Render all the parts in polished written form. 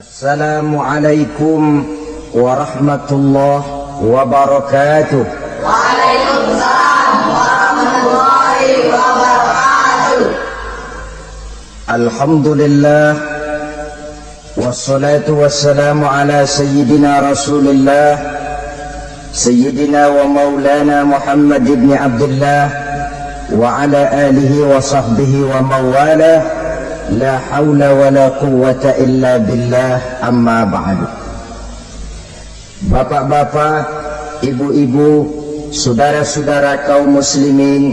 Assalamualaikum warahmatullahi wabarakatuh. Waalaikumsalam warahmatullahi wabarakatuh. Alhamdulillah wassalatu wassalamu ala sayyidina Rasulillah sayyidina wa maulana Muhammad ibn Abdullah wa ala alihi wa sahbihi wa mawala. La haula wa la quwwata illa billah, amma ba'du. Bapak-bapak, ibu-ibu, saudara-saudara kaum muslimin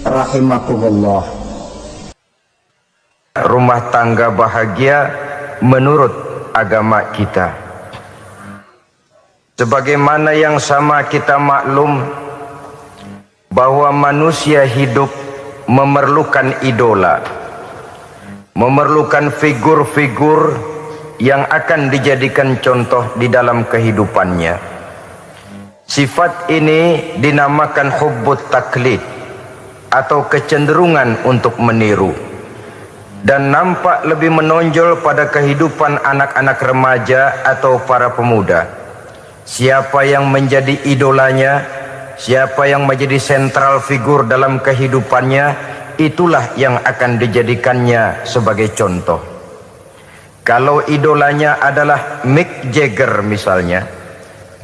rahimakumullah. Rumah tangga bahagia menurut agama kita. Sebagaimana yang sama kita maklum bahwa manusia hidup memerlukan idola, memerlukan figur-figur yang akan dijadikan contoh di dalam kehidupannya. Sifat ini dinamakan hubbut taklid atau kecenderungan untuk meniru, dan nampak lebih menonjol pada kehidupan anak-anak remaja atau para pemuda. Siapa yang menjadi idolanya, siapa yang menjadi sentral figur dalam kehidupannya, itulah yang akan dijadikannya sebagai contoh. Kalau idolanya adalah Mick Jagger misalnya,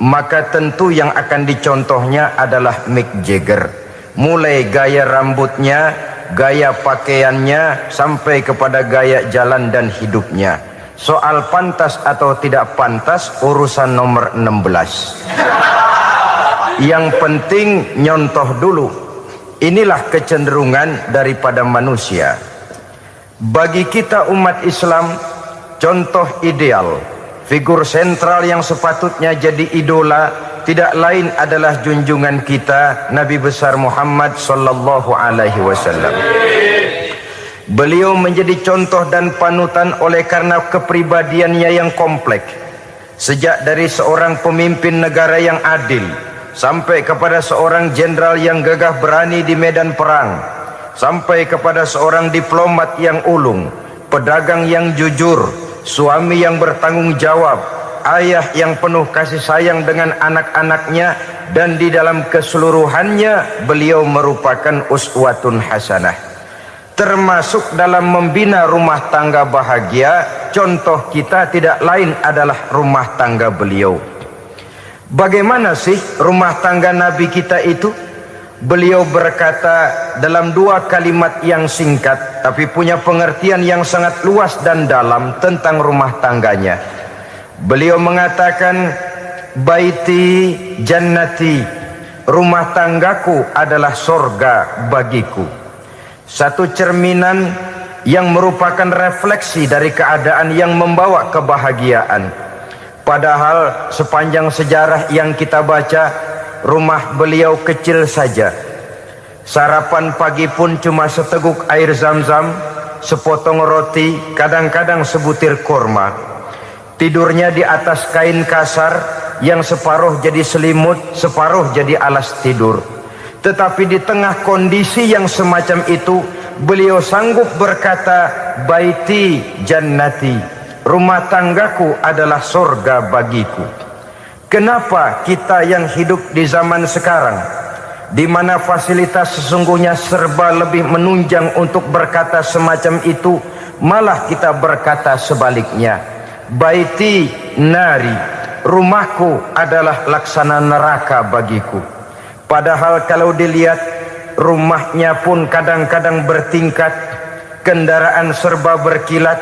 maka tentu yang akan dicontohnya adalah Mick Jagger. Mulai gaya rambutnya, gaya pakaiannya, sampai kepada gaya jalan dan hidupnya. Soal pantas atau tidak pantas urusan nomor 16. Yang penting nyontoh dulu. Inilah kecenderungan daripada manusia. Bagi kita umat Islam, contoh ideal, figur sentral yang sepatutnya jadi idola tidak lain adalah junjungan kita Nabi besar Muhammad sallallahu alaihi wasallam. Beliau menjadi contoh dan panutan oleh karena kepribadiannya yang kompleks. Sejak dari seorang pemimpin negara yang adil, sampai kepada seorang jenderal yang gagah berani di medan perang, sampai kepada seorang diplomat yang ulung, pedagang yang jujur, suami yang bertanggung jawab, ayah yang penuh kasih sayang dengan anak-anaknya, dan di dalam keseluruhannya beliau merupakan uswatun hasanah. Termasuk dalam membina rumah tangga bahagia, contoh kita tidak lain adalah rumah tangga beliau. Bagaimana sih rumah tangga Nabi kita itu? Beliau berkata dalam dua kalimat yang singkat tapi punya pengertian yang sangat luas dan dalam tentang rumah tangganya. Beliau mengatakan, baiti jannati, rumah tanggaku adalah sorga bagiku. Satu cerminan yang merupakan refleksi dari keadaan yang membawa kebahagiaan. Padahal sepanjang sejarah yang kita baca, rumah beliau kecil saja. Sarapan pagi pun cuma seteguk air zam-zam, sepotong roti, kadang-kadang sebutir kurma. Tidurnya di atas kain kasar yang separuh jadi selimut, separuh jadi alas tidur. Tetapi di tengah kondisi yang semacam itu, beliau sanggup berkata, baiti jannati, rumah tanggaku adalah surga bagiku. Kenapa kita yang hidup di zaman sekarang, di mana fasilitas sesungguhnya serba lebih menunjang untuk berkata semacam itu, malah kita berkata sebaliknya, baiti nari, rumahku adalah laksana neraka bagiku. Padahal kalau dilihat, rumahnya pun kadang-kadang bertingkat, kendaraan serba berkilat,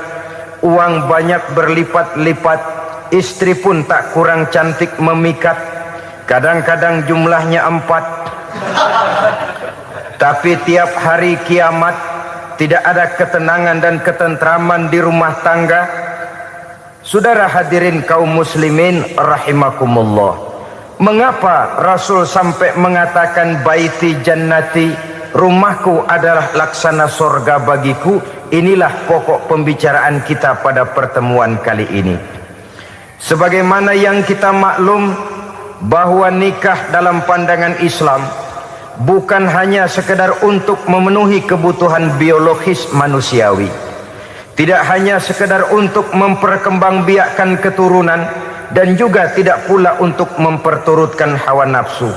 uang banyak berlipat-lipat, istri pun tak kurang cantik memikat, kadang-kadang jumlahnya 4. Tapi tiap hari kiamat tidak ada ketenangan dan ketentraman di rumah tangga. Saudara hadirin kaum muslimin rahimakumullah, mengapa Rasul sampai mengatakan baiti jannati, rumahku adalah laksana surga bagiku? Inilah pokok pembicaraan kita pada pertemuan kali ini. Sebagaimana yang kita maklum bahwa nikah dalam pandangan Islam bukan hanya sekedar untuk memenuhi kebutuhan biologis manusiawi, tidak hanya sekedar untuk memperkembangbiakkan keturunan, dan juga tidak pula untuk memperturutkan hawa nafsu.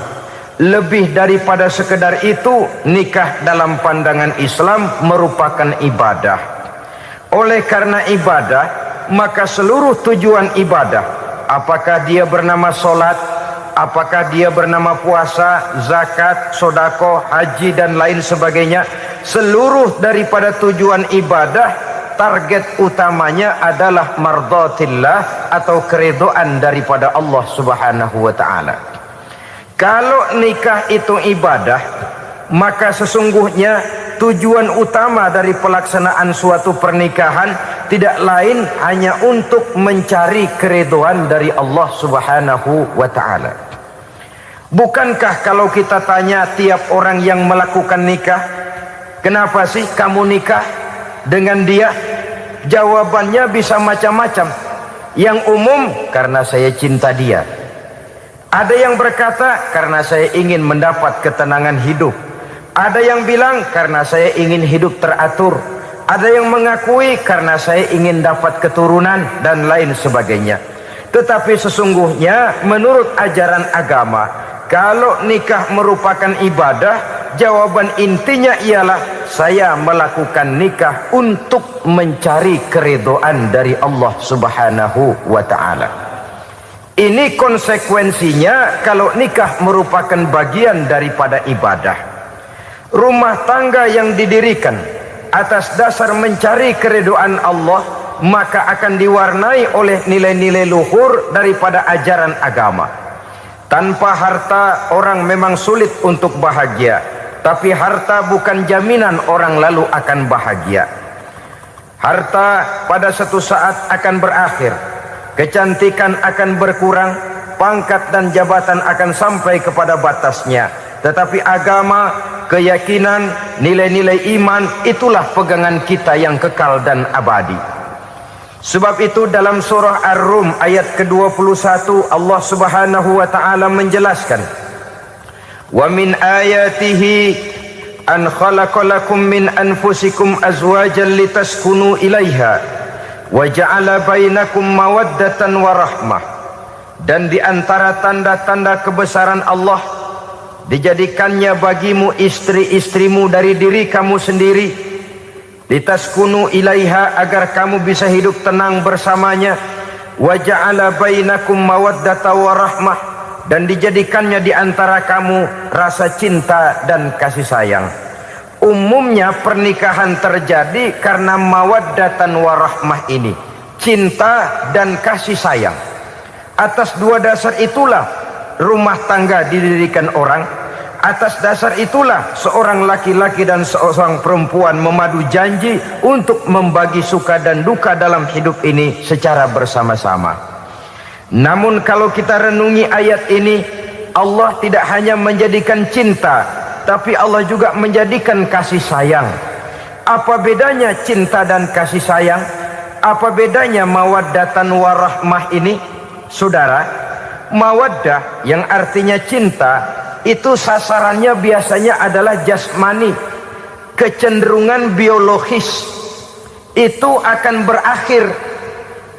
Lebih daripada sekedar itu, nikah dalam pandangan Islam merupakan ibadah. Oleh karena ibadah, maka seluruh tujuan ibadah, apakah dia bernama solat, apakah dia bernama puasa, zakat, sodako, haji dan lain sebagainya, seluruh daripada tujuan ibadah, target utamanya adalah mardhatillah atau keridhaan daripada Allah Subhanahu wa taala. Kalau nikah itu ibadah, maka sesungguhnya tujuan utama dari pelaksanaan suatu pernikahan tidak lain hanya untuk mencari keridhaan dari Allah Subhanahu wa taala. Bukankah kalau kita tanya tiap orang yang melakukan nikah, kenapa sih kamu nikah dengan dia? Jawabannya bisa macam-macam. Yang umum, karena saya cinta dia. Ada yang berkata, karena saya ingin mendapat ketenangan hidup. Ada yang bilang, karena saya ingin hidup teratur. Ada yang mengakui, karena saya ingin dapat keturunan dan lain sebagainya. Tetapi sesungguhnya menurut ajaran agama, kalau nikah merupakan ibadah, jawaban intinya ialah saya melakukan nikah untuk mencari keridhaan dari Allah Subhanahu wa taala. Ini konsekuensinya kalau nikah merupakan bagian daripada ibadah. Rumah tangga yang didirikan atas dasar mencari keridhaan Allah, maka akan diwarnai oleh nilai-nilai luhur daripada ajaran agama. Tanpa harta orang memang sulit untuk bahagia, tapi harta bukan jaminan orang lalu akan bahagia. Harta pada suatu saat akan berakhir, kecantikan akan berkurang, pangkat dan jabatan akan sampai kepada batasnya. Tetapi agama, keyakinan, nilai-nilai iman, itulah pegangan kita yang kekal dan abadi. Sebab itu dalam surah Ar-Rum ayat ke-21 Allah Subhanahu wa taala menjelaskan, "Wa min ayatihi an khalaqalakum min anfusikum azwajan litaskunu ilaiha wa ja'ala bainakum mawaddatan wa rahmah." Dan di antara tanda-tanda kebesaran Allah, dijadikannya bagimu istri-istrimu dari diri kamu sendiri, litaskunu ilaiha, agar kamu bisa hidup tenang bersamanya, wa ja'ala bainakum mawaddatan wa rahmah, dan dijadikannya di antara kamu rasa cinta dan kasih sayang. Umumnya pernikahan terjadi karena mawaddatan wa rahmah ini, cinta dan kasih sayang. Atas dua dasar itulah rumah tangga didirikan orang. Atas dasar itulah seorang laki-laki dan seorang perempuan memadu janji untuk membagi suka dan duka dalam hidup ini secara bersama-sama. Namun kalau kita renungi ayat ini, Allah tidak hanya menjadikan cinta, tapi Allah juga menjadikan kasih sayang. Apa bedanya cinta dan kasih sayang? Apa bedanya mawaddatan warahmah ini? Saudara, mawaddah yang artinya cinta, itu sasarannya biasanya adalah jasmani, kecenderungan biologis. Itu akan berakhir.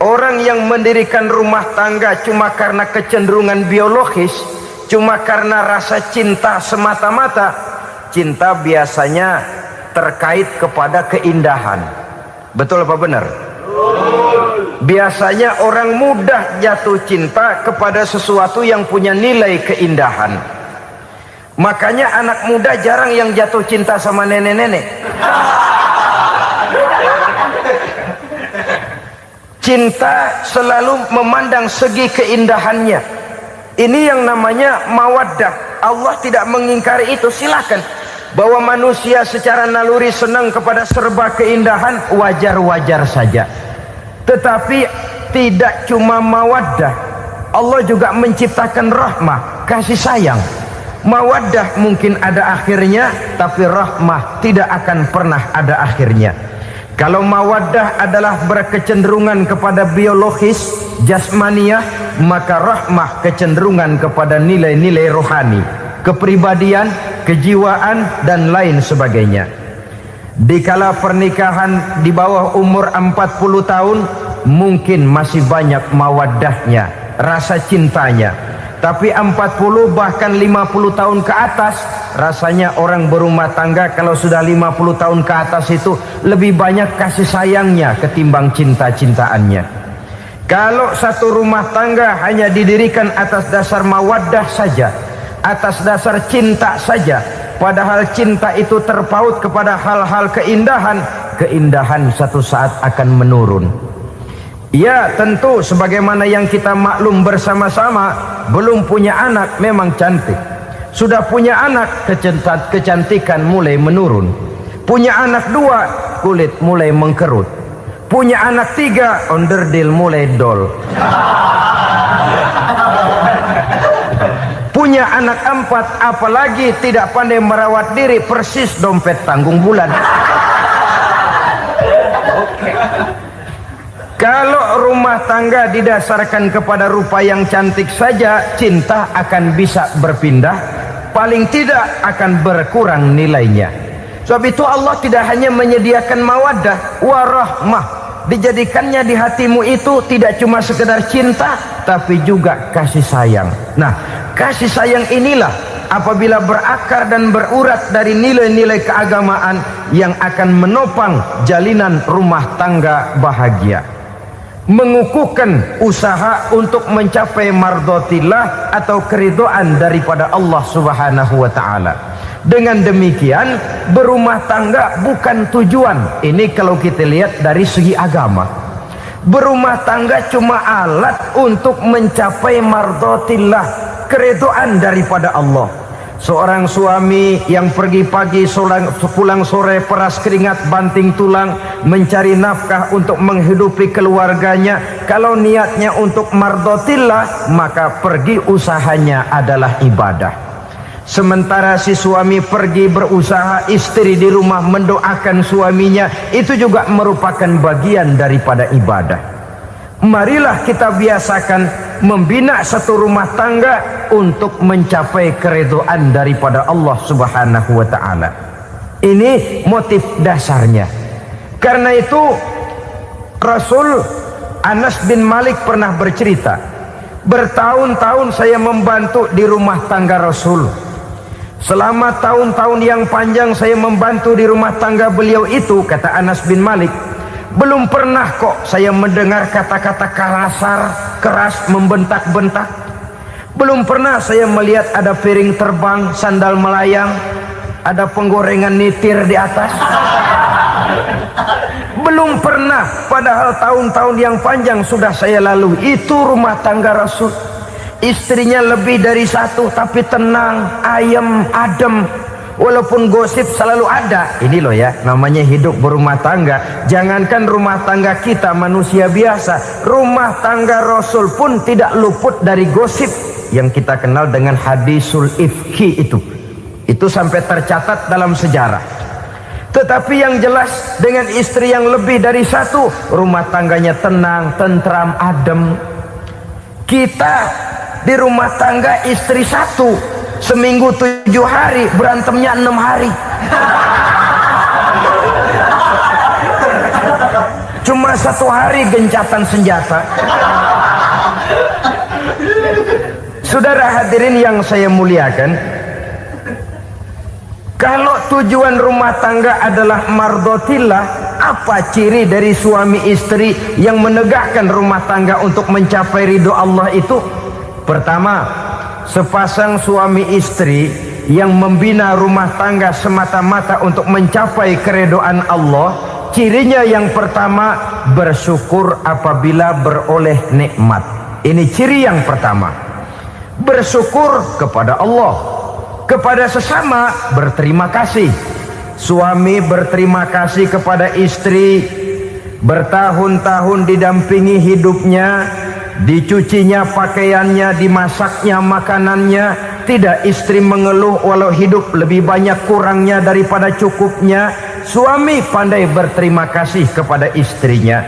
Orang yang mendirikan rumah tangga cuma karena kecenderungan biologis, cuma karena rasa cinta semata-mata, cinta biasanya terkait kepada keindahan. Betul apa benar? Biasanya orang mudah jatuh cinta kepada sesuatu yang punya nilai keindahan. Makanya anak muda jarang yang jatuh cinta sama nenek-nenek. Cinta selalu memandang segi keindahannya. Ini yang namanya mawaddah. Allah tidak mengingkari itu, silakan. Bahwa manusia secara naluri senang kepada serba keindahan, wajar-wajar saja. Tetapi tidak cuma mawaddah, Allah juga menciptakan rahmah, kasih sayang. Mawaddah mungkin ada akhirnya, tapi rahmah tidak akan pernah ada akhirnya. Kalau mawaddah adalah berkecenderungan kepada biologis, jasmaniah, maka rahmah kecenderungan kepada nilai-nilai rohani, kepribadian, kejiwaan dan lain sebagainya. Dikala pernikahan di bawah umur 40 tahun, mungkin masih banyak mawaddahnya, rasa cintanya. Tapi 40 bahkan 50 tahun ke atas, rasanya orang berumah tangga kalau sudah 50 tahun ke atas itu lebih banyak kasih sayangnya ketimbang cinta-cintaannya. Kalau satu rumah tangga hanya didirikan atas dasar mawaddah saja, atas dasar cinta saja, padahal cinta itu terpaut kepada hal-hal keindahan, keindahan satu saat akan menurun. Ya, tentu sebagaimana yang kita maklum bersama-sama, belum punya anak memang cantik. Sudah punya anak, kecantikan mulai menurun. Punya anak 2, kulit mulai mengkerut. Punya anak 3, onderdil mulai dol. Punya anak 4, apalagi tidak pandai merawat diri, persis dompet tanggung bulan. Kalau rumah tangga didasarkan kepada rupa yang cantik saja, cinta akan bisa berpindah, paling tidak akan berkurang nilainya. Sebab itu Allah tidak hanya menyediakan mawaddah warahmah, dijadikannya di hatimu itu tidak cuma sekedar cinta, tapi juga kasih sayang. Nah, kasih sayang inilah apabila berakar dan berurat dari nilai-nilai keagamaan yang akan menopang jalinan rumah tangga bahagia, mengukuhkan usaha untuk mencapai mardhatillah atau keridhaan daripada Allah Subhanahu wa taala. Dengan demikian, berumah tangga bukan tujuan. Ini kalau kita lihat dari segi agama. Berumah tangga cuma alat untuk mencapai mardhatillah, keridhaan daripada Allah. Seorang suami yang pergi pagi pulang sore peras keringat banting tulang mencari nafkah untuk menghidupi keluarganya, kalau niatnya untuk mardhatillah maka pergi usahanya adalah ibadah. Sementara si suami pergi berusaha, istri di rumah mendoakan suaminya, itu juga merupakan bagian daripada ibadah. Marilah kita biasakan membina satu rumah tangga untuk mencapai keridhaan daripada Allah Subhanahu wa taala. Ini motif dasarnya. Karena itu Rasul Anas bin Malik pernah bercerita, bertahun-tahun saya membantu di rumah tangga Rasul. Selama tahun-tahun yang panjang saya membantu di rumah tangga beliau itu, kata Anas bin Malik, belum pernah kok saya mendengar kata-kata kasar, keras, membentak-bentak. Belum pernah saya melihat ada piring terbang, sandal melayang, ada penggorengan nitir di atas. Belum pernah, padahal tahun-tahun yang panjang sudah saya lalui. Itu rumah tangga Rasul. Istrinya lebih dari satu, tapi tenang, ayem, adem. Walaupun gosip selalu ada. Ini loh ya, namanya hidup berumah tangga. Jangankan rumah tangga kita manusia biasa, rumah tangga Rasul pun tidak luput dari gosip yang kita kenal dengan hadisul ifki itu. Itu sampai tercatat dalam sejarah. Tetapi yang jelas, dengan istri yang lebih dari satu, rumah tangganya tenang, tentram, adem. Kita di rumah tangga istri satu, seminggu 7 hari, berantemnya 6 hari. Cuma 1 hari gencatan senjata. Saudara hadirin yang saya muliakan, kalau tujuan rumah tangga adalah mardhatillah, apa ciri dari suami istri yang menegakkan rumah tangga untuk mencapai ridho Allah itu? Pertama, sepasang suami istri yang membina rumah tangga semata-mata untuk mencapai keridhaan Allah, cirinya yang pertama, bersyukur apabila beroleh nikmat. Ini ciri yang pertama. Bersyukur kepada Allah, kepada sesama berterima kasih. Suami berterima kasih kepada istri, bertahun-tahun didampingi hidupnya, dicucinya pakaiannya, dimasaknya makanannya. Tidak istri mengeluh walau hidup lebih banyak kurangnya daripada cukupnya. Suami pandai berterima kasih kepada istrinya.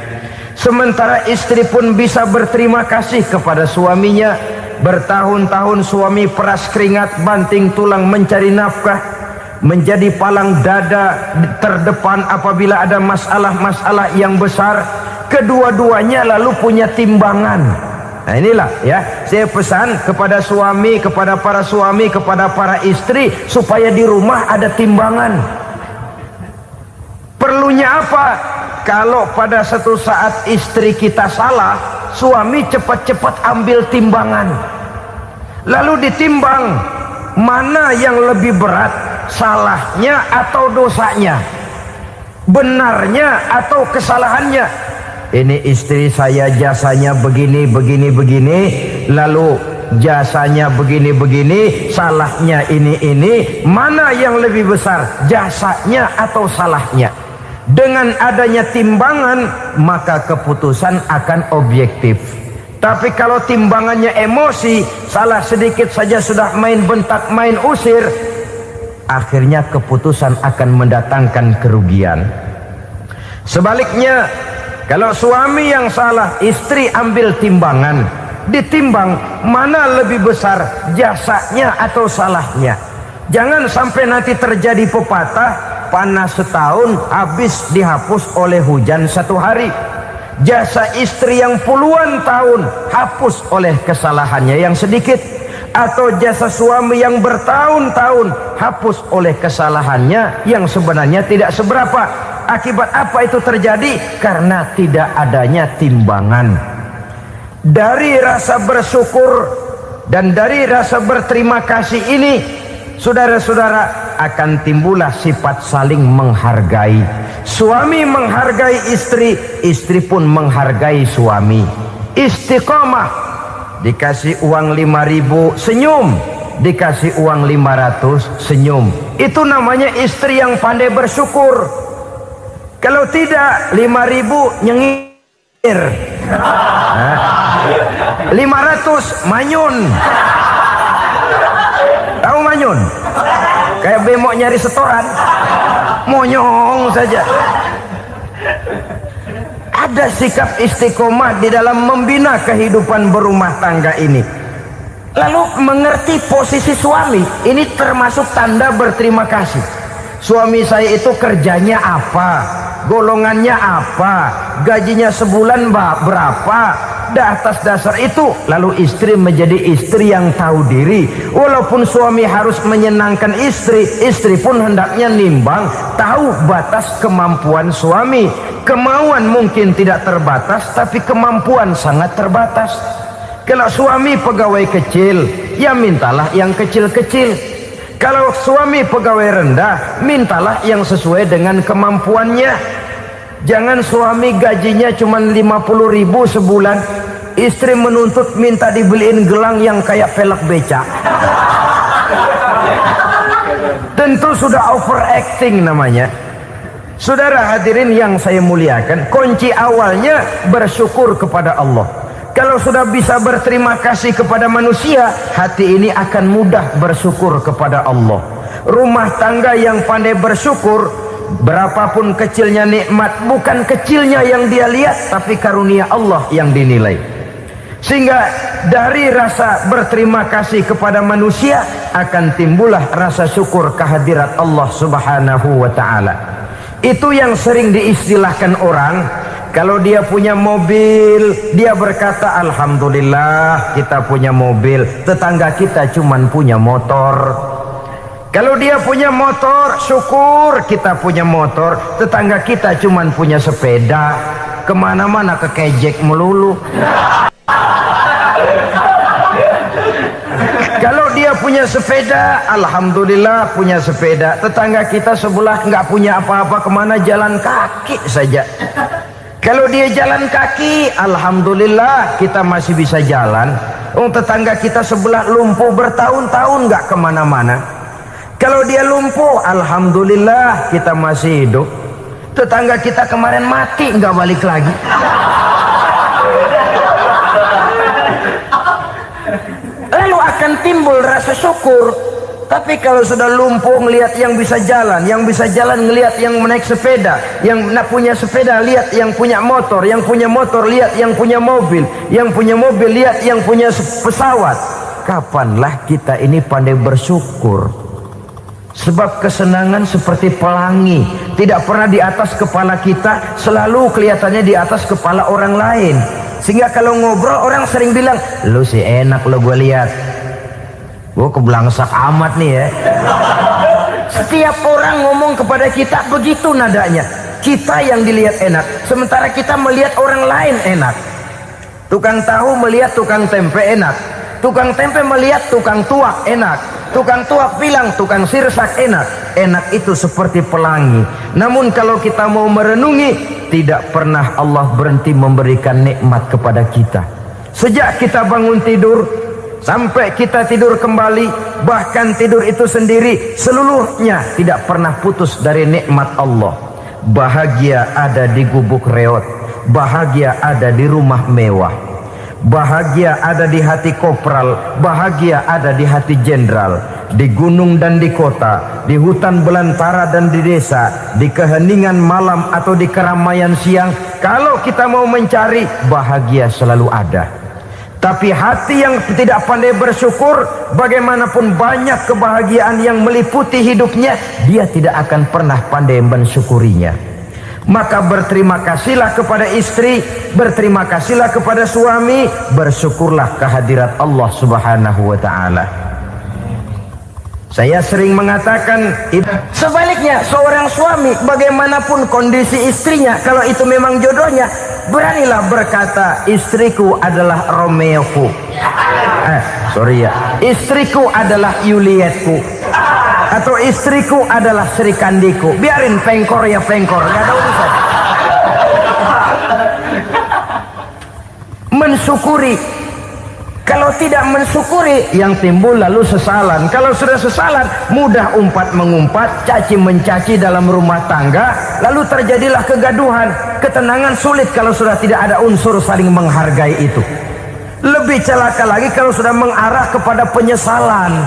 Sementara istri pun bisa berterima kasih kepada suaminya. Bertahun-tahun suami peras keringat, banting tulang mencari nafkah. menjadi palang dada terdepan apabila ada masalah-masalah yang besar. Kedua-duanya lalu punya timbangan. Nah inilah ya, saya pesan kepada suami, kepada para suami, kepada para istri, supaya di rumah ada timbangan. Perlunya apa? Kalau pada satu saat istri kita salah, suami cepat-cepat ambil timbangan, lalu ditimbang mana yang lebih berat, salahnya atau dosanya, benarnya atau kesalahannya. Ini istri saya jasanya begini, lalu jasanya begini, salahnya ini, mana yang lebih besar, jasanya atau salahnya? Dengan adanya timbangan, maka keputusan akan objektif. Tapi kalau timbangannya emosi, salah sedikit saja sudah main bentak, main usir, akhirnya keputusan akan mendatangkan kerugian. Sebaliknya, kalau suami yang salah, istri ambil timbangan, ditimbang mana lebih besar, jasanya atau salahnya. Jangan sampai nanti terjadi pepatah, panas setahun habis dihapus oleh hujan satu hari. Jasa istri yang puluhan tahun hapus oleh kesalahannya yang sedikit, atau jasa suami yang bertahun-tahun hapus oleh kesalahannya yang sebenarnya tidak seberapa. Akibat apa itu terjadi? Karena tidak adanya timbangan. Dari rasa bersyukur dan dari rasa berterima kasih ini, saudara-saudara, akan timbullah sifat saling menghargai. Suami menghargai istri, istri pun menghargai suami. Istiqomah, dikasih uang 5.000 senyum, dikasih uang 500 senyum. Itu namanya istri yang pandai bersyukur. Kalau tidak, 5.000 nyengir, 500 manyun. Tahu manyun? Kayak bemok nyari setoran, monyong saja. Ada sikap istiqomah di dalam membina kehidupan berumah tangga ini. Lalu mengerti posisi suami, ini termasuk tanda berterima kasih. Suami saya itu kerjanya apa, golongannya apa, gajinya sebulan berapa. Atas dasar itu, lalu istri menjadi istri yang tahu diri. Walaupun suami harus menyenangkan istri, istri pun hendaknya nimbang, tahu batas kemampuan suami. Kemauan mungkin tidak terbatas, tapi kemampuan sangat terbatas. Kalau suami pegawai kecil, ya mintalah yang kecil-kecil. Kalau suami pegawai rendah, mintalah yang sesuai dengan kemampuannya. Jangan suami gajinya cuma 50.000 sebulan, istri menuntut minta dibeliin gelang yang kayak pelek becak. Tentu sudah overacting namanya. Saudara hadirin yang saya muliakan, kunci awalnya bersyukur kepada Allah. Kalau sudah bisa berterima kasih kepada manusia, hati ini akan mudah bersyukur kepada Allah. Rumah tangga yang pandai bersyukur, berapapun kecilnya nikmat, bukan kecilnya yang dia lihat, tapi karunia Allah yang dinilai. Sehingga dari rasa berterima kasih kepada manusia akan timbullah rasa syukur kehadirat Allah Subhanahu wa ta'ala. Itu yang sering diistilahkan orang, kalau dia punya mobil, dia berkata alhamdulillah kita punya mobil, tetangga kita cuman punya motor. Kalau dia punya motor, syukur kita punya motor, tetangga kita cuman punya sepeda, kemana-mana kekejek melulu. Kalau dia punya sepeda, alhamdulillah punya sepeda, tetangga kita sebelah nggak punya apa-apa, kemana jalan kaki saja. Kalau dia jalan kaki, alhamdulillah kita masih bisa jalan. Tetangga kita sebelah lumpuh bertahun-tahun nggak kemana-mana. Kalau dia lumpuh, alhamdulillah kita masih hidup. Tetangga kita kemarin mati nggak balik lagi. Lalu akan timbul rasa syukur. Tapi kalau sudah lumpuh ngelihat yang bisa jalan ngelihat yang menaik sepeda, yang punya sepeda lihat yang punya motor lihat yang punya mobil lihat yang punya pesawat. Kapanlah kita ini pandai bersyukur? Sebab kesenangan seperti pelangi, tidak pernah di atas kepala kita, selalu kelihatannya di atas kepala orang lain. Sehingga kalau ngobrol orang sering bilang, lu sih enak lo gue lihat, gue kebelangsak amat nih ya. Setiap orang ngomong kepada kita begitu nadanya. Kita yang dilihat enak, sementara kita melihat orang lain enak. Tukang tahu melihat tukang tempe enak, tukang tempe melihat tukang tuak enak, tukang tuak bilang tukang sirsak enak. Enak itu seperti pelangi. Namun kalau kita mau merenungi, tidak pernah Allah berhenti memberikan nikmat kepada kita. Sejak kita bangun tidur sampai kita tidur kembali, bahkan tidur itu sendiri, seluruhnya tidak pernah putus dari nikmat Allah. Bahagia ada di gubuk reot, bahagia ada di rumah mewah, bahagia ada di hati kopral, bahagia ada di hati jenderal, di gunung dan di kota, di hutan belantara dan di desa, di keheningan malam atau di keramaian siang. Kalau kita mau mencari, bahagia selalu ada. Tapi hati yang tidak pandai bersyukur, bagaimanapun banyak kebahagiaan yang meliputi hidupnya, dia tidak akan pernah pandai mensyukurinya. Maka berterima kasihlah kepada istri, berterima kasihlah kepada suami, bersyukurlah kehadirat Allah Subhanahu wa ta'ala. Saya sering mengatakan, sebaliknya seorang suami bagaimanapun kondisi istrinya, kalau itu memang jodohnya, beranilah berkata, istriku adalah Romeoku, istriku adalah Julietku, atau istriku adalah Sri Kandiku. Biarin pengkor ya pengkor, gak ada urusan. Mensyukuri. Kalau tidak mensyukuri, yang timbul lalu sesalan. Kalau sudah sesalan, mudah umpat mengumpat, caci mencaci dalam rumah tangga, lalu terjadilah kegaduhan. Ketenangan sulit kalau sudah tidak ada unsur saling menghargai itu. Lebih celaka lagi kalau sudah mengarah kepada penyesalan.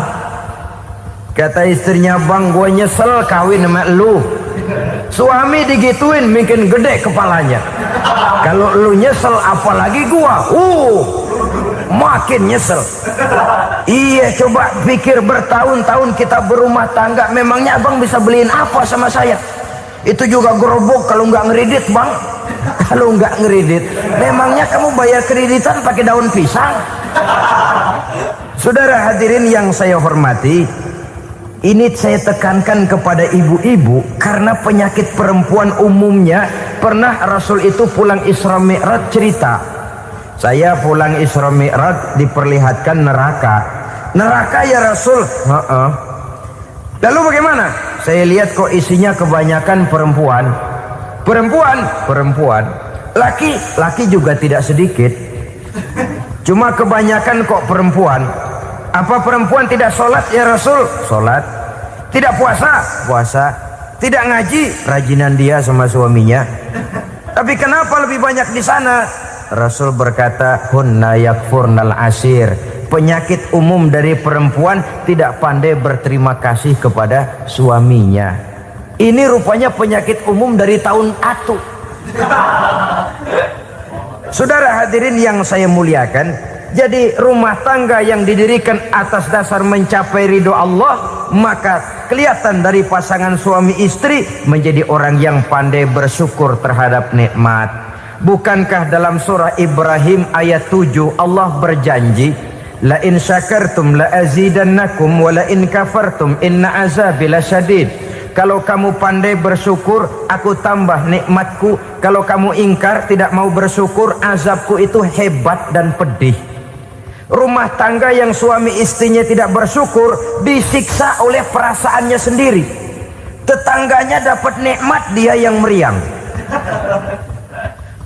Kata istrinya, bang gue nyesel kawin sama lu. Suami digituin mungkin gede kepalanya. Kalau lu nyesel apalagi gua, makin nyesel. Iya, coba pikir bertahun-tahun kita berumah tangga, memangnya abang bisa beliin apa sama saya? Itu juga gerobok kalau nggak ngeridit bang. Kalau nggak ngeridit, memangnya kamu bayar kreditan pakai daun pisang? Saudara hadirin yang saya hormati, ini saya tekankan kepada ibu-ibu karena penyakit perempuan umumnya. Pernah Rasul itu pulang Isra Mi'raj cerita, saya pulang Isra Mi'raj diperlihatkan neraka. Neraka ya Rasul? Lalu bagaimana? Saya lihat kok isinya kebanyakan perempuan. Perempuan. Laki juga tidak sedikit. Cuma kebanyakan kok perempuan. Apa perempuan tidak sholat ya Rasul? Sholat. Tidak puasa? Puasa. Tidak ngaji? Rajinan dia sama suaminya. Tapi kenapa lebih banyak di sana? Rasul berkata, hunna yakfurnal asir. Penyakit umum dari perempuan tidak pandai berterima kasih kepada suaminya. Ini rupanya penyakit umum dari tahun atu. Saudara hadirin yang saya muliakan, jadi rumah tangga yang didirikan atas dasar mencapai ridho Allah, maka kelihatan dari pasangan suami istri menjadi orang yang pandai bersyukur terhadap nikmat. Bukankah dalam surah Ibrahim ayat 7 Allah berjanji, la in syakartum la azidannakum wa la in kafartum inna azabi lasyadid. Kalau kamu pandai bersyukur, aku tambah nikmatku. Kalau kamu ingkar, tidak mau bersyukur, azabku itu hebat dan pedih. Rumah tangga yang suami istrinya tidak bersyukur disiksa oleh perasaannya sendiri. Tetangganya dapat nikmat, dia yang meriang.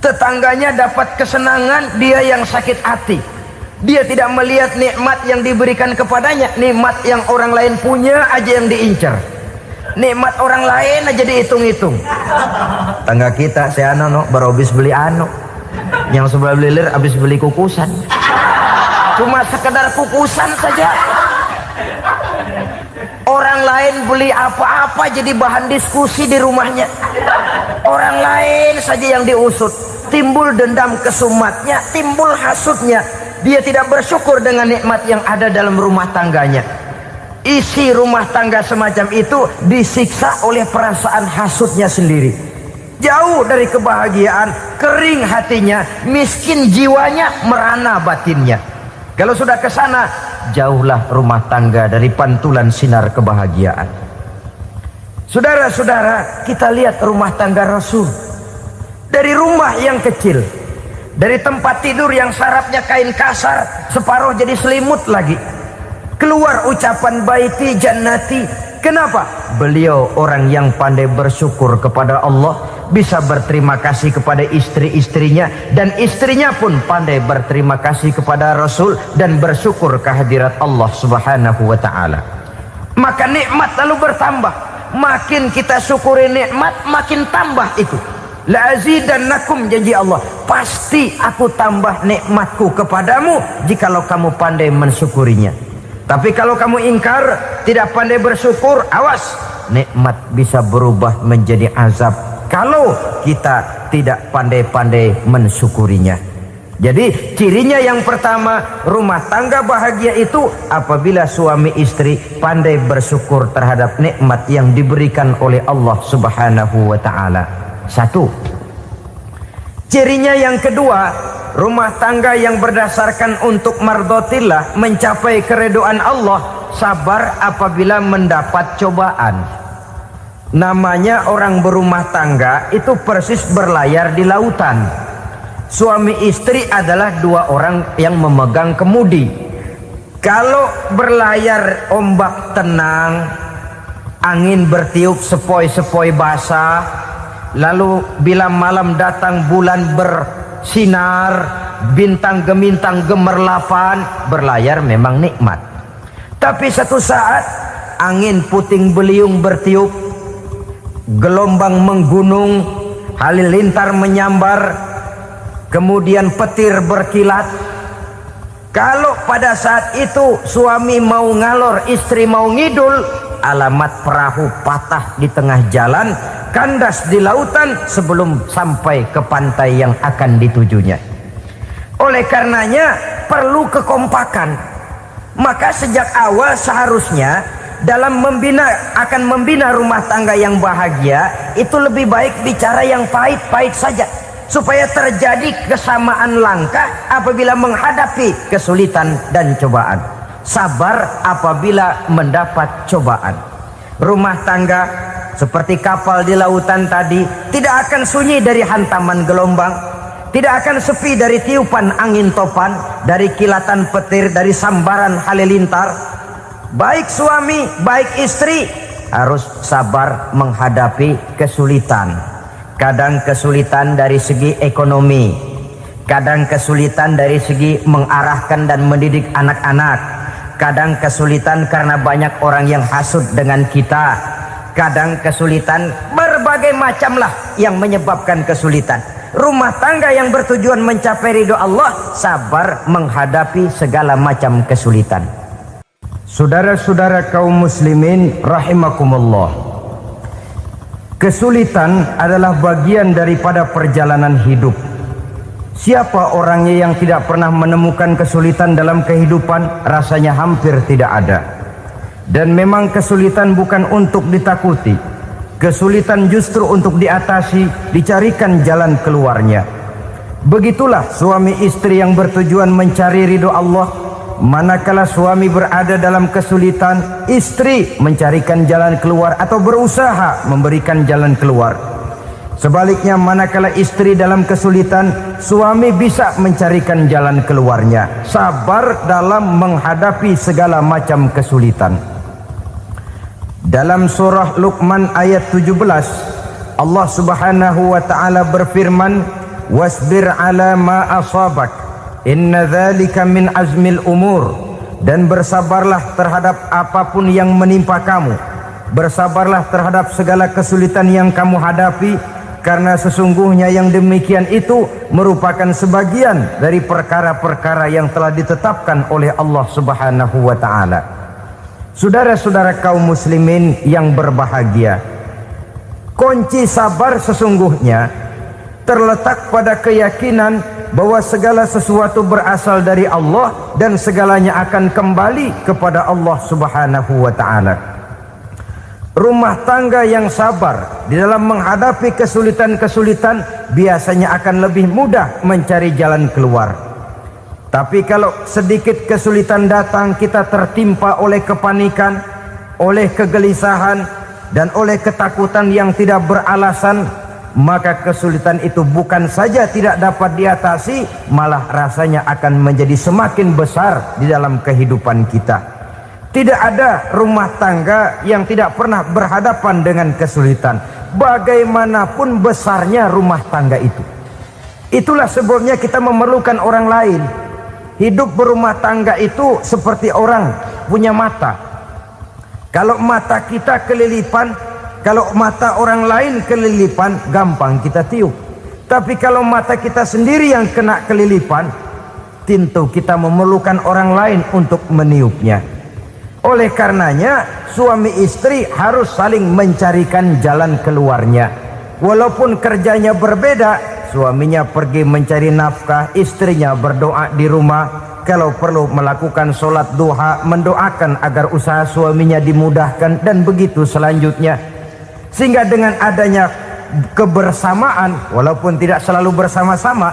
Tetangganya dapat kesenangan, dia yang sakit hati. Dia tidak melihat nikmat yang diberikan kepadanya. Nikmat yang orang lain punya aja yang diincar. Nikmat orang lain aja dihitung-hitung. Tangga kita, saya baru habis beli yang sebelah belilir habis beli kukusan. Cuma sekedar kukusan saja. Orang lain beli apa-apa jadi bahan diskusi di rumahnya. Orang lain saja yang diusut. Timbul dendam kesumatnya, timbul hasutnya. Dia tidak bersyukur dengan nikmat yang ada dalam rumah tangganya. isi rumah tangga semacam itu disiksa oleh perasaan hasutnya sendiri. Jauh dari kebahagiaan, kering hatinya, miskin jiwanya, merana batinnya. Kalau sudah ke sana, jauhlah rumah tangga dari pantulan sinar kebahagiaan. Saudara-saudara, kita lihat rumah tangga Rasul. Dari rumah yang kecil, dari tempat tidur yang sarapnya kain kasar, separuh jadi selimut lagi, keluar ucapan baiti jannati. Kenapa? Beliau orang yang pandai bersyukur kepada Allah, bisa berterima kasih kepada istri-istrinya, dan istrinya pun pandai berterima kasih kepada Rasul dan bersyukur kehadirat Allah Subhanahu wa taala. Maka nikmat lalu bertambah. Makin kita syukuri nikmat, makin tambah itu. La azidannakum, janji Allah, pasti aku tambah nikmatku kepadamu jikalau kamu pandai mensyukurinya. Tapi kalau kamu ingkar, tidak pandai bersyukur, awas, nikmat bisa berubah menjadi azab kalau kita tidak pandai-pandai mensyukurinya. Jadi cirinya yang pertama, rumah tangga bahagia itu apabila suami istri pandai bersyukur terhadap nikmat yang diberikan oleh Allah Subhanahu wa taala. Satu. Cirinya yang kedua, rumah tangga yang berdasarkan untuk mardhatillah, mencapai keridhaan Allah, sabar apabila mendapat cobaan. Namanya orang berumah tangga itu persis berlayar di lautan. Suami istri adalah dua orang yang memegang kemudi. Kalau berlayar ombak tenang, angin bertiup sepoi-sepoi basah, lalu bila malam datang bulan bersinar, bintang gemintang gemerlapan, berlayar memang nikmat. Tapi satu saat angin puting beliung bertiup, gelombang menggunung, halilintar menyambar, kemudian petir berkilat. Kalau pada saat itu suami mau ngalor, istri mau ngidul, alamat perahu patah di tengah jalan, kandas di lautan sebelum sampai ke pantai yang akan ditujunya. Oleh karenanya perlu kekompakan. Maka sejak awal seharusnya dalam akan membina rumah tangga yang bahagia itu lebih baik bicara yang pahit-pahit saja, supaya terjadi kesamaan langkah apabila menghadapi kesulitan dan cobaan. Sabar apabila mendapat cobaan. Rumah tangga seperti kapal di lautan tadi tidak akan sunyi dari hantaman gelombang, tidak akan sepi dari tiupan angin topan, dari kilatan petir, dari sambaran halilintar. Baik suami, baik istri harus sabar menghadapi kesulitan. Kadang kesulitan dari segi ekonomi, kadang kesulitan dari segi mengarahkan dan mendidik anak-anak, kadang kesulitan karena banyak orang yang hasut dengan kita, kadang kesulitan berbagai macam lah yang menyebabkan kesulitan. Rumah tangga yang bertujuan mencapai ridho Allah, sabar menghadapi segala macam kesulitan. Saudara-saudara kaum muslimin rahimakumullah, kesulitan adalah bagian daripada perjalanan hidup. Siapa orangnya yang tidak pernah menemukan kesulitan dalam kehidupan? Rasanya hampir tidak ada. Dan memang kesulitan bukan untuk ditakuti. Kesulitan justru untuk diatasi, dicarikan jalan keluarnya. Begitulah suami istri yang bertujuan mencari ridho Allah. Manakala suami berada dalam kesulitan, istri mencarikan jalan keluar atau berusaha memberikan jalan keluar. Sebaliknya, manakala istri dalam kesulitan, suami bisa mencarikan jalan keluarnya. Sabar dalam menghadapi segala macam kesulitan. Dalam surah Luqman ayat 17, Allah Subhanahu wa taala berfirman, "Wasbir 'ala ma asabak, inna dzalika min azmil umur." Dan bersabarlah terhadap apapun yang menimpa kamu. Bersabarlah terhadap segala kesulitan yang kamu hadapi, karena sesungguhnya yang demikian itu merupakan sebagian dari perkara-perkara yang telah ditetapkan oleh Allah Subhanahu wa taala. Saudara-saudara kaum muslimin yang berbahagia, kunci sabar sesungguhnya terletak pada keyakinan bahwa segala sesuatu berasal dari Allah dan segalanya akan kembali kepada Allah Subhanahu wa ta'ala. Rumah tangga yang sabar di dalam menghadapi kesulitan-kesulitan biasanya akan lebih mudah mencari jalan keluar. Tapi kalau sedikit kesulitan datang, kita tertimpa oleh kepanikan, oleh kegelisahan, dan oleh ketakutan yang tidak beralasan, maka kesulitan itu bukan saja tidak dapat diatasi, malah rasanya akan menjadi semakin besar di dalam kehidupan kita. Tidak ada rumah tangga yang tidak pernah berhadapan dengan kesulitan, bagaimanapun besarnya rumah tangga itu. Itulah sebabnya kita memerlukan orang lain. Hidup berumah tangga itu seperti orang punya mata. Kalau mata kita kelilipan, kalau mata orang lain kelilipan, gampang kita tiup. Tapi kalau mata kita sendiri yang kena kelilipan, tentu kita memerlukan orang lain untuk meniupnya. Oleh karenanya, suami istri harus saling mencarikan jalan keluarnya. Walaupun kerjanya berbeda, suaminya pergi mencari nafkah, istrinya berdoa di rumah. Kalau perlu melakukan sholat duha, mendoakan agar usaha suaminya dimudahkan, dan begitu selanjutnya. Sehingga dengan adanya kebersamaan, walaupun tidak selalu bersama-sama,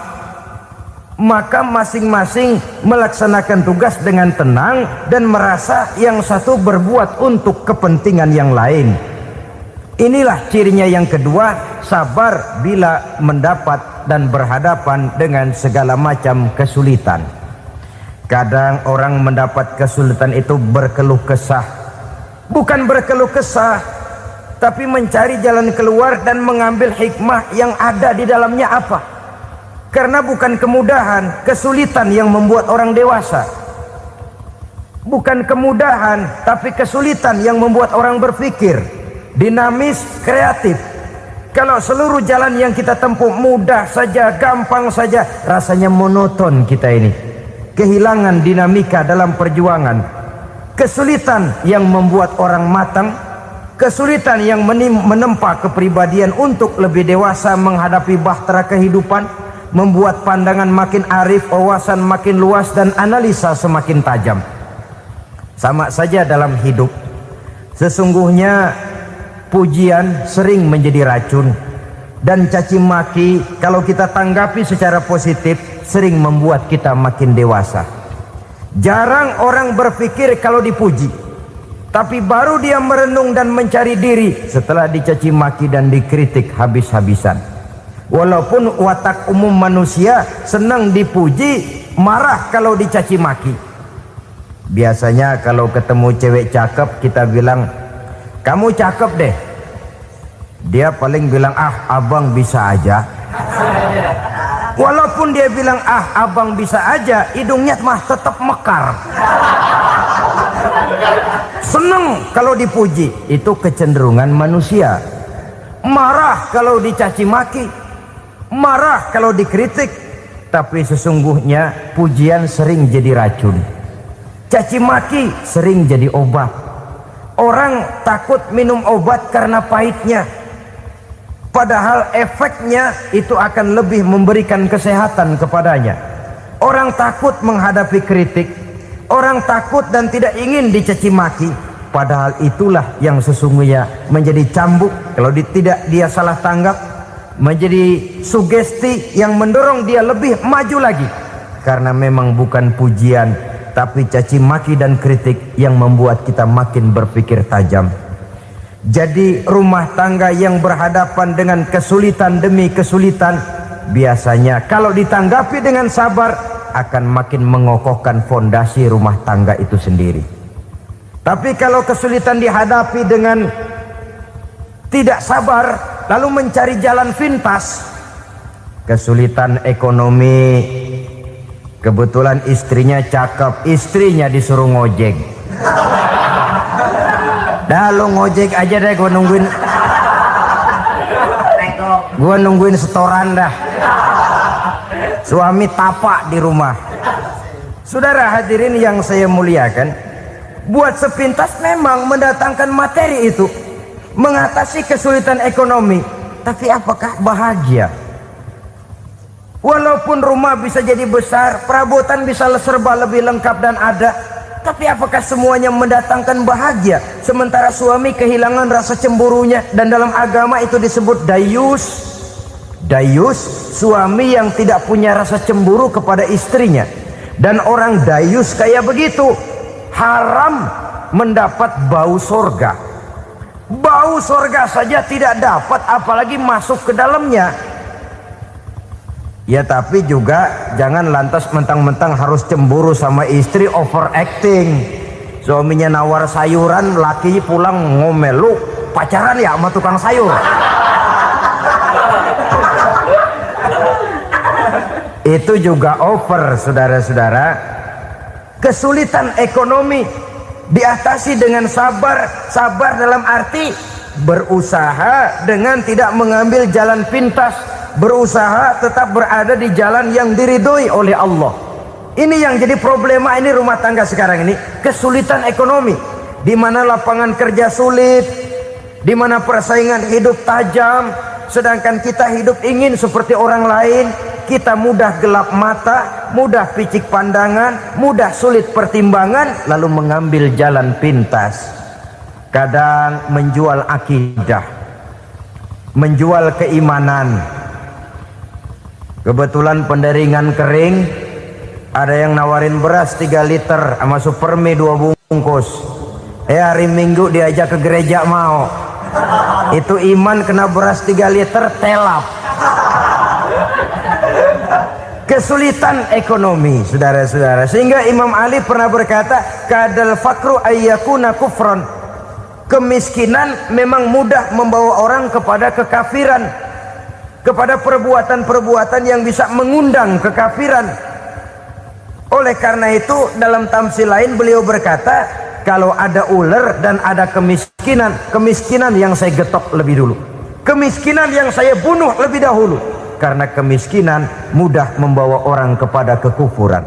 maka masing-masing melaksanakan tugas dengan tenang dan merasa yang satu berbuat untuk kepentingan yang lain. Inilah cirinya yang kedua, sabar bila mendapat dan berhadapan dengan segala macam kesulitan. Kadang orang mendapat kesulitan itu berkeluh kesah. Bukan berkeluh kesah, tapi mencari jalan keluar dan mengambil hikmah yang ada di dalamnya apa. Karena bukan kemudahan, kesulitan yang membuat orang dewasa. Bukan kemudahan, tapi kesulitan yang membuat orang berpikir, dinamis, kreatif. Kalau seluruh jalan yang kita tempuh mudah saja, gampang saja, rasanya monoton kita ini. Kehilangan dinamika dalam perjuangan. Kesulitan yang membuat orang matang, kesulitan yang menempa kepribadian untuk lebih dewasa menghadapi bahtera kehidupan, membuat pandangan makin arif, wawasan makin luas, dan analisa semakin tajam. Sama saja dalam hidup. Sesungguhnya pujian sering menjadi racun, dan caci maki kalau kita tanggapi secara positif sering membuat kita makin dewasa. Jarang orang berpikir kalau dipuji, tapi baru dia merenung dan mencari diri setelah dicaci maki dan dikritik habis-habisan. Walaupun watak umum manusia senang dipuji, marah kalau dicaci maki. Biasanya kalau ketemu cewek cakep, kita bilang, "Kamu cakep deh." Dia paling bilang, "Ah, abang bisa aja." Walaupun dia bilang, "Ah, abang bisa aja," hidungnya mah tetap mekar. Senang kalau dipuji, itu kecenderungan manusia. Marah kalau dicaci maki, marah kalau dikritik. Tapi sesungguhnya pujian sering jadi racun, caci maki sering jadi obat. Orang takut minum obat karena pahitnya, padahal efeknya itu akan lebih memberikan kesehatan kepadanya. Orang takut menghadapi kritik, orang takut dan tidak ingin dicaci maki, padahal itulah yang sesungguhnya menjadi cambuk kalau tidak dia salah tanggap, menjadi sugesti yang mendorong dia lebih maju lagi. Karena memang bukan pujian, tapi caci maki dan kritik yang membuat kita makin berpikir tajam. Jadi rumah tangga yang berhadapan dengan kesulitan demi kesulitan, biasanya kalau ditanggapi dengan sabar akan makin mengokohkan fondasi rumah tangga itu sendiri. Tapi kalau kesulitan dihadapi dengan tidak sabar, lalu mencari jalan pintas, kesulitan ekonomi, kebetulan istrinya cakep, istrinya disuruh ngojek. Dah lu ngojek aja deh, gua nungguin setoran dah. Suami tapak di rumah. Saudara hadirin yang saya muliakan, buat sepintas memang mendatangkan materi itu, mengatasi kesulitan ekonomi, tapi apakah bahagia? Walaupun rumah bisa jadi besar, perabotan bisa serba lebih lengkap dan ada, tapi apakah semuanya mendatangkan bahagia? Sementara suami kehilangan rasa cemburunya, dan dalam agama itu disebut dayus. Dayus, suami yang tidak punya rasa cemburu kepada istrinya. Dan orang dayus kayak begitu, haram mendapat bau sorga. Bau sorga saja tidak dapat, apalagi masuk ke dalamnya. Ya tapi juga jangan lantas mentang-mentang harus cemburu sama istri, overacting. Suaminya nawar sayuran, laki pulang ngomel, lu pacaran ya sama tukang sayur. Itu juga over, saudara-saudara. Kesulitan ekonomi diatasi dengan sabar. Sabar dalam arti berusaha dengan tidak mengambil jalan pintas, berusaha tetap berada di jalan yang diridhoi oleh Allah. Ini yang jadi problema ini rumah tangga sekarang ini, kesulitan ekonomi, di mana lapangan kerja sulit, di mana persaingan hidup tajam, sedangkan kita hidup ingin seperti orang lain. Kita mudah gelap mata, mudah picik pandangan, mudah sulit pertimbangan, lalu mengambil jalan pintas. Kadang menjual akidah, menjual keimanan. Kebetulan pendaringan kering, ada yang nawarin beras 3 liter sama supermi 2 bungkus. Hari Minggu diajak ke gereja mau. Itu iman kena beras 3 liter telap. Kesulitan ekonomi, saudara-saudara, sehingga Imam Ali pernah berkata, kadal fakru ayyakuna kufron. Kemiskinan memang mudah membawa orang kepada kekafiran, kepada perbuatan-perbuatan yang bisa mengundang kekafiran. Oleh karena itu dalam tamsil lain beliau berkata, kalau ada ular dan ada kemiskinan, kemiskinan yang saya getok lebih dulu, kemiskinan yang saya bunuh lebih dahulu. Karena kemiskinan mudah membawa orang kepada kekufuran.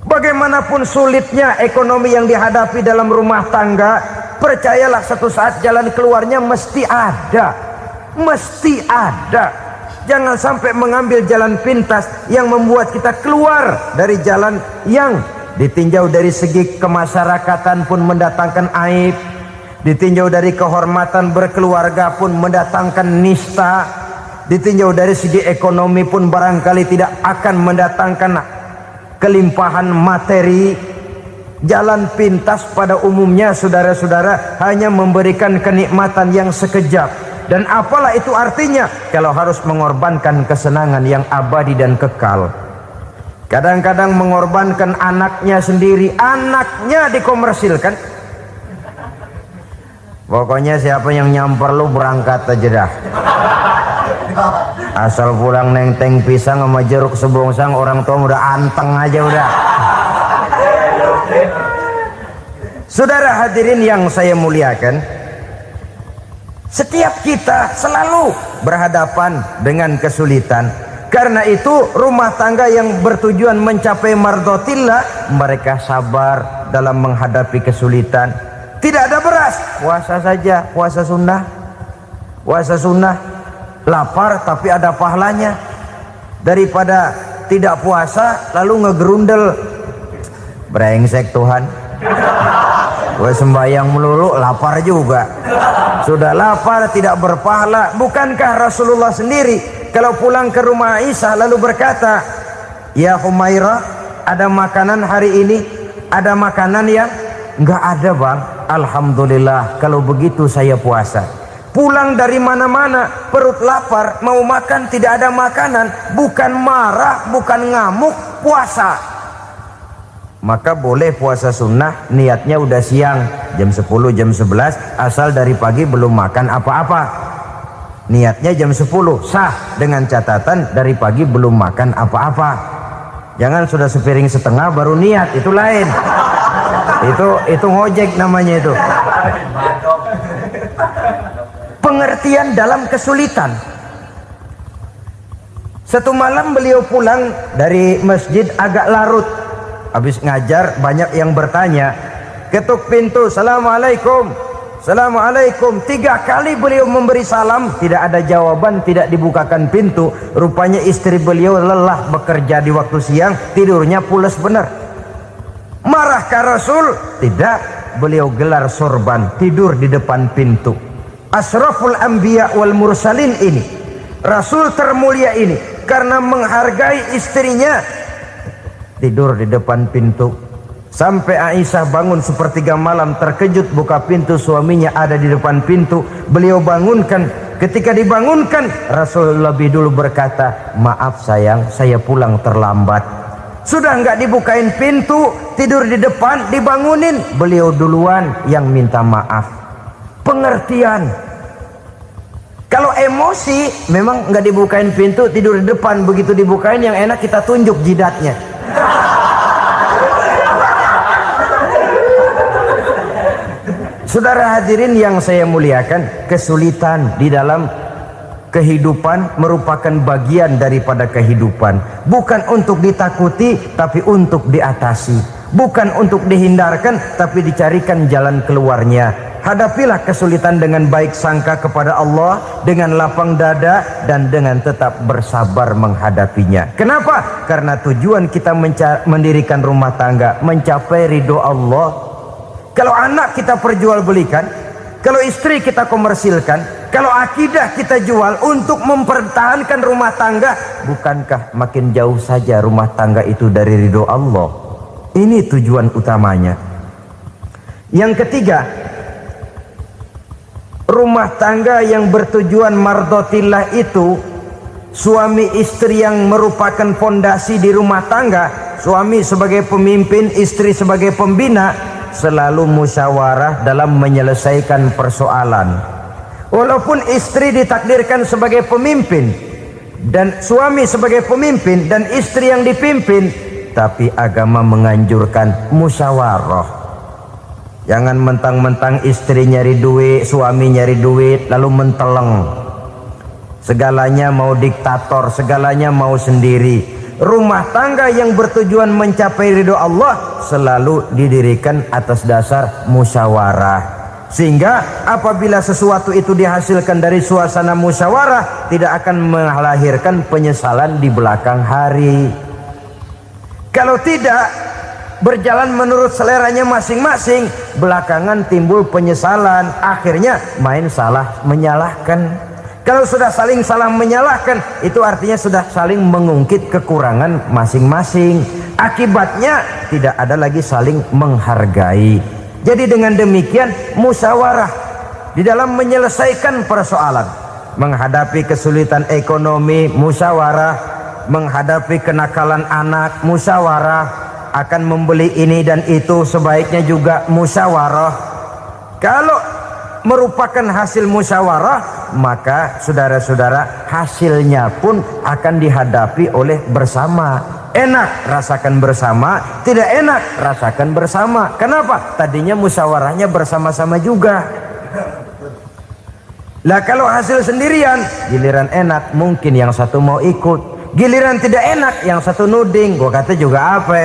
Bagaimanapun sulitnya ekonomi yang dihadapi dalam rumah tangga, percayalah satu saat jalan keluarnya mesti ada. Mesti ada. Jangan sampai mengambil jalan pintas yang membuat kita keluar dari jalan yang ditinjau dari segi kemasyarakatan pun mendatangkan aib, ditinjau dari kehormatan berkeluarga pun mendatangkan nista, ditinjau dari segi ekonomi pun barangkali tidak akan mendatangkan kelimpahan materi. Jalan pintas pada umumnya, saudara-saudara, hanya memberikan kenikmatan yang sekejap. Dan apalah itu artinya kalau harus mengorbankan kesenangan yang abadi dan kekal. Kadang-kadang mengorbankan anaknya sendiri, anaknya dikomersilkan. Pokoknya siapa yang nyamper lu berangkat aja dah. Asal pulang neng-teng pisang sama jeruk sebongsang, orang tua udah anteng aja udah. Saudara hadirin yang saya muliakan, setiap kita selalu berhadapan dengan kesulitan. Karena itu rumah tangga yang bertujuan mencapai mardhatillah, mereka sabar dalam menghadapi kesulitan. Tidak ada beras, puasa saja, puasa sunnah. Puasa sunnah, lapar tapi ada pahalanya, daripada tidak puasa lalu ngegerundel. Brengsek Tuhan, gue sembahyang melulu lapar juga. Sudah lapar tidak berpahala. Bukankah Rasulullah sendiri kalau pulang ke rumah Aisyah lalu berkata, ya Humairah, ada makanan hari ini? Ada makanan yang enggak ada bang. Alhamdulillah, kalau begitu saya puasa. Pulang dari mana-mana perut lapar, mau makan tidak ada makanan, bukan marah, bukan ngamuk, puasa. Maka boleh puasa sunnah, niatnya udah siang, jam 10, jam 11, asal dari pagi belum makan apa-apa. Niatnya jam 10, sah, dengan catatan dari pagi belum makan apa-apa. Jangan sudah sepiring setengah baru niat, itu lain. Itu ngojek namanya itu. Pengertian dalam kesulitan. Satu malam beliau pulang dari masjid agak larut. Habis ngajar banyak yang bertanya. Ketuk pintu, assalamualaikum. Assalamualaikum. 3 kali beliau memberi salam, tidak ada jawaban, tidak dibukakan pintu. Rupanya istri beliau lelah bekerja di waktu siang, tidurnya pules benar. Marahkah Rasul? Tidak. Beliau gelar sorban, tidur di depan pintu. Asraful anbiya wal mursalin ini, Rasul termulia ini, karena menghargai istrinya, tidur di depan pintu. Sampai Aisyah bangun sepertiga malam, terkejut buka pintu, suaminya ada di depan pintu. Beliau bangunkan. Ketika dibangunkan, Rasul lebih dulu berkata, maaf sayang, saya pulang terlambat. Sudah nggak dibukain pintu, tidur di depan, dibangunin, beliau duluan yang minta maaf. Pengertian. Kalau emosi, memang nggak dibukain pintu, tidur di depan. Begitu dibukain, yang enak kita tunjuk jidatnya. Saudara hadirin yang saya muliakan, kesulitan di dalam kehidupan merupakan bagian daripada kehidupan. Bukan untuk ditakuti, tapi untuk diatasi. Bukan untuk dihindarkan, tapi dicarikan jalan keluarnya. Hadapilah kesulitan dengan baik sangka kepada Allah, dengan lapang dada, dan dengan tetap bersabar menghadapinya. Kenapa? Karena tujuan kita mendirikan rumah tangga, mencapai ridho Allah. Kalau anak kita perjualbelikan, kalau istri kita komersilkan, kalau akidah kita jual untuk mempertahankan rumah tangga, bukankah makin jauh saja rumah tangga itu dari ridho Allah? Ini tujuan utamanya. Yang ketiga, rumah tangga yang bertujuan mardotillah itu, suami istri yang merupakan fondasi di rumah tangga, suami sebagai pemimpin, istri sebagai pembina, selalu musyawarah dalam menyelesaikan persoalan. Walaupun istri ditakdirkan sebagai pemimpin dan suami sebagai pemimpin dan istri yang dipimpin, tapi agama menganjurkan musyawarah. Jangan mentang-mentang istri nyari duit, suami nyari duit, lalu menteleng. Segalanya mau diktator, segalanya mau sendiri. Rumah tangga yang bertujuan mencapai ridho Allah selalu didirikan atas dasar musyawarah. Sehingga apabila sesuatu itu dihasilkan dari suasana musyawarah, tidak akan melahirkan penyesalan di belakang hari. Kalau tidak berjalan menurut seleranya masing-masing, belakangan timbul penyesalan, akhirnya main salah menyalahkan. Kalau sudah saling salah menyalahkan, itu artinya sudah saling mengungkit kekurangan masing-masing. Akibatnya tidak ada lagi saling menghargai. Jadi dengan demikian musyawarah di dalam menyelesaikan persoalan. Menghadapi kesulitan ekonomi, musyawarah. Menghadapi kenakalan anak, musyawarah. Akan membeli ini dan itu, sebaiknya juga musyawarah. Kalau merupakan hasil musyawarah, maka saudara-saudara hasilnya pun akan dihadapi oleh bersama. Enak rasakan bersama, tidak enak rasakan bersama. Kenapa? Tadinya musyawarahnya bersama-sama juga. Lah kalau hasil sendirian, giliran enak mungkin yang satu mau ikut, giliran tidak enak yang satu nuding. Gua kata juga apa?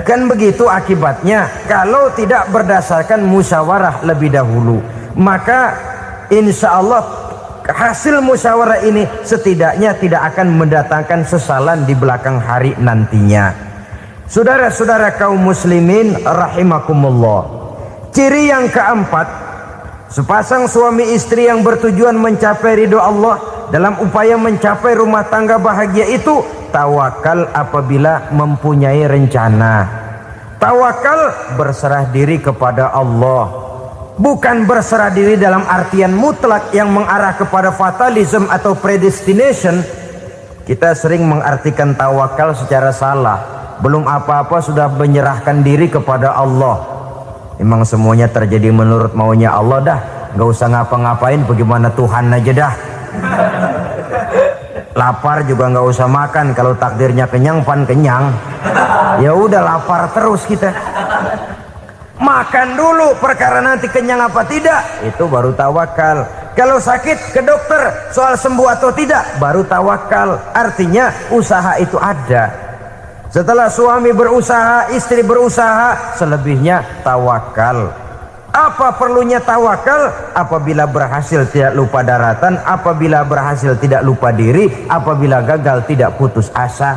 Kan begitu akibatnya kalau tidak berdasarkan musyawarah lebih dahulu. Maka insya Allah hasil musyawarah ini setidaknya tidak akan mendatangkan sesalan di belakang hari nantinya. Saudara-saudara kaum muslimin rahimakumullah, ciri yang keempat, sepasang suami istri yang bertujuan mencapai ridho Allah dalam upaya mencapai rumah tangga bahagia itu tawakal apabila mempunyai rencana. Tawakal berserah diri kepada Allah, bukan berserah diri dalam artian mutlak yang mengarah kepada fatalism atau predestination. Kita sering mengartikan tawakal secara salah. Belum apa-apa sudah menyerahkan diri kepada Allah. Memang semuanya terjadi menurut maunya Allah dah, nggak usah ngapa-ngapain, bagaimana Tuhan aja dah. Lapar juga nggak usah makan, kalau takdirnya kenyang pan kenyang. Ya udah lapar terus kita. Makan dulu, perkara nanti kenyang apa tidak, itu baru tawakal. Kalau sakit ke dokter, soal sembuh atau tidak, baru tawakal. Artinya usaha itu ada. Setelah suami berusaha, istri berusaha, selebihnya tawakal. Apa perlunya tawakal? Apabila berhasil tidak lupa daratan, apabila berhasil tidak lupa diri, apabila gagal tidak putus asa.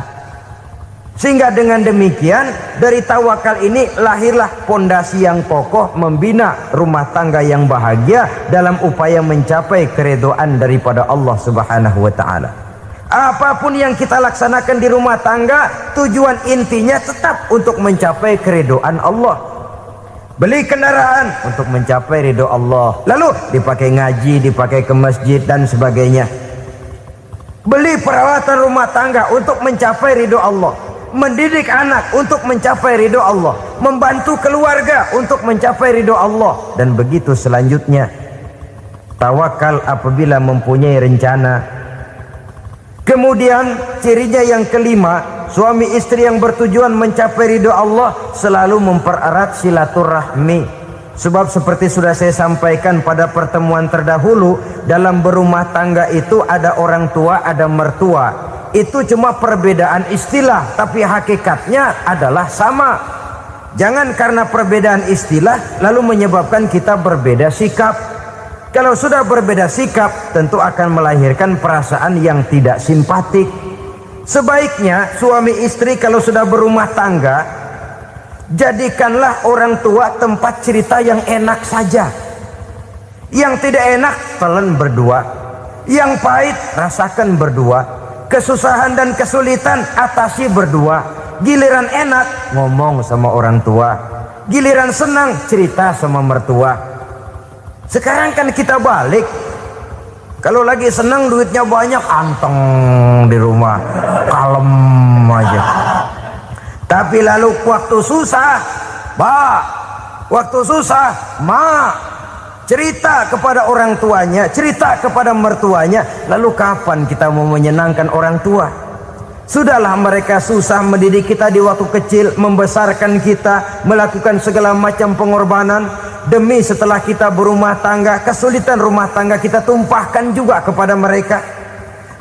Sehingga dengan demikian dari tawakal ini lahirlah pondasi yang kokoh membina rumah tangga yang bahagia dalam upaya mencapai keridhaan daripada Allah Subhanahu wa taala. Apapun yang kita laksanakan di rumah tangga, tujuan intinya tetap untuk mencapai keridhaan Allah. Beli kendaraan untuk mencapai ridho Allah, lalu dipakai ngaji, dipakai ke masjid dan sebagainya. Beli peralatan rumah tangga untuk mencapai ridho Allah. Mendidik anak untuk mencapai ridho Allah. Membantu keluarga untuk mencapai ridho Allah. Dan begitu selanjutnya. Tawakal apabila mempunyai rencana. Kemudian cirinya yang kelima, suami istri yang bertujuan mencapai ridho Allah selalu mempererat silaturahmi. Sebab seperti sudah saya sampaikan pada pertemuan terdahulu, dalam berumah tangga itu ada orang tua, ada mertua. Itu cuma perbedaan istilah, tapi hakikatnya adalah sama. Jangan karena perbedaan istilah lalu menyebabkan kita berbeda sikap. Kalau sudah berbeda sikap, tentu akan melahirkan perasaan yang tidak simpatik. Sebaiknya suami istri kalau sudah berumah tangga, jadikanlah orang tua tempat cerita yang enak saja. Yang tidak enak telan berdua, yang pahit rasakan berdua, kesusahan dan kesulitan atasi berdua. Giliran enak ngomong sama orang tua, giliran senang cerita sama mertua. Sekarang kan kita balik, kalau lagi senang duitnya banyak, anteng di rumah, kalem aja. Tapi lalu waktu susah, Pak, waktu susah, Ma, cerita kepada orang tuanya, cerita kepada mertuanya. Lalu kapan kita mau menyenangkan orang tua? Sudahlah mereka susah mendidik kita di waktu kecil, membesarkan kita, melakukan segala macam pengorbanan. Demi setelah kita berumah tangga, kesulitan rumah tangga kita tumpahkan juga kepada mereka.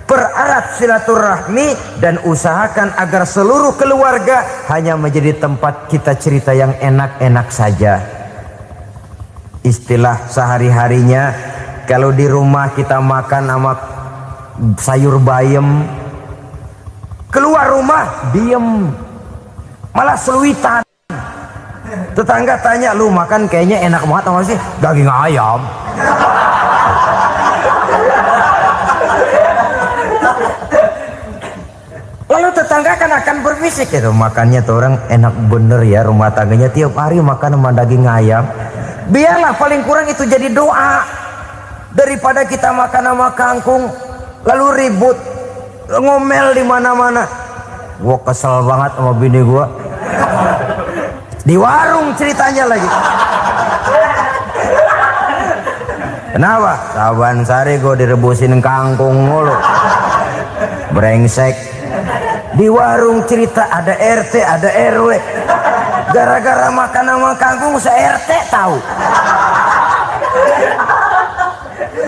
Pererat silaturahmi dan usahakan agar seluruh keluarga hanya menjadi tempat kita cerita yang enak-enak saja. Istilah sehari-harinya, kalau di rumah kita makan sama sayur bayam, keluar rumah diem, malah seluitan. Tetangga tanya, lu makan kayaknya enak banget apa sih? Daging ayam. Lalu tetangga kan akan berbisik, itu makannya tuh orang enak bener ya, rumah tangganya tiap hari makan sama daging ayam. Biarlah paling kurang itu jadi doa, daripada kita makan sama kangkung lalu ribut ngomel di mana-mana. Gua kesel banget sama bini gua. Di warung ceritanya lagi. Kenapa? Saban sari gue direbusin kangkung mulu. Brengsek. Di warung cerita ada RT, ada RW. Gara-gara makan sama kangkung se-RT tahu.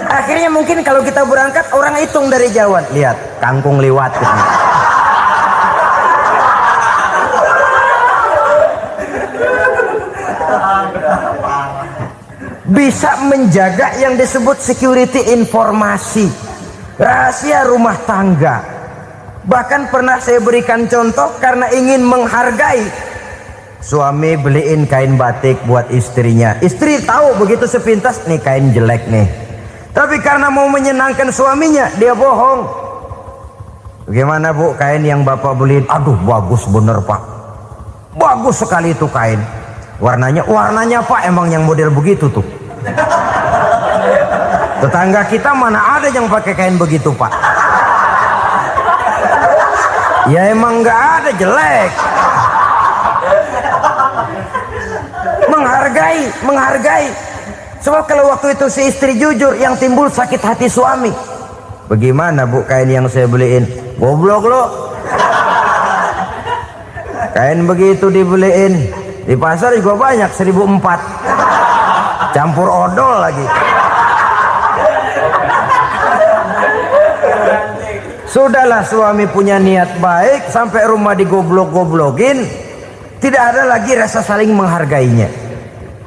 Akhirnya mungkin kalau kita berangkat orang hitung dari jauhan. Lihat, kangkung liwat. Bisa menjaga yang disebut security informasi, rahasia rumah tangga. Bahkan pernah saya berikan contoh karena ingin menghargai. Suami beliin kain batik buat istrinya. Istri tahu begitu sepintas, nih kain jelek nih. Tapi karena mau menyenangkan suaminya, dia bohong. Bagaimana Bu, kain yang Bapak beliin? Aduh, bagus bener Pak. Bagus sekali itu kain. Warnanya Pak emang yang model begitu tuh. Tetangga kita mana ada yang pakai kain begitu Pak? Ya emang nggak ada, jelek. Menghargai. Sebab kalau waktu itu si istri jujur, yang timbul sakit hati suami. Bagaimana Bu kain yang saya beliin? Goblok lo. Kain begitu dibeliin di pasar juga banyak 1.400. Campur odol lagi. Sudahlah suami punya niat baik, sampai rumah digoblok-goblokin, tidak ada lagi rasa saling menghargainya.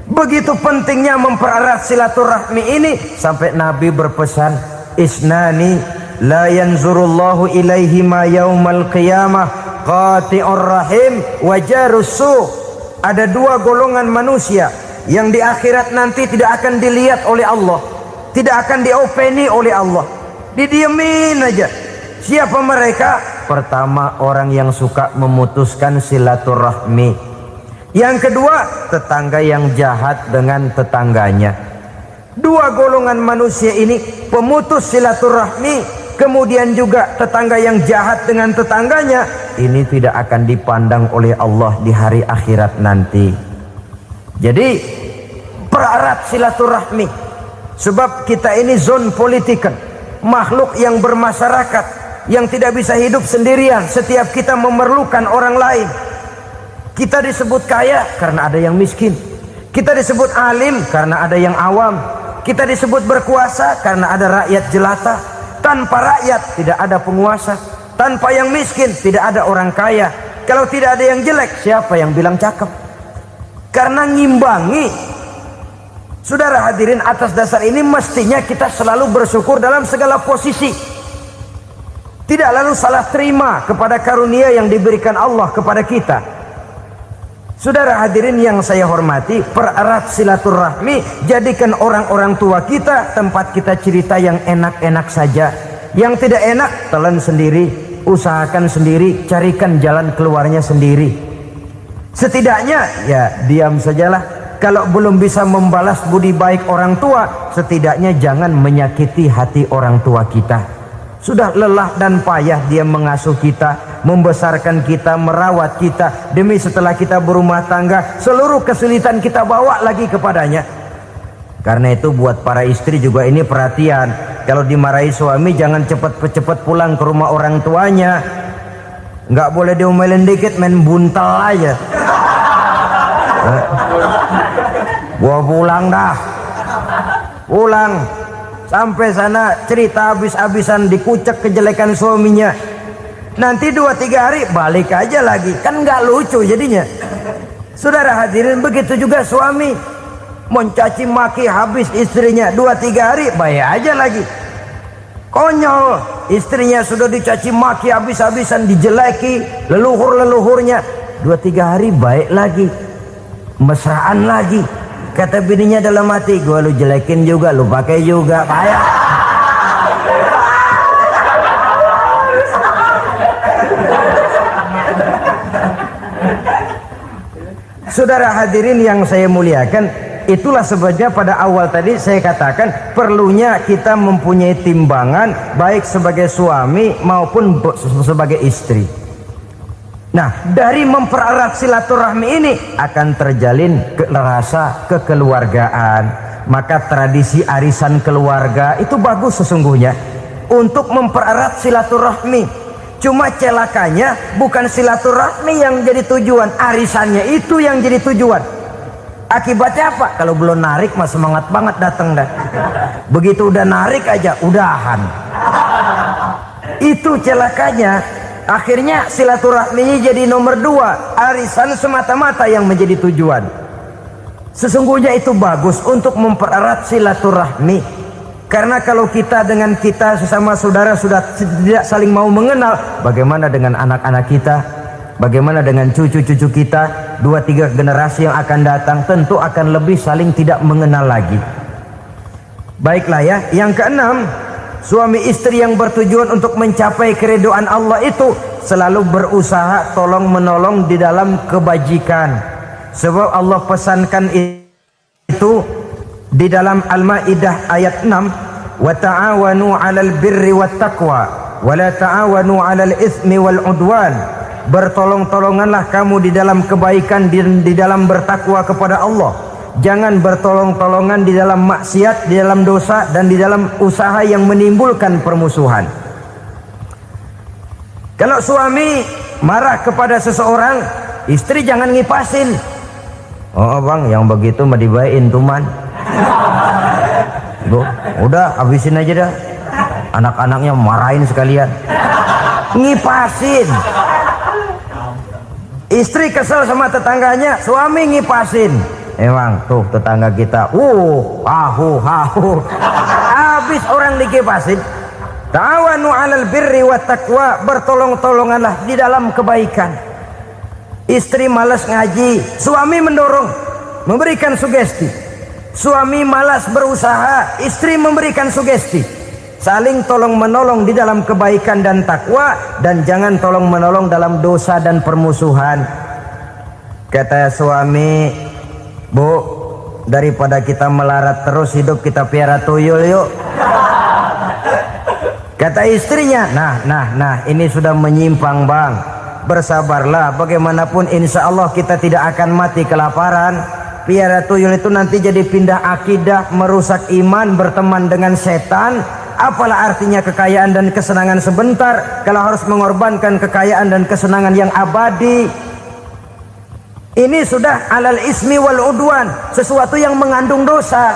Begitu pentingnya mempererat silaturahmi ini, sampai Nabi berpesan, isnani la yanzurullahu ilaihima yaumal qiyamah qati'ur rahim wa jarus su'. Ada dua golongan manusia yang di akhirat nanti tidak akan dilihat oleh Allah, tidak akan diopeni oleh Allah, didiemin aja. Siapa mereka? Pertama, orang yang suka memutuskan silaturahmi. Yang kedua, tetangga yang jahat dengan tetangganya. Dua golongan manusia ini, pemutus silaturahmi, kemudian juga tetangga yang jahat dengan tetangganya, ini tidak akan dipandang oleh Allah di hari akhirat nanti. Jadi pererat silaturahmi, sebab kita ini zon politikan, makhluk yang bermasyarakat, yang tidak bisa hidup sendirian. Setiap kita memerlukan orang lain. Kita disebut kaya karena ada yang miskin, kita disebut alim karena ada yang awam, kita disebut berkuasa karena ada rakyat jelata. Tanpa rakyat tidak ada penguasa, tanpa yang miskin tidak ada orang kaya. Kalau tidak ada yang jelek, siapa yang bilang cakep? Karena ngimbangi. Saudara hadirin, atas dasar ini mestinya kita selalu bersyukur dalam segala posisi, tidak lalu salah terima kepada karunia yang diberikan Allah kepada kita. Saudara hadirin yang saya hormati, pererat silaturahmi, jadikan orang-orang tua kita tempat kita cerita yang enak-enak saja. Yang tidak enak, telan sendiri, usahakan sendiri, carikan jalan keluarnya sendiri. Setidaknya ya diam sajalah. Kalau belum bisa membalas budi baik orang tua, setidaknya jangan menyakiti hati orang tua kita. Sudah lelah dan payah dia mengasuh kita, membesarkan kita, merawat kita, demi setelah kita berumah tangga, seluruh kesulitan kita bawa lagi kepadanya. Karena itu buat para istri juga ini perhatian. Kalau dimarahi suami, jangan cepat-cepat pulang ke rumah orang tuanya. Nggak boleh diomelin dikit, main buntal aja. Gua pulang dah. Pulang. Sampai sana cerita habis-habisan, dikucek kejelekan suaminya. Nanti 2-3 hari balik aja lagi. Kan nggak lucu jadinya. Saudara hadirin, begitu juga suami. Mencaci maki habis istrinya, 2-3 hari baik aja lagi. Konyol, istrinya sudah dicaci maki habis-habisan, dijeleki leluhur-leluhurnya, 2-3 hari baik lagi, mesraan lagi. Kata bininya dalam hati, gua lu jelekin juga, lu pakai juga, payah. Saudara hadirin yang saya muliakan, itulah sebabnya pada awal tadi saya katakan perlunya kita mempunyai timbangan baik sebagai suami maupun sebagai istri. Nah, dari mempererat silaturahmi ini akan terjalin rasa kekeluargaan. Maka tradisi arisan keluarga itu bagus sesungguhnya untuk mempererat silaturahmi. Cuma celakanya bukan silaturahmi yang jadi tujuan, arisannya itu yang jadi tujuan. Akibatnya apa? Kalau belum narik mah semangat banget datang dah. Begitu udah narik aja udahan. Itu celakanya. Akhirnya silaturahminya jadi nomor 2, arisan semata-mata yang menjadi tujuan. Sesungguhnya itu bagus untuk mempererat silaturahmi. Karena kalau kita dengan kita sesama saudara sudah tidak saling mau mengenal, bagaimana dengan anak-anak kita? Bagaimana dengan cucu-cucu kita? 2-3 generasi yang akan datang tentu akan lebih saling tidak mengenal lagi. Baiklah ya, yang keenam, suami istri yang bertujuan untuk mencapai keridhaan Allah itu selalu berusaha tolong menolong di dalam kebajikan. Sebab Allah pesankan itu di dalam Al-Maidah ayat 6, wa ta'awanu 'alal birri wat taqwa wa la ta'awanu 'alal itsmi wal 'udwan. Bertolong-tolonganlah kamu di dalam kebaikan, di dalam bertakwa kepada Allah. Jangan bertolong-tolongan di dalam maksiat, di dalam dosa, dan di dalam usaha yang menimbulkan permusuhan. Kalau suami marah kepada seseorang, istri jangan ngipasin. Oh bang, yang begitu mah dibayain tuman. Udah habisin aja dah. Anak-anaknya marahin sekalian. ngipasin. Istri kesel sama tetangganya, suami ngipasin. Emang tuh tetangga kita, hahu. Habis orang dikipasin. Ta'awanu 'alal birri wat taqwa, bertolong-tolonganlah di dalam kebaikan. Istri malas ngaji, suami mendorong, memberikan sugesti. Suami malas berusaha, istri memberikan sugesti. Saling tolong menolong di dalam kebaikan dan takwa, dan jangan tolong menolong dalam dosa dan permusuhan. Kata suami, Bu, daripada kita melarat terus hidup, kita piara tuyul yuk. Kata istrinya, nah ini sudah menyimpang bang, bersabarlah, bagaimanapun insya Allah kita tidak akan mati kelaparan. Piara tuyul itu nanti jadi pindah akidah, merusak iman, berteman dengan setan. Apalah artinya kekayaan dan kesenangan sebentar kalau harus mengorbankan kekayaan dan kesenangan yang abadi. Ini sudah alal ismi wal udwan, sesuatu yang mengandung dosa.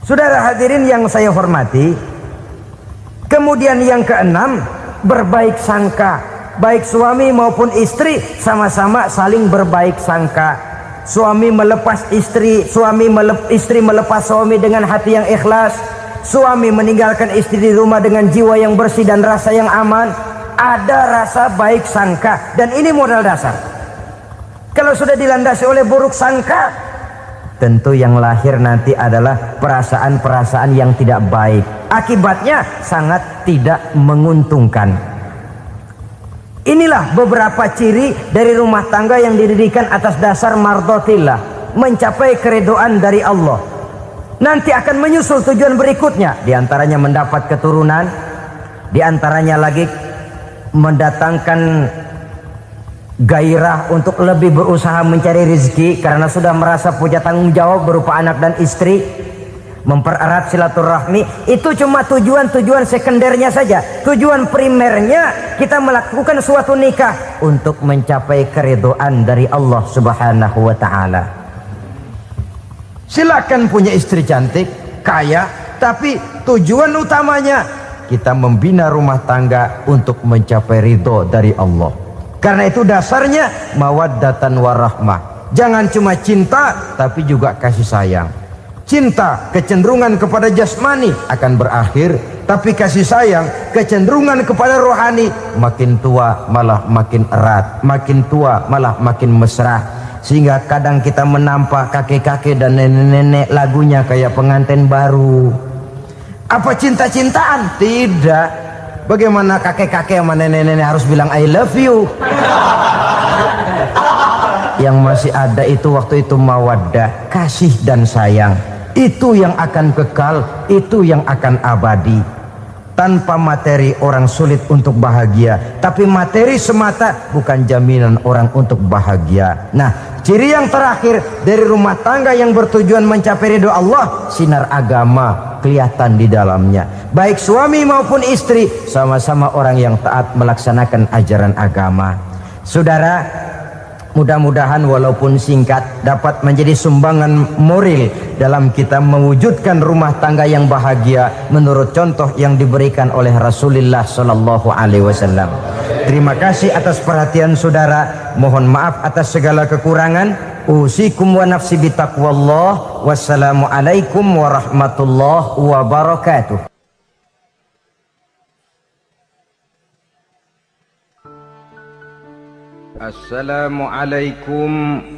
Saudara hadirin yang saya hormati, kemudian yang keenam, berbaik sangka. Baik suami maupun istri sama-sama saling berbaik sangka. Suami melepas istri, istri melepas suami dengan hati yang ikhlas. Suami meninggalkan istri di rumah dengan jiwa yang bersih dan rasa yang aman. Ada rasa baik sangka, dan ini modal dasar. Kalau sudah dilandasi oleh buruk sangka, tentu yang lahir nanti adalah perasaan-perasaan yang tidak baik. Akibatnya sangat tidak menguntungkan. Inilah beberapa ciri dari rumah tangga yang didirikan atas dasar mardhatillah, mencapai keridhaan dari Allah. Nanti akan menyusul tujuan berikutnya, diantaranya mendapat keturunan, diantaranya lagi mendatangkan gairah untuk lebih berusaha mencari rezeki karena sudah merasa punya tanggung jawab berupa anak dan istri. Mempererat silaturahmi. Itu cuma tujuan-tujuan sekundernya saja. Tujuan primernya kita melakukan suatu nikah untuk mencapai keridhaan dari Allah Subhanahu wa ta'ala. Silakan punya istri cantik, kaya, tapi tujuan utamanya kita membina rumah tangga untuk mencapai ridho dari Allah. Karena itu dasarnya mawaddatan warahmah. Jangan cuma cinta tapi juga kasih sayang. Cinta, kecenderungan kepada jasmani akan berakhir, tapi kasih sayang, kecenderungan kepada rohani, makin tua malah makin erat, makin tua malah makin mesra. Sehingga kadang kita menampak kakek-kakek dan nenek-nenek lagunya kayak pengantin baru. Apa cinta-cintaan? Tidak. Bagaimana kakek-kakek sama nenek-nenek harus bilang I love you? Yang masih ada itu waktu itu mawaddah, kasih dan sayang. Itu yang akan kekal, itu yang akan abadi. Tanpa materi orang sulit untuk bahagia, tapi materi semata bukan jaminan orang untuk bahagia. Nah, ciri yang terakhir dari rumah tangga yang bertujuan mencapai ridho Allah, sinar agama kelihatan di dalamnya. Baik suami maupun istri sama-sama orang yang taat melaksanakan ajaran agama. Saudara, mudah-mudahan walaupun singkat dapat menjadi sumbangan moral dalam kita mewujudkan rumah tangga yang bahagia menurut contoh yang diberikan oleh Rasulullah Sallallahu Alaihi Wasallam. Terima kasih atas perhatian saudara. Mohon maaf atas segala kekurangan. Usikum wa nafsi bitaqwallah. Wassalamualaikum warahmatullahi wabarakatuh. Assalamualaikum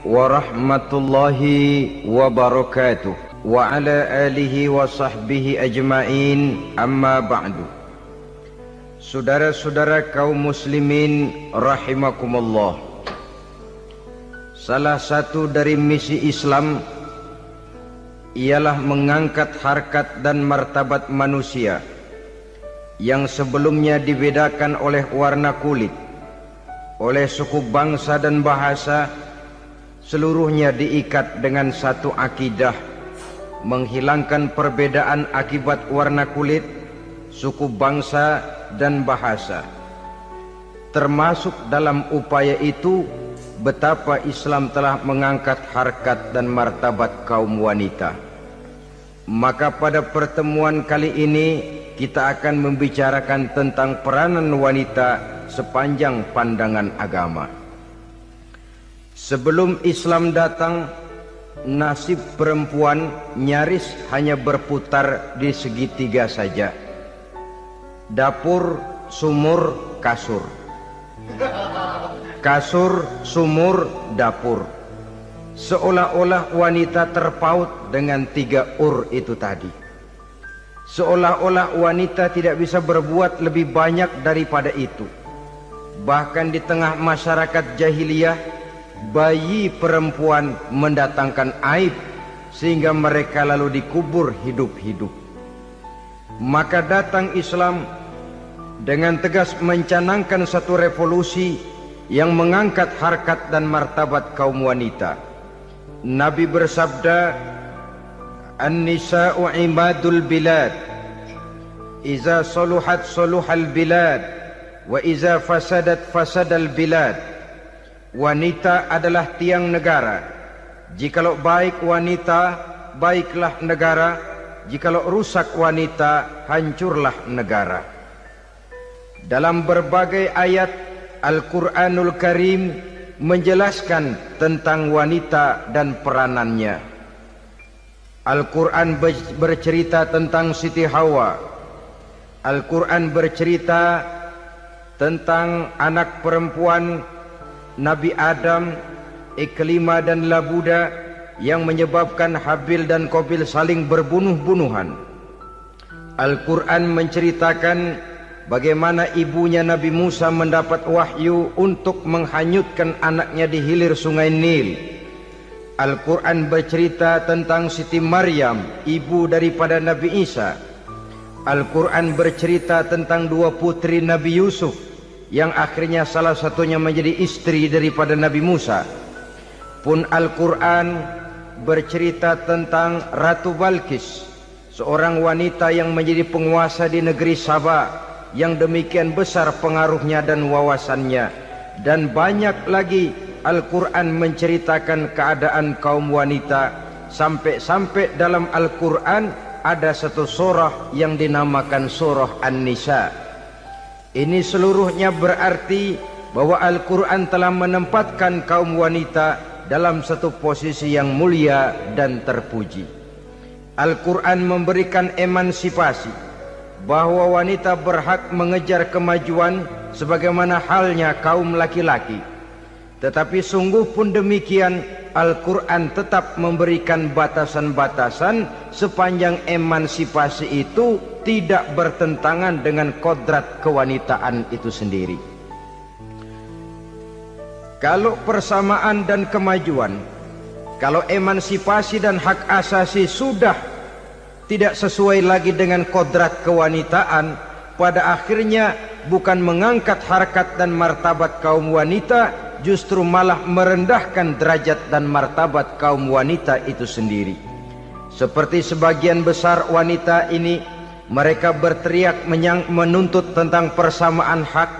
warahmatullahi wabarakatuh. Wa ala alihi wa sahbihi ajma'in, amma ba'du. Saudara-saudara kaum muslimin rahimakumullah, salah satu dari misi Islam ialah mengangkat harkat dan martabat manusia yang sebelumnya dibedakan oleh warna kulit, oleh suku bangsa dan bahasa. Seluruhnya diikat dengan satu akidah, menghilangkan perbedaan akibat warna kulit, suku bangsa dan bahasa. Termasuk dalam upaya itu betapa Islam telah mengangkat harkat dan martabat kaum wanita. Maka pada pertemuan kali ini kita akan membicarakan tentang peranan wanita sepanjang pandangan agama. Sebelum Islam datang, nasib perempuan nyaris hanya berputar di segitiga saja. Dapur, sumur, kasur. Kasur, sumur, dapur. Seolah-olah wanita terpaut dengan 3 itu tadi. Seolah-olah wanita tidak bisa berbuat lebih banyak daripada itu. Bahkan di tengah masyarakat jahiliyah, bayi perempuan mendatangkan aib sehingga mereka lalu dikubur hidup-hidup. Maka datang Islam dengan tegas mencanangkan satu revolusi yang mengangkat harkat dan martabat kaum wanita. Nabi bersabda, "An-nisa'u imadul bilad, iza saluhat saluhal bilad, wa iza fasadat fasadal bilad." Wanita adalah tiang negara. Jikalau baik wanita, baiklah negara. Jikalau rusak wanita, hancurlah negara. Dalam berbagai ayat Al-Quranul Karim menjelaskan tentang wanita dan peranannya. Al-Quran bercerita tentang Siti Hawa. Al-Quran bercerita tentang anak perempuan Nabi Adam, Iklimah dan Labuda, yang menyebabkan Habil dan Qabil saling berbunuh-bunuhan. Al-Quran menceritakan bagaimana ibunya Nabi Musa mendapat wahyu untuk menghanyutkan anaknya di hilir sungai Nil. Al-Quran bercerita tentang Siti Maryam, ibu daripada Nabi Isa. Al-Quran bercerita tentang 2 putri Nabi Yusuf, yang akhirnya salah satunya menjadi istri daripada Nabi Musa. Pun Al-Quran bercerita tentang Ratu Balkis, seorang wanita yang menjadi penguasa di negeri Sabah, yang demikian besar pengaruhnya dan wawasannya. Dan banyak lagi Al-Quran menceritakan keadaan kaum wanita, sampai-sampai dalam Al-Quran ada satu surah yang dinamakan surah An-Nisa. Ini seluruhnya berarti bahwa Al-Quran telah menempatkan kaum wanita dalam satu posisi yang mulia dan terpuji. Al-Quran memberikan emansipasi, bahwa wanita berhak mengejar kemajuan sebagaimana halnya kaum laki-laki. Tetapi sungguh pun demikian, Al-Quran tetap memberikan batasan-batasan sepanjang emansipasi itu tidak bertentangan dengan kodrat kewanitaan itu sendiri. Kalau persamaan dan kemajuan, kalau emansipasi dan hak asasi sudah tidak sesuai lagi dengan kodrat kewanitaan, pada akhirnya bukan mengangkat harkat dan martabat kaum wanita, justru malah merendahkan derajat dan martabat kaum wanita itu sendiri. Seperti sebagian besar wanita ini, mereka berteriak menuntut tentang persamaan hak,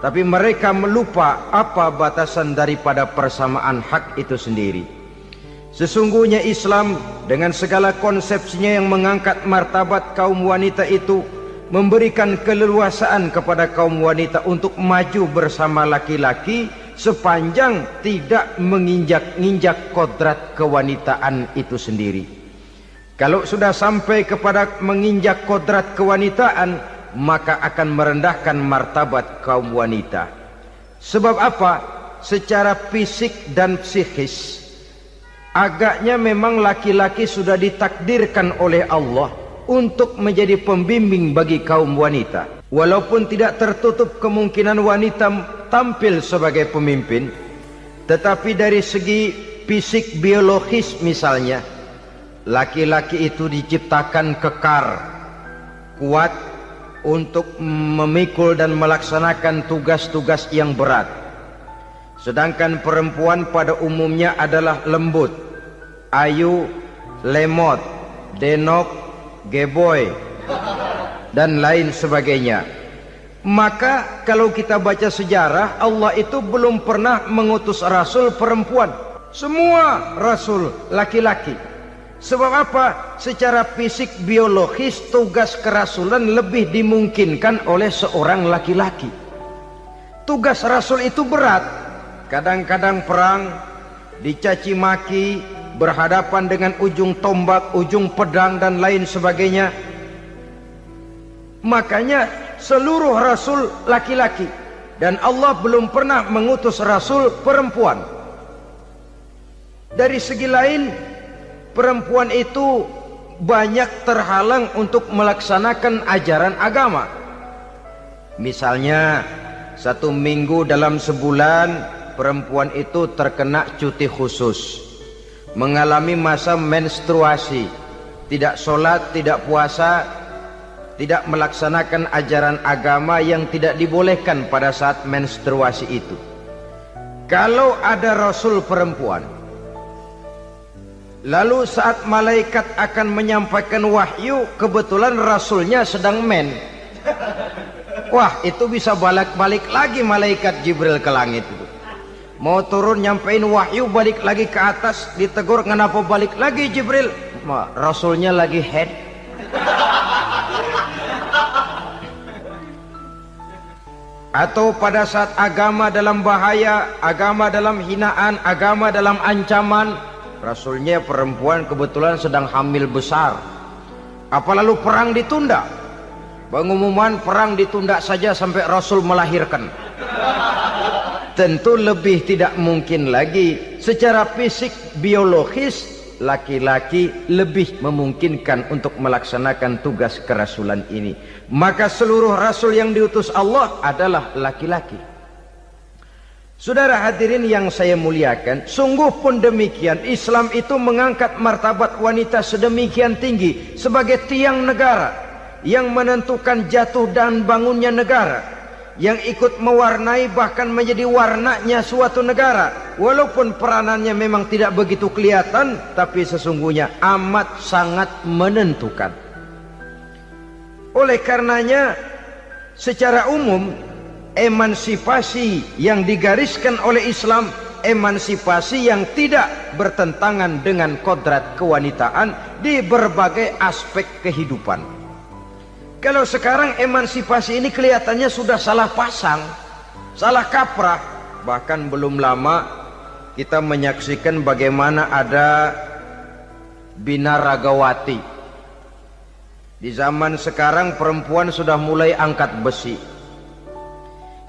tapi mereka melupa apa batasan daripada persamaan hak itu sendiri. Sesungguhnya Islam dengan segala konsepsinya yang mengangkat martabat kaum wanita itu memberikan keleluasaan kepada kaum wanita untuk maju bersama laki-laki sepanjang tidak menginjak-injak kodrat kewanitaan itu sendiri. Kalau sudah sampai kepada menginjak kodrat kewanitaan, maka akan merendahkan martabat kaum wanita. Sebab apa? Secara fisik dan psikis agaknya memang laki-laki sudah ditakdirkan oleh Allah untuk menjadi pembimbing bagi kaum wanita. Walaupun tidak tertutup kemungkinan wanita tampil sebagai pemimpin, tetapi dari segi fisik biologis misalnya, laki-laki itu diciptakan kekar, kuat untuk memikul dan melaksanakan tugas-tugas yang berat. Sedangkan perempuan pada umumnya adalah lembut, ayu, lemot, denok, geboy, dan lain sebagainya. Maka kalau kita baca sejarah, Allah itu belum pernah mengutus rasul perempuan. Semua rasul laki-laki. Sebab apa? Secara fisik biologis tugas kerasulan lebih dimungkinkan oleh seorang laki-laki. Tugas rasul itu berat. Kadang-kadang perang, dicaci maki, berhadapan dengan ujung tombak, ujung pedang dan lain sebagainya. Makanya seluruh rasul laki-laki, dan Allah belum pernah mengutus rasul perempuan. Dari segi lain, perempuan itu banyak terhalang untuk melaksanakan ajaran agama. Misalnya 1 minggu dalam sebulan perempuan itu terkena cuti khusus, mengalami masa menstruasi, tidak sholat, tidak puasa, tidak melaksanakan ajaran agama yang tidak dibolehkan pada saat menstruasi itu. Kalau ada rasul perempuan, lalu saat malaikat akan menyampaikan wahyu, kebetulan rasulnya sedang wah, itu bisa balik-balik lagi malaikat Jibril ke langit itu. Mau turun nyampein wahyu, balik lagi ke atas, ditegur, kenapa balik lagi Jibril? Rasulnya lagi head. Atau pada saat agama dalam bahaya, agama dalam hinaan, agama dalam ancaman, rasulnya perempuan kebetulan sedang hamil besar. Apa lalu perang ditunda? Pengumuman perang ditunda saja sampai rasul melahirkan. Tentu lebih tidak mungkin lagi. Secara fisik biologis laki-laki lebih memungkinkan untuk melaksanakan tugas kerasulan ini. Maka seluruh rasul yang diutus Allah adalah laki-laki. Saudara hadirin yang saya muliakan, sungguh pun demikian, Islam itu mengangkat martabat wanita sedemikian tinggi sebagai tiang negara yang menentukan jatuh dan bangunnya negara, yang ikut mewarnai bahkan menjadi warnanya suatu negara. Walaupun peranannya memang tidak begitu kelihatan, tapi sesungguhnya amat sangat menentukan. Oleh karenanya secara umum emansipasi yang digariskan oleh Islam, emansipasi yang tidak bertentangan dengan kodrat kewanitaan di berbagai aspek kehidupan. Kalau sekarang emansipasi ini kelihatannya sudah salah pasang, salah kaprah. Bahkan belum lama kita menyaksikan bagaimana ada binaragawati. Di zaman sekarang perempuan sudah mulai angkat besi.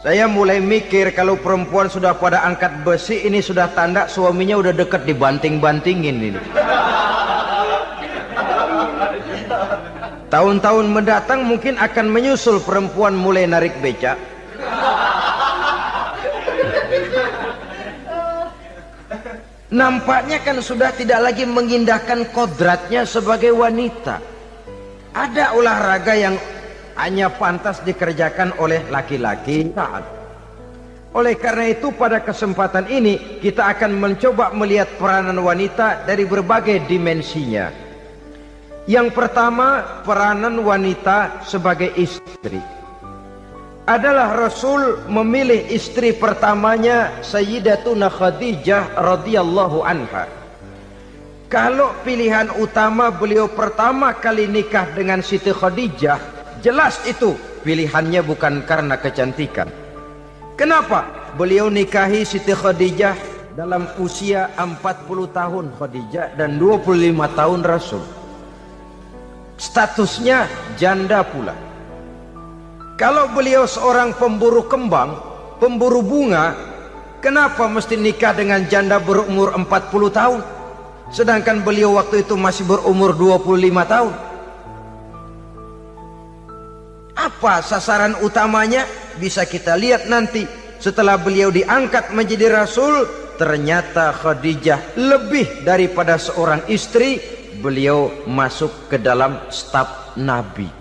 Saya mulai mikir kalau perempuan sudah pada angkat besi, ini sudah tanda suaminya udah deket dibanting-bantingin ini. Tahun-tahun mendatang mungkin akan menyusul perempuan mulai narik becak. Nampaknya kan sudah tidak lagi mengindahkan kodratnya sebagai wanita. Ada olahraga yang hanya pantas dikerjakan oleh laki-laki. Oleh karena itu pada kesempatan ini kita akan mencoba melihat peranan wanita dari berbagai dimensinya. Yang pertama, peranan wanita sebagai istri. Adalah Rasul memilih istri pertamanya Sayyidatuna Khadijah radhiyallahu anha. Kalau pilihan utama beliau pertama kali nikah dengan Siti Khadijah, jelas itu pilihannya bukan karena kecantikan. Kenapa? Beliau nikahi Siti Khadijah dalam usia 40 tahun Khadijah dan 25 tahun Rasul. Statusnya janda pula. Kalau beliau seorang pemburu kembang, pemburu bunga, kenapa mesti nikah dengan janda berumur 40 tahun? Sedangkan beliau waktu itu masih berumur 25 tahun. Apa sasaran utamanya? Bisa kita lihat nanti. Setelah beliau diangkat menjadi Rasul, ternyata Khadijah lebih daripada seorang istri. Beliau masuk ke dalam staf Nabi.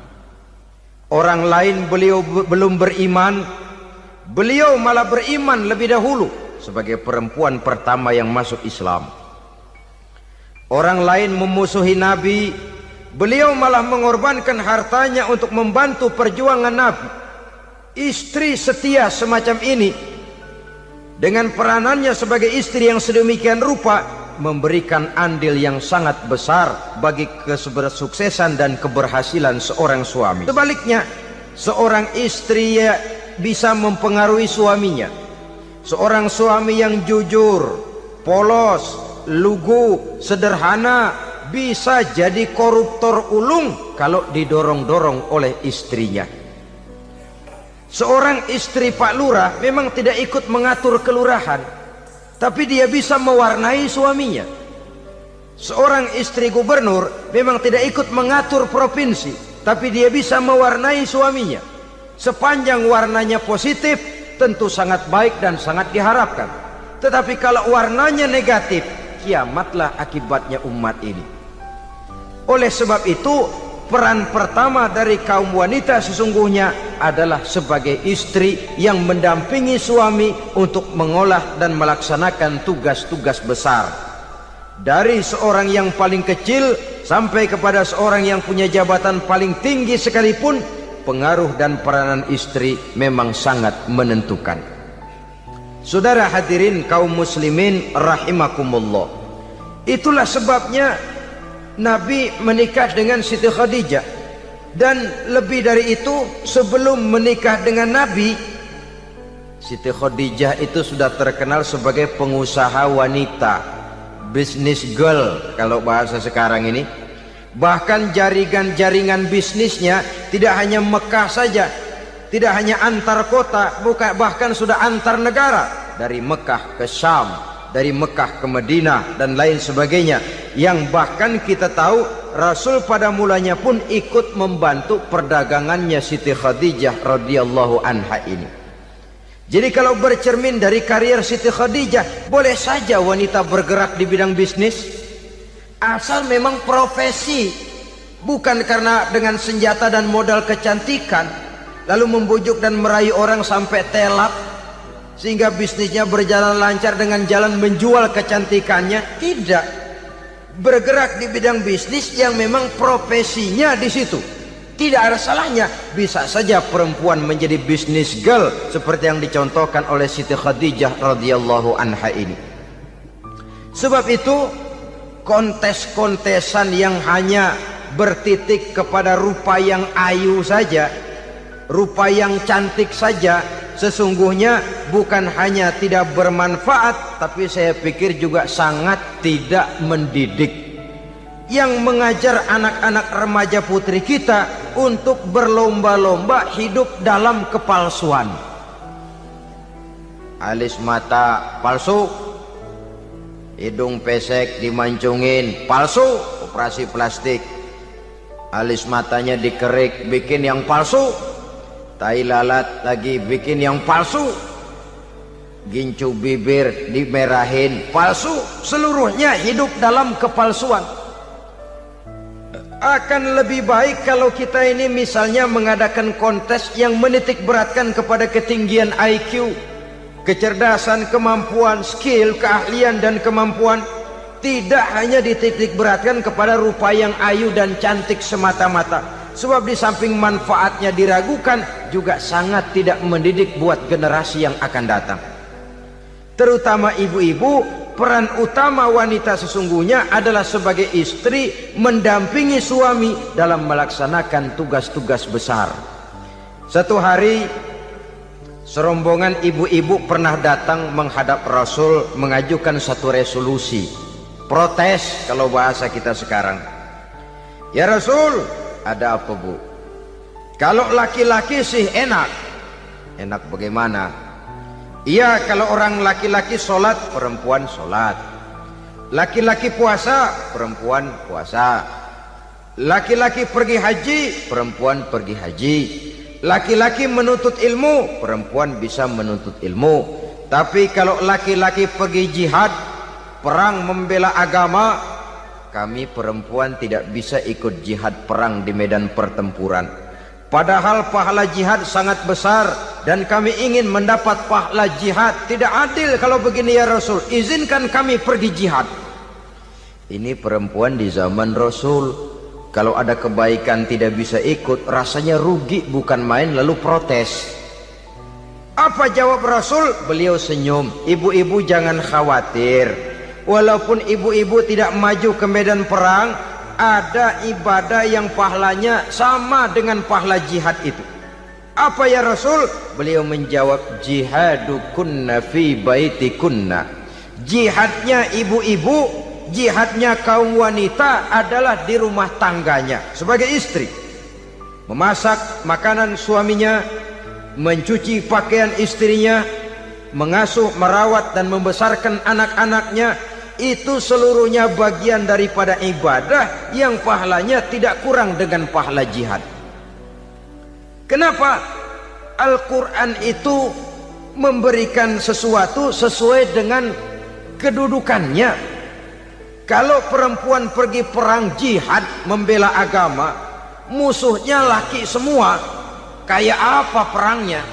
Orang lain beliau belum beriman, beliau malah beriman lebih dahulu sebagai perempuan pertama yang masuk Islam. Orang lain memusuhi Nabi, beliau malah mengorbankan hartanya untuk membantu perjuangan Nabi. Istri setia semacam ini dengan peranannya sebagai istri yang sedemikian rupa, memberikan andil yang sangat besar bagi kesuksesan dan keberhasilan seorang suami. Sebaliknya, seorang istri bisa mempengaruhi suaminya. Seorang suami yang jujur, polos, lugu, sederhana bisa jadi koruptor ulung kalau didorong-dorong oleh istrinya. Seorang istri Pak Lurah memang tidak ikut mengatur kelurahan, tapi dia bisa mewarnai suaminya. Seorang istri gubernur memang tidak ikut mengatur provinsi, tapi dia bisa mewarnai suaminya. Sepanjang warnanya positif, tentu sangat baik dan sangat diharapkan. Tetapi kalau warnanya negatif, kiamatlah akibatnya umat ini. Oleh sebab itu, peran pertama dari kaum wanita sesungguhnya adalah sebagai istri yang mendampingi suami untuk mengolah dan melaksanakan tugas-tugas besar. Dari seorang yang paling kecil sampai kepada seorang yang punya jabatan paling tinggi sekalipun, pengaruh dan peranan istri memang sangat menentukan. Saudara hadirin kaum muslimin rahimakumullah. Itulah sebabnya Nabi menikah dengan Siti Khadijah, dan lebih dari itu, sebelum menikah dengan Nabi, Siti Khadijah itu sudah terkenal sebagai pengusaha wanita, business girl kalau bahasa sekarang ini. Bahkan jaringan bisnisnya tidak hanya Mekah saja, tidak hanya antar kota, bahkan sudah antar negara, dari Mekah ke Syam, dari Mekah ke Madinah dan lain sebagainya, yang bahkan kita tahu Rasul pada mulanya pun ikut membantu perdagangannya Siti Khadijah radhiyallahu anha ini. Jadi kalau bercermin dari karier Siti Khadijah, boleh saja wanita bergerak di bidang bisnis, asal memang profesi, bukan karena dengan senjata dan modal kecantikan lalu membujuk dan merayu orang sampai telak sehingga bisnisnya berjalan lancar dengan jalan menjual kecantikannya. Tidak, bergerak di bidang bisnis yang memang profesinya di situ. Tidak ada salahnya. Bisa saja perempuan menjadi bisnis girl seperti yang dicontohkan oleh Siti Khadijah radhiyallahu anha ini. Sebab itu, kontes-kontesan yang hanya bertitik kepada rupa yang ayu saja, rupa yang cantik saja, sesungguhnya bukan hanya tidak bermanfaat, tapi saya pikir juga sangat tidak mendidik. Yang mengajar anak-anak remaja putri kita untuk berlomba-lomba hidup dalam kepalsuan. Alis mata palsu, hidung pesek dimancungin palsu, operasi plastik. Alis matanya dikerik, bikin yang palsu. Tai lalat lagi bikin yang palsu. Gincu bibir dimerahin, palsu. Seluruhnya hidup dalam kepalsuan. Akan lebih baik kalau kita ini misalnya mengadakan kontes yang menitik beratkan kepada ketinggian IQ, kecerdasan, kemampuan, skill, keahlian dan kemampuan. Tidak hanya dititik beratkan kepada rupa yang ayu dan cantik semata-mata. Sebab di samping manfaatnya diragukan, juga sangat tidak mendidik buat generasi yang akan datang. Terutama ibu-ibu, peran utama wanita sesungguhnya adalah sebagai istri mendampingi suami dalam melaksanakan tugas-tugas besar. Satu hari, serombongan ibu-ibu pernah datang menghadap Rasul mengajukan satu resolusi, protes kalau bahasa kita sekarang. Ya Rasul, ada apa bu? Kalau laki-laki sih enak. Enak bagaimana? Iya, kalau orang laki-laki sholat, perempuan sholat. Laki-laki puasa, perempuan puasa. Laki-laki pergi haji, perempuan pergi haji. Laki-laki menuntut ilmu, perempuan bisa menuntut ilmu. Tapi kalau laki-laki pergi jihad, perang membela agama, kami perempuan tidak bisa ikut jihad perang di medan pertempuran. Padahal pahala jihad sangat besar dan kami ingin mendapat pahala jihad. Tidak adil kalau begini ya Rasul, izinkan kami pergi jihad. Ini perempuan di zaman Rasul, kalau ada kebaikan tidak bisa ikut, rasanya rugi bukan main, lalu protes. Apa jawab Rasul? Beliau senyum. Ibu-ibu jangan khawatir, walaupun ibu-ibu tidak maju ke medan perang, ada ibadah yang pahalanya sama dengan pahala jihad itu. Apa ya Rasul? Beliau menjawab, jihadukunna fi baitikunna. Jihadnya ibu-ibu, jihadnya kaum wanita adalah di rumah tangganya sebagai istri. Memasak makanan suaminya, mencuci pakaian istrinya, mengasuh, merawat dan membesarkan anak-anaknya, itu seluruhnya bagian daripada ibadah yang pahalanya tidak kurang dengan pahala jihad. Kenapa? Al-Quran itu memberikan sesuatu sesuai dengan kedudukannya. Kalau perempuan pergi perang jihad membela agama, musuhnya laki semua, kayak apa perangnya?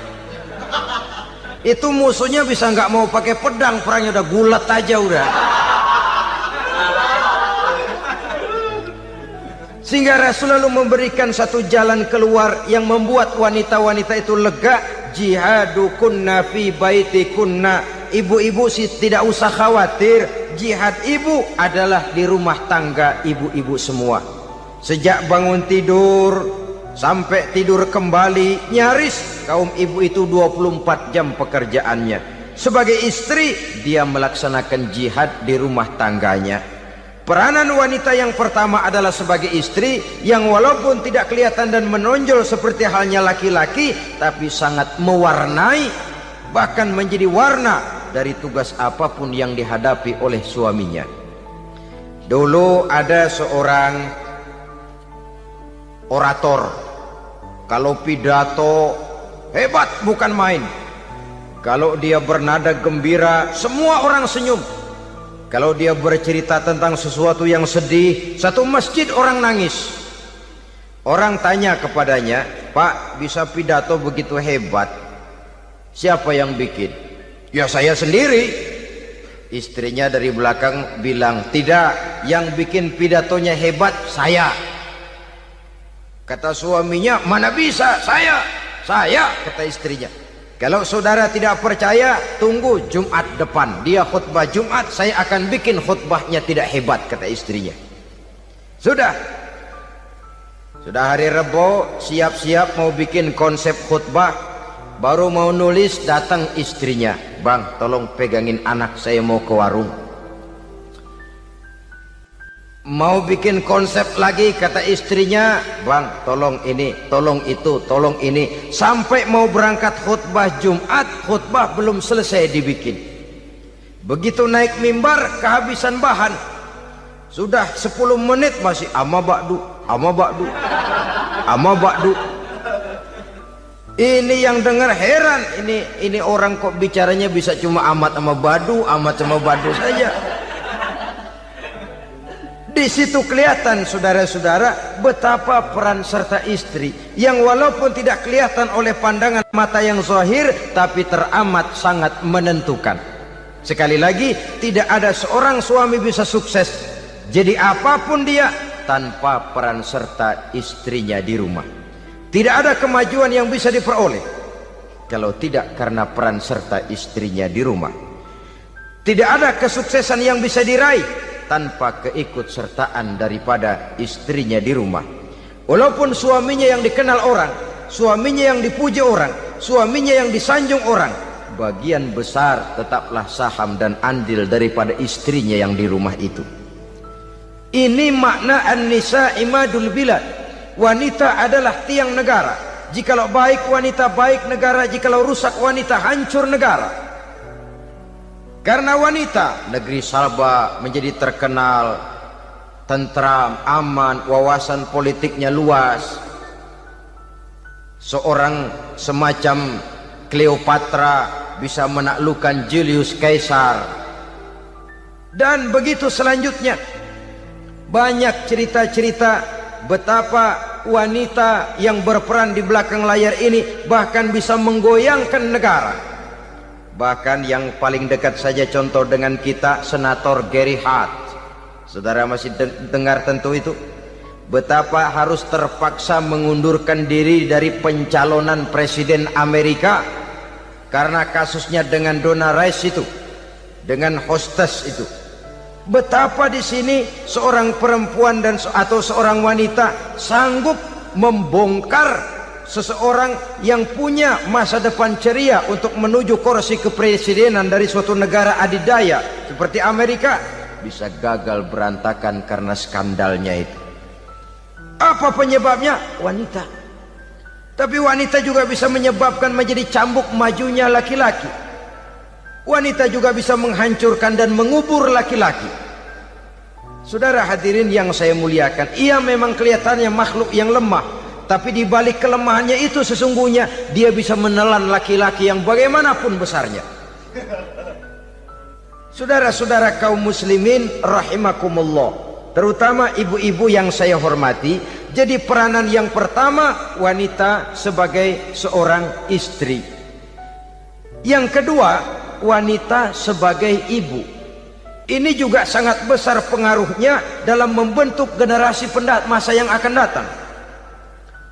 Itu musuhnya bisa nggak mau pakai pedang, perangnya udah gulat aja udah. Sehingga Rasul lalu memberikan satu jalan keluar yang membuat wanita-wanita itu lega. Jihadukunna fi baitikunna. Ibu-ibu sih tidak usah khawatir, jihad ibu adalah di rumah tangga ibu-ibu semua. Sejak bangun tidur sampai tidur kembali, nyaris kaum ibu itu 24 jam pekerjaannya. Sebagai istri, dia melaksanakan jihad di rumah tangganya. Peranan wanita yang pertama adalah sebagai istri, yang walaupun tidak kelihatan dan menonjol seperti halnya laki-laki, tapi sangat mewarnai, bahkan menjadi warna dari tugas apapun yang dihadapi oleh suaminya. Dulu ada seorang orator, kalau pidato hebat bukan main. Kalau dia bernada gembira, semua orang senyum. Kalau dia bercerita tentang sesuatu yang sedih, satu masjid orang nangis. Orang tanya kepadanya, Pak, bisa pidato begitu hebat, siapa yang bikin? Ya saya sendiri. Istrinya dari belakang bilang, tidak, yang bikin pidatonya hebat saya. Kata suaminya, mana bisa, saya, kata istrinya. Kalau saudara tidak percaya, tunggu Jumat depan, dia khutbah Jumat, saya akan bikin khutbahnya tidak hebat, kata istrinya. Sudah hari Rebo, siap-siap mau bikin konsep khutbah, baru mau nulis, datang istrinya, Bang, tolong pegangin anak, saya mau ke warung. Mau bikin konsep lagi, kata istrinya, Bang, tolong ini, tolong itu, tolong ini. Sampai mau berangkat khutbah Jumat, khutbah belum selesai dibikin. Begitu naik mimbar, kehabisan bahan. Sudah 10 menit masih ama ba'du. Ini yang dengar heran, ini orang kok bicaranya bisa cuma amat sama badu saja. Di situ kelihatan saudara-saudara betapa peran serta istri yang walaupun tidak kelihatan oleh pandangan mata yang zahir, tapi teramat sangat menentukan. Sekali lagi, tidak ada seorang suami bisa sukses jadi apapun dia tanpa peran serta istrinya di rumah. Tidak ada kemajuan yang bisa diperoleh kalau tidak karena peran serta istrinya di rumah. Tidak ada kesuksesan yang bisa diraih tanpa keikutsertaan daripada istrinya di rumah. Walaupun suaminya yang dikenal orang, suaminya yang dipuji orang, suaminya yang disanjung orang, bagian besar tetaplah saham dan andil daripada istrinya yang di rumah itu. Ini makna an-nisa imadul bilad. Wanita adalah tiang negara. Jikalau baik wanita, baik negara. Jikalau rusak wanita, hancur negara. Karena wanita, negeri Sabah menjadi terkenal, tentram, aman, wawasan politiknya luas. Seorang semacam Cleopatra bisa menaklukkan Julius Caesar. Dan begitu selanjutnya. Banyak cerita-cerita betapa wanita yang berperan di belakang layar ini bahkan bisa menggoyangkan negara. Bahkan yang paling dekat saja contoh dengan kita, Senator Gary Hart. Saudara masih dengar tentu itu. Betapa harus terpaksa mengundurkan diri dari pencalonan presiden Amerika karena kasusnya dengan Donna Rice itu, dengan hostess itu. Betapa di sini seorang perempuan atau seorang wanita sanggup membongkar seseorang yang punya masa depan ceria untuk menuju kursi kepresidenan dari suatu negara adidaya seperti Amerika, bisa gagal berantakan karena skandalnya itu. Apa penyebabnya? Wanita. Tapi wanita juga bisa menyebabkan menjadi cambuk majunya laki-laki. Wanita juga bisa menghancurkan dan mengubur laki-laki. Saudara hadirin yang saya muliakan, ia memang kelihatannya makhluk yang lemah, tapi di balik kelemahannya itu sesungguhnya dia bisa menelan laki-laki yang bagaimanapun besarnya. Saudara-saudara kaum muslimin rahimakumullah, terutama ibu-ibu yang saya hormati, jadi peranan yang pertama wanita sebagai seorang istri. Yang kedua, wanita sebagai ibu. Ini juga sangat besar pengaruhnya dalam membentuk generasi masa yang akan datang.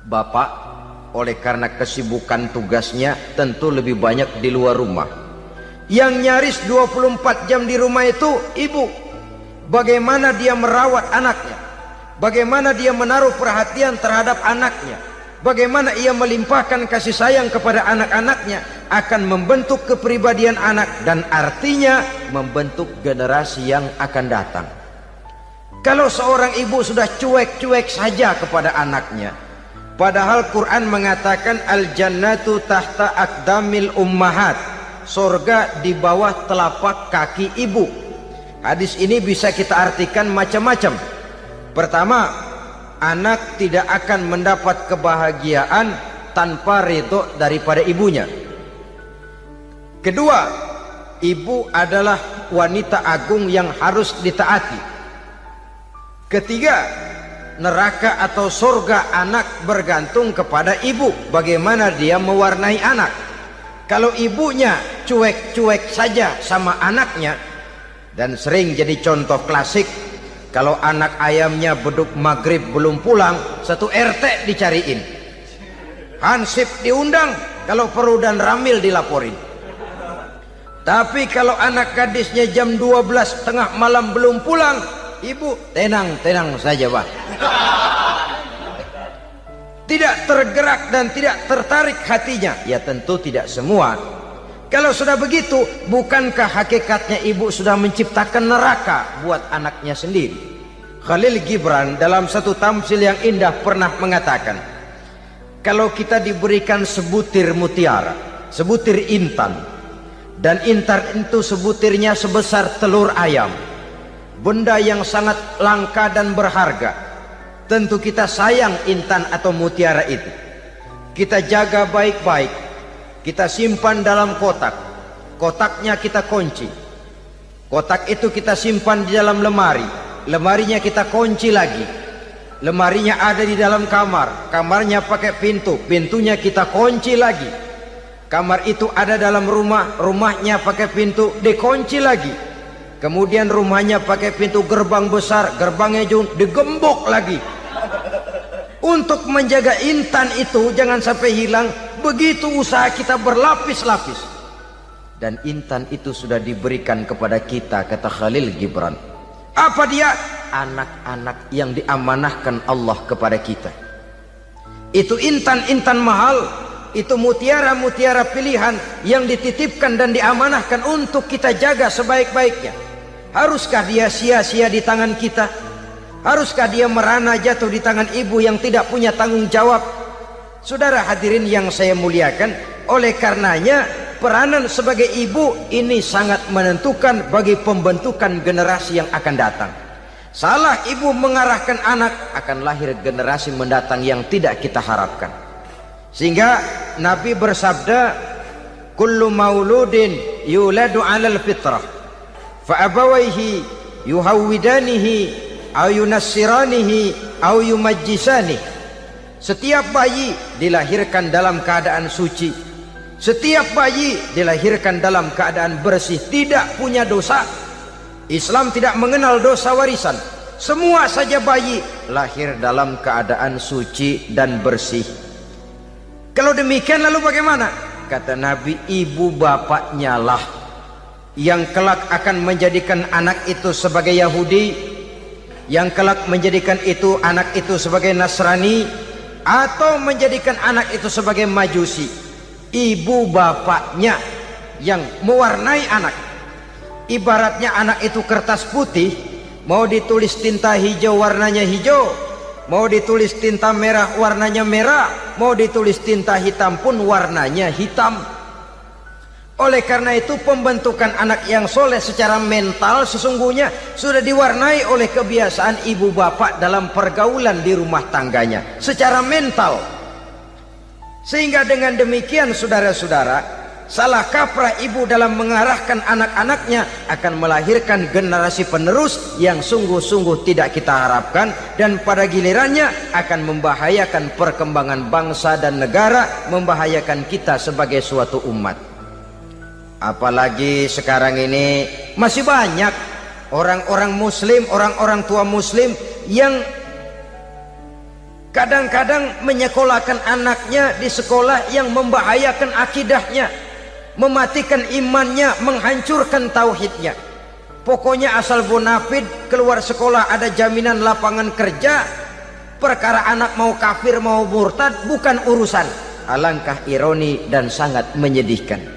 Bapak, oleh karena kesibukan tugasnya, tentu lebih banyak di luar rumah. Yang nyaris 24 jam di rumah itu ibu. Bagaimana dia merawat anaknya, bagaimana dia menaruh perhatian terhadap anaknya, bagaimana ia melimpahkan kasih sayang kepada anak-anaknya, akan membentuk kepribadian anak dan artinya membentuk generasi yang akan datang. Kalau seorang ibu sudah cuek-cuek saja kepada anaknya, padahal Quran mengatakan al-jannatu tahta aqdamil ummahat, surga di bawah telapak kaki ibu. Hadis ini bisa kita artikan macam-macam. Pertama, anak tidak akan mendapat kebahagiaan tanpa ridho daripada ibunya. Kedua, ibu adalah wanita agung yang harus ditaati. Ketiga, neraka atau surga anak bergantung kepada ibu, bagaimana dia mewarnai anak. Kalau ibunya cuek-cuek saja sama anaknya, dan sering jadi contoh klasik, kalau anak ayamnya beduk maghrib belum pulang, satu RT dicariin, hansip diundang, kalau perlu dan ramil dilaporin. Tapi kalau anak gadisnya jam 12 tengah malam belum pulang, ibu tenang-tenang saja Pak. Tidak tergerak dan tidak tertarik hatinya. Ya tentu tidak semua. Kalau sudah begitu, bukankah hakikatnya ibu sudah menciptakan neraka buat anaknya sendiri? Khalil Gibran dalam satu tamsil yang indah pernah mengatakan, kalau kita diberikan sebutir mutiara, sebutir intan, dan intan itu sebutirnya sebesar telur ayam, benda yang sangat langka dan berharga, tentu kita sayang intan atau mutiara itu. Kita jaga baik-baik, kita simpan dalam kotak, kotaknya kita kunci, kotak itu kita simpan di dalam lemari, lemarinya kita kunci lagi, lemarinya ada di dalam kamar, kamarnya pakai pintu, pintunya kita kunci lagi, kamar itu ada dalam rumah, rumahnya pakai pintu, dikunci lagi, kemudian rumahnya pakai pintu gerbang besar, gerbangnya juga digembok lagi. Untuk menjaga intan itu jangan sampai hilang, begitu usaha kita berlapis-lapis. Dan intan itu sudah diberikan kepada kita, kata Khalil Gibran. Apa dia? Anak-anak yang diamanahkan Allah kepada kita. Itu intan-intan mahal, itu mutiara-mutiara pilihan yang dititipkan dan diamanahkan untuk kita jaga sebaik-baiknya. Haruskah dia sia-sia di tangan kita? Haruskah dia merana jatuh di tangan ibu yang tidak punya tanggung jawab? Saudara hadirin yang saya muliakan, oleh karenanya peranan sebagai ibu ini sangat menentukan bagi pembentukan generasi yang akan datang. Salah ibu mengarahkan anak, akan lahir generasi mendatang yang tidak kita harapkan. Sehingga Nabi bersabda, kullu mauludin yuladu 'alal fitrah fa abawaihi yuhawwidanihi aw yunassiranihi aw yumajjisanihi. Setiap bayi dilahirkan dalam keadaan suci, setiap bayi dilahirkan dalam keadaan bersih, tidak punya dosa. Islam tidak mengenal dosa warisan. Semua saja bayi lahir dalam keadaan suci dan bersih. Kalau demikian lalu bagaimana? Kata Nabi, ibu bapaknya lah yang kelak akan menjadikan anak itu sebagai Yahudi, yang kelak menjadikan itu anak itu sebagai Nasrani, atau menjadikan anak itu sebagai Majusi. Ibu bapaknya yang mewarnai anak. Ibaratnya anak itu kertas putih, mau ditulis tinta hijau warnanya hijau, mau ditulis tinta merah warnanya merah, mau ditulis tinta hitam pun warnanya hitam. Oleh karena itu pembentukan anak yang soleh secara mental sesungguhnya sudah diwarnai oleh kebiasaan ibu bapak dalam pergaulan di rumah tangganya secara mental. Sehingga dengan demikian saudara-saudara, salah kaprah ibu dalam mengarahkan anak-anaknya akan melahirkan generasi penerus yang sungguh-sungguh tidak kita harapkan, dan pada gilirannya akan membahayakan perkembangan bangsa dan negara, membahayakan kita sebagai suatu umat. Apalagi sekarang ini masih banyak orang-orang muslim, orang-orang tua muslim yang kadang-kadang menyekolahkan anaknya di sekolah yang membahayakan akidahnya, mematikan imannya, menghancurkan tauhidnya. Pokoknya asal bonafid keluar sekolah ada jaminan lapangan kerja, perkara anak mau kafir mau murtad bukan urusan. Alangkah ironi dan sangat menyedihkan.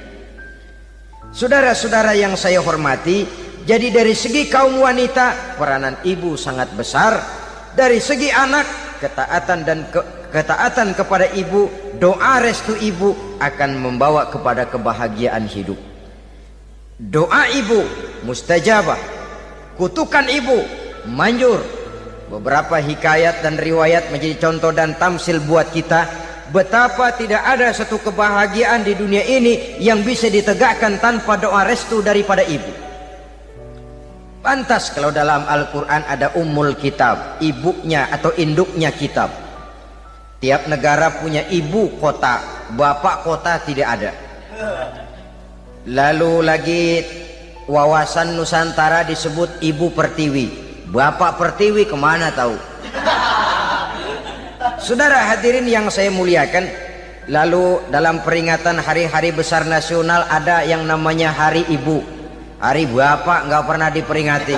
Saudara-saudara yang saya hormati, jadi dari segi kaum wanita peranan ibu sangat besar. Dari segi anak, ketaatan kepada ibu, doa restu ibu akan membawa kepada kebahagiaan hidup. Doa ibu mustajabah, kutukan ibu manjur. Beberapa hikayat dan riwayat menjadi contoh dan tamsil buat kita betapa tidak ada satu kebahagiaan di dunia ini yang bisa ditegakkan tanpa doa restu daripada ibu. Pantas kalau dalam Al-Quran ada Ummul Kitab, ibunya atau induknya kitab. Tiap negara punya ibu kota, bapak kota tidak ada. Lalu lagi wawasan Nusantara disebut Ibu Pertiwi, Bapak Pertiwi kemana tahu. Saudara hadirin yang saya muliakan, lalu dalam peringatan hari-hari besar nasional ada yang namanya Hari Ibu. Hari Bapak nggak pernah diperingati.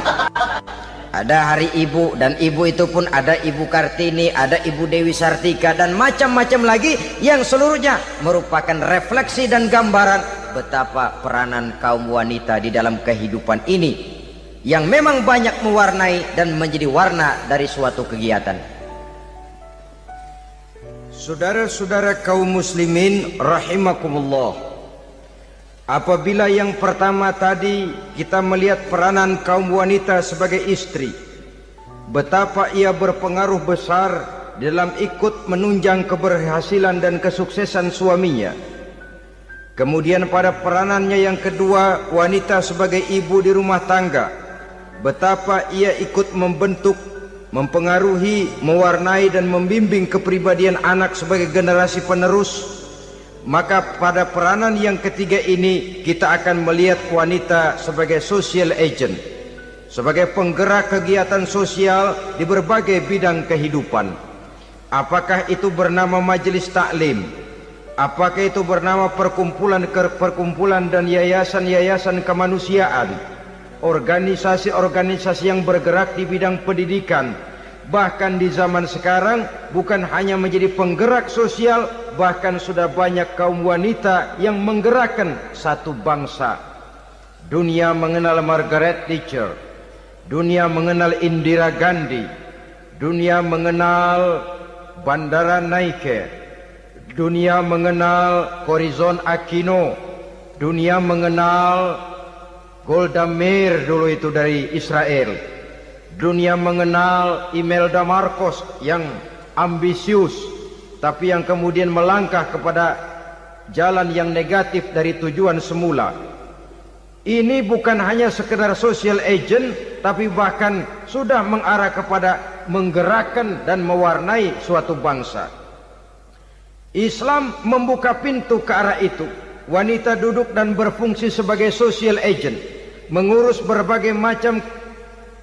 Ada Hari Ibu, dan ibu itu pun ada Ibu Kartini, ada Ibu Dewi Sartika, dan macam-macam lagi yang seluruhnya merupakan refleksi dan gambaran betapa peranan kaum wanita di dalam kehidupan ini yang memang banyak mewarnai dan menjadi warna dari suatu kegiatan. Saudara-saudara kaum muslimin rahimakumullah, apabila yang pertama tadi kita melihat peranan kaum wanita sebagai istri, betapa ia berpengaruh besar dalam ikut menunjang keberhasilan dan kesuksesan suaminya. Kemudian pada peranannya yang kedua, wanita sebagai ibu di rumah tangga, betapa ia ikut membentuk, mempengaruhi, mewarnai dan membimbing kepribadian anak sebagai generasi penerus. Maka pada peranan yang ketiga ini kita akan melihat wanita sebagai social agent, sebagai penggerak kegiatan sosial di berbagai bidang kehidupan. Apakah itu bernama majelis taklim, apakah itu bernama perkumpulan dan yayasan-yayasan kemanusiaan, organisasi-organisasi yang bergerak di bidang pendidikan, bahkan di zaman sekarang bukan hanya menjadi penggerak sosial, bahkan sudah banyak kaum wanita yang menggerakkan satu bangsa. Dunia mengenal Margaret Thatcher, dunia mengenal Indira Gandhi, dunia mengenal Bandara Naike, dunia mengenal Corazon Aquino, dunia mengenal Golda Meir dulu itu dari Israel. Dunia mengenal Imelda Marcos yang ambisius, tapi yang kemudian melangkah kepada jalan yang negatif dari tujuan semula. Ini bukan hanya sekedar social agent, tapi bahkan sudah mengarah kepada menggerakkan dan mewarnai suatu bangsa. Islam membuka pintu ke arah itu. Wanita duduk dan berfungsi sebagai social agent, mengurus berbagai macam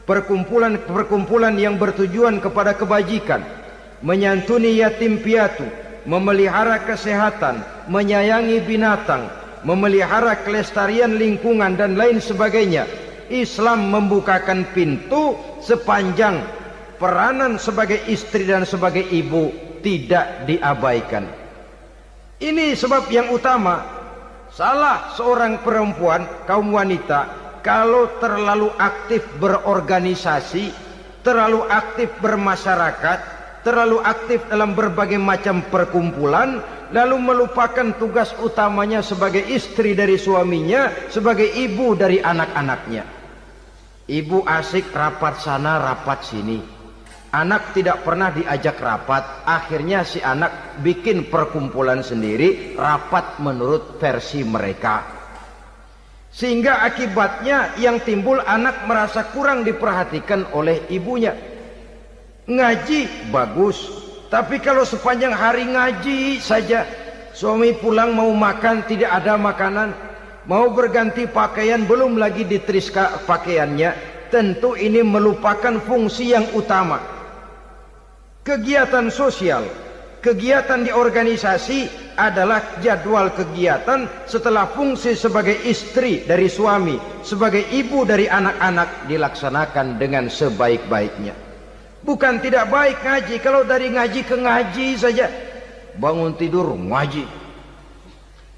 perkumpulan yang bertujuan kepada kebajikan, menyantuni yatim piatu, memelihara kesehatan, menyayangi binatang, memelihara kelestarian lingkungan dan lain sebagainya. Islam membukakan pintu sepanjang peranan sebagai istri dan sebagai ibu tidak diabaikan. Ini sebab yang utama. Salah seorang perempuan, kaum wanita, kalau terlalu aktif berorganisasi, terlalu aktif bermasyarakat, terlalu aktif dalam berbagai macam perkumpulan, lalu melupakan tugas utamanya sebagai istri dari suaminya, sebagai ibu dari anak-anaknya. Ibu asik rapat sana rapat sini, anak tidak pernah diajak rapat, akhirnya si anak bikin perkumpulan sendiri, rapat menurut versi mereka, sehingga akibatnya yang timbul anak merasa kurang diperhatikan oleh ibunya. Ngaji bagus, tapi kalau sepanjang hari ngaji saja, suami pulang mau makan tidak ada makanan, mau berganti pakaian belum lagi ditriska pakaiannya, tentu ini melupakan fungsi yang utama. Kegiatan sosial, kegiatan di organisasi adalah jadwal kegiatan setelah fungsi sebagai istri dari suami, sebagai ibu dari anak-anak dilaksanakan dengan sebaik-baiknya. Bukan tidak baik ngaji, kalau dari ngaji ke ngaji saja. Bangun tidur ngaji,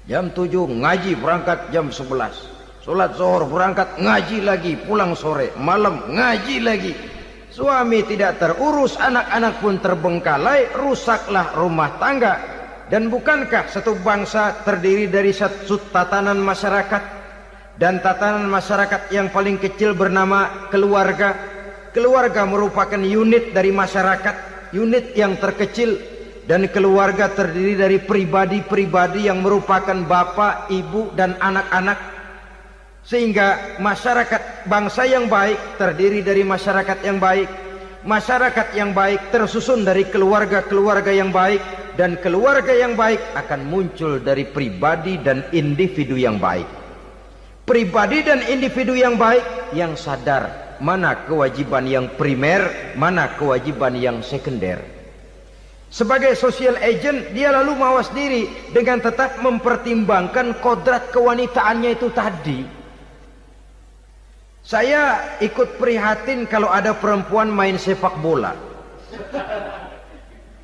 jam 7 ngaji, berangkat jam 11, sholat zuhur berangkat ngaji lagi, pulang sore, malam ngaji lagi. Suami tidak terurus, anak-anak pun terbengkalai, rusaklah rumah tangga. Dan bukankah satu bangsa terdiri dari satu tatanan masyarakat, dan tatanan masyarakat yang paling kecil bernama keluarga. Keluarga merupakan unit dari masyarakat, unit yang terkecil, dan keluarga terdiri dari pribadi-pribadi yang merupakan bapak, ibu, dan anak-anak. Sehingga masyarakat bangsa yang baik terdiri dari masyarakat yang baik. Masyarakat yang baik tersusun dari keluarga-keluarga yang baik, dan keluarga yang baik akan muncul dari pribadi dan individu yang baik. Pribadi dan individu yang baik yang sadar mana kewajiban yang primer, mana kewajiban yang sekunder. Sebagai social agent, dia lalu mawas diri dengan tetap mempertimbangkan kodrat kewanitaannya itu tadi. Saya ikut prihatin kalau ada perempuan main sepak bola.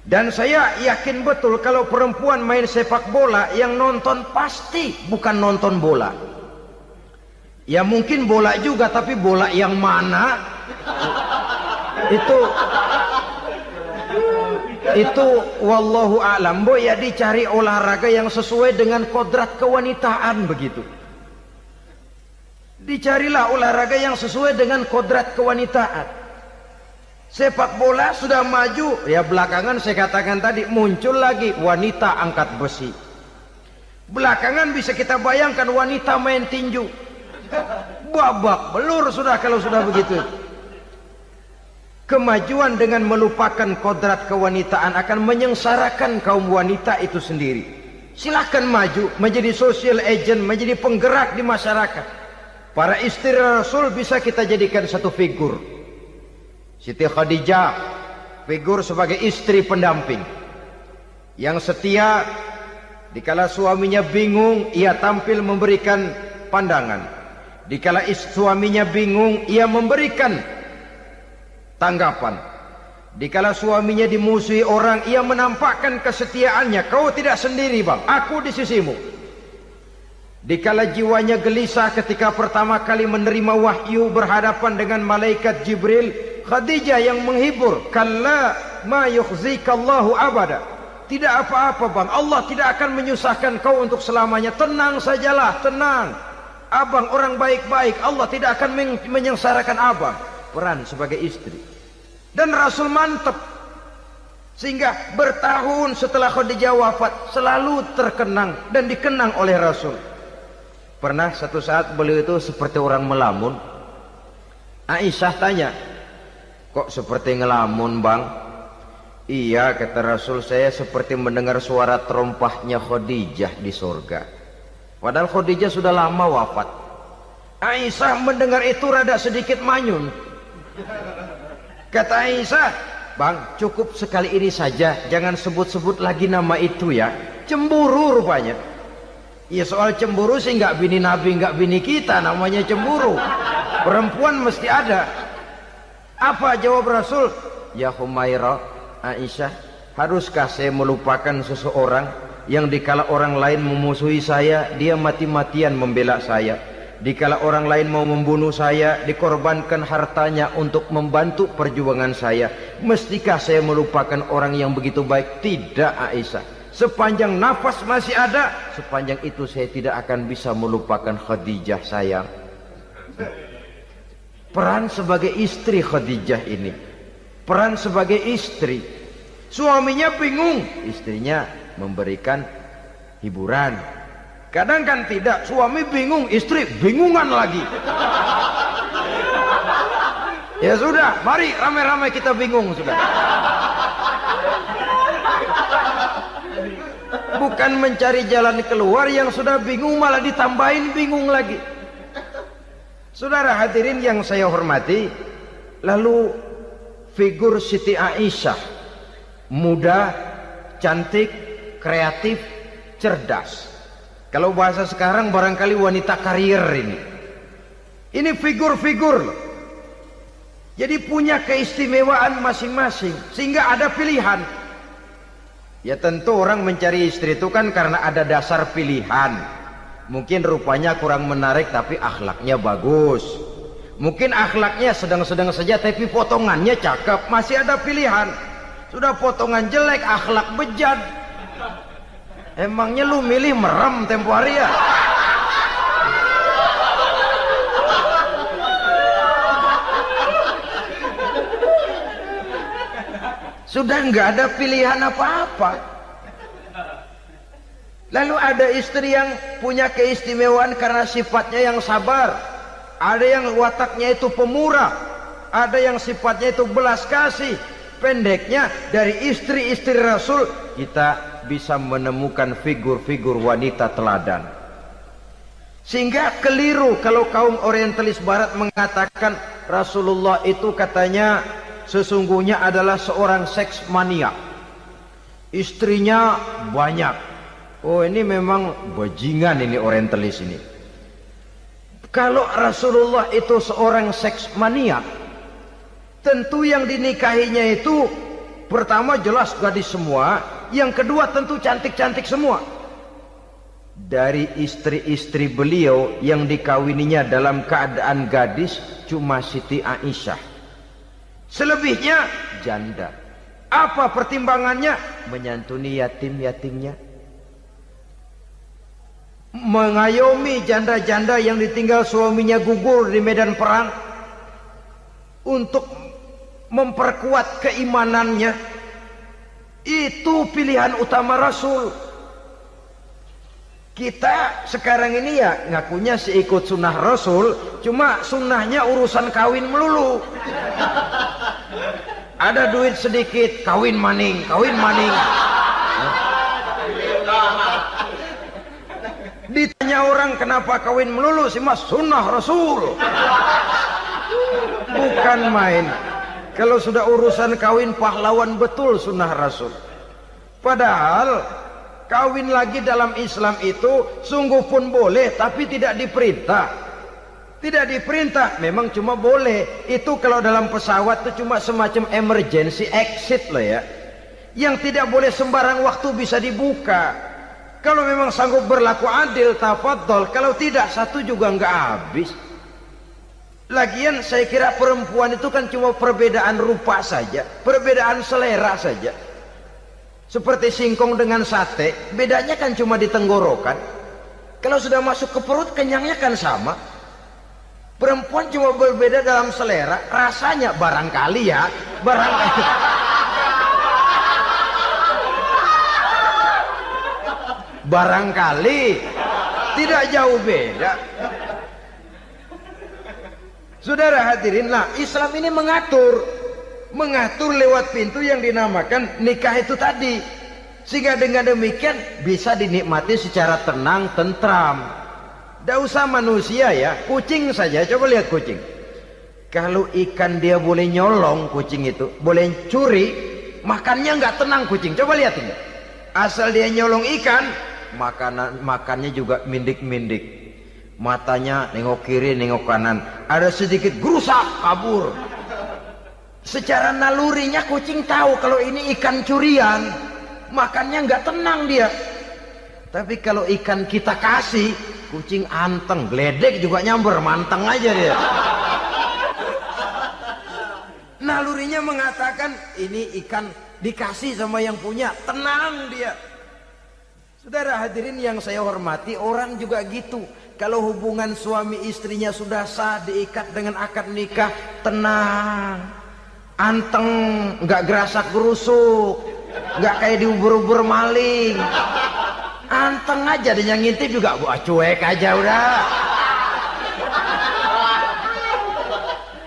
Dan saya yakin betul kalau perempuan main sepak bola, yang nonton pasti bukan nonton bola. Ya mungkin bola juga, tapi bola yang mana? Itu wallahu a'lam. Ya dicari olahraga yang sesuai dengan kodrat kewanitaan begitu. Dicarilah olahraga yang sesuai dengan kodrat kewanitaan. Sepak bola sudah maju, ya belakangan saya katakan tadi muncul lagi wanita angkat besi. Belakangan bisa kita bayangkan wanita main tinju. Babak belur sudah kalau sudah begitu. Kemajuan dengan melupakan kodrat kewanitaan akan menyengsarakan kaum wanita itu sendiri. Silahkan maju menjadi social agent, menjadi penggerak di masyarakat. Para istri Rasul bisa kita jadikan satu figur. Siti Khadijah, figur sebagai istri pendamping yang setia. Dikala suaminya bingung, ia tampil memberikan pandangan. Dikala suaminya bingung, ia memberikan tanggapan. Dikala suaminya dimusuhi orang, ia menampakkan kesetiaannya. Kau tidak sendiri bang, aku di sisimu. Dikala jiwanya gelisah ketika pertama kali menerima wahyu berhadapan dengan malaikat Jibril, Khadijah yang menghibur. Kalla ma yukhzikallahu abada. Tidak apa-apa bang, Allah tidak akan menyusahkan kau untuk selamanya. Tenang sajalah, tenang. Abang orang baik-baik, Allah tidak akan menyengsarakan abang. Peran sebagai istri. Dan Rasul mantap, sehingga bertahun setelah Khadijah wafat selalu terkenang dan dikenang oleh Rasul. Pernah satu saat beliau itu seperti orang melamun. Aisyah tanya, kok seperti ngelamun bang? Iya kata Rasul, saya seperti mendengar suara terompahnya Khadijah di surga. Padahal Khadijah sudah lama wafat. Aisyah mendengar itu rada sedikit manyun. Kata Aisyah, bang cukup sekali ini saja, jangan sebut-sebut lagi nama itu ya. Cemburu rupanya. Ya soal cemburu sih nggak bini Nabi, nggak bini kita, namanya cemburu. Perempuan mesti ada. Apa jawab Rasul? Ya Humairah, Aisyah, haruskah saya melupakan seseorang yang dikala orang lain memusuhi saya, dia mati-matian membela saya. Dikala orang lain mau membunuh saya, dikorbankan hartanya untuk membantu perjuangan saya. Mestikah saya melupakan orang yang begitu baik? Tidak, Aisyah. Sepanjang nafas masih ada, sepanjang itu saya tidak akan bisa melupakan Khadijah sayang. Peran sebagai istri Khadijah ini, peran sebagai istri. Suaminya bingung, istrinya memberikan hiburan. Kadang kan tidak, suami bingung, istri bingungan lagi. Ya sudah, mari ramai-ramai kita bingung sudah. Bukan mencari jalan keluar, yang sudah bingung malah ditambahin bingung lagi. Saudara hadirin yang saya hormati, lalu figur Siti Aisyah, muda, cantik, kreatif, cerdas. Kalau bahasa sekarang barangkali wanita karier ini. Ini figur-figur loh. Jadi punya keistimewaan masing-masing, sehingga ada pilihan. Ya tentu orang mencari istri itu kan karena ada dasar pilihan. Mungkin rupanya kurang menarik tapi akhlaknya bagus. Mungkin akhlaknya sedang-sedang saja tapi potongannya cakep, masih ada pilihan. Sudah potongan jelek, akhlak bejat, emangnya lu milih merem tempo hari ya? Sudah nggak ada pilihan apa-apa. Lalu ada istri yang punya keistimewaan karena sifatnya yang sabar, ada yang wataknya itu pemurah, ada yang sifatnya itu belas kasih. Pendeknya, dari istri-istri Rasul kita bisa menemukan figur-figur wanita teladan. Sehingga keliru kalau kaum orientalis barat mengatakan Rasulullah itu katanya sesungguhnya adalah seorang seks mania, istrinya banyak. Oh ini memang bajingan ini orientalis ini. Kalau Rasulullah itu seorang seks mania, tentu yang dinikahinya itu pertama jelas gadis semua, yang kedua tentu cantik-cantik semua. Dari istri-istri beliau yang dikawininya dalam keadaan gadis cuma Siti Aisyah. Selebihnya janda. Apa pertimbangannya? Menyantuni yatim-yatimnya, mengayomi janda-janda yang ditinggal suaminya gugur di medan perang, untuk memperkuat keimanannya. Itu pilihan utama Rasul. Kita sekarang ini ya ngakunya sih ikut sunnah Rasul, cuma sunnahnya urusan kawin melulu. Ada duit sedikit, kawin maning, kawin maning. Ditanya orang kenapa kawin melulu, sih mas sunnah Rasul. Bukan main. Kalau sudah urusan kawin pahlawan betul sunnah Rasul. Padahal kawin lagi dalam Islam itu sungguh pun boleh, tapi tidak diperintah. Tidak diperintah, memang cuma boleh. Itu kalau dalam pesawat itu cuma semacam emergency exit loh ya. Yang tidak boleh sembarang waktu bisa dibuka. Kalau memang sanggup berlaku adil, tafadhol. Kalau tidak, satu juga nggak habis. Lagian saya kira perempuan itu kan cuma perbedaan rupa saja, perbedaan selera saja. Seperti singkong dengan sate, bedanya kan cuma di tenggorokan. Kalau sudah masuk ke perut, kenyangnya kan sama. Perempuan cuma berbeda dalam selera, rasanya barangkali ya, barangkali. Barangkali tidak jauh beda. Saudara hadirin, lah Islam ini mengatur lewat pintu yang dinamakan nikah itu tadi, sehingga dengan demikian bisa dinikmati secara tenang, tentram. Tidak usah manusia ya, kucing saja, coba lihat kucing. Kalau ikan dia boleh nyolong, kucing itu boleh curi, makannya nggak tenang kucing. Coba lihat ini, asal dia nyolong ikan, makannya juga mindik-mindik, matanya nengok kiri nengok kanan, ada sedikit gerusak kabur. Secara nalurinya kucing tahu kalau ini ikan curian, makannya nggak tenang dia. Tapi kalau ikan kita kasih, kucing anteng, geledek juga nyamber, manteng aja dia. Nalurinya mengatakan ini ikan dikasih sama yang punya, tenang dia. Saudara hadirin yang saya hormati, orang juga gitu. Kalau hubungan suami istrinya sudah sah, diikat dengan akad nikah, tenang, anteng, nggak gerasak gerusuk, nggak kayak diubur-ubur maling, anteng aja. Dan yang ngintip juga buat cuek aja udah.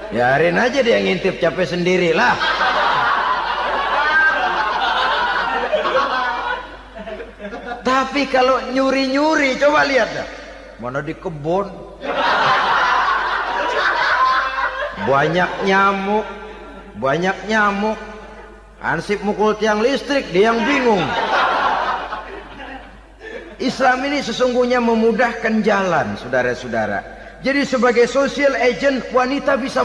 Biarin aja dia ngintip, capek sendiri lah. Tapi kalau nyuri-nyuri, coba lihat dah. Mana di kebun banyak nyamuk, ansip mukul tiang listrik, dia yang bingung. Islam ini sesungguhnya memudahkan jalan, saudara-saudara. Jadi sebagai social agent, wanita bisa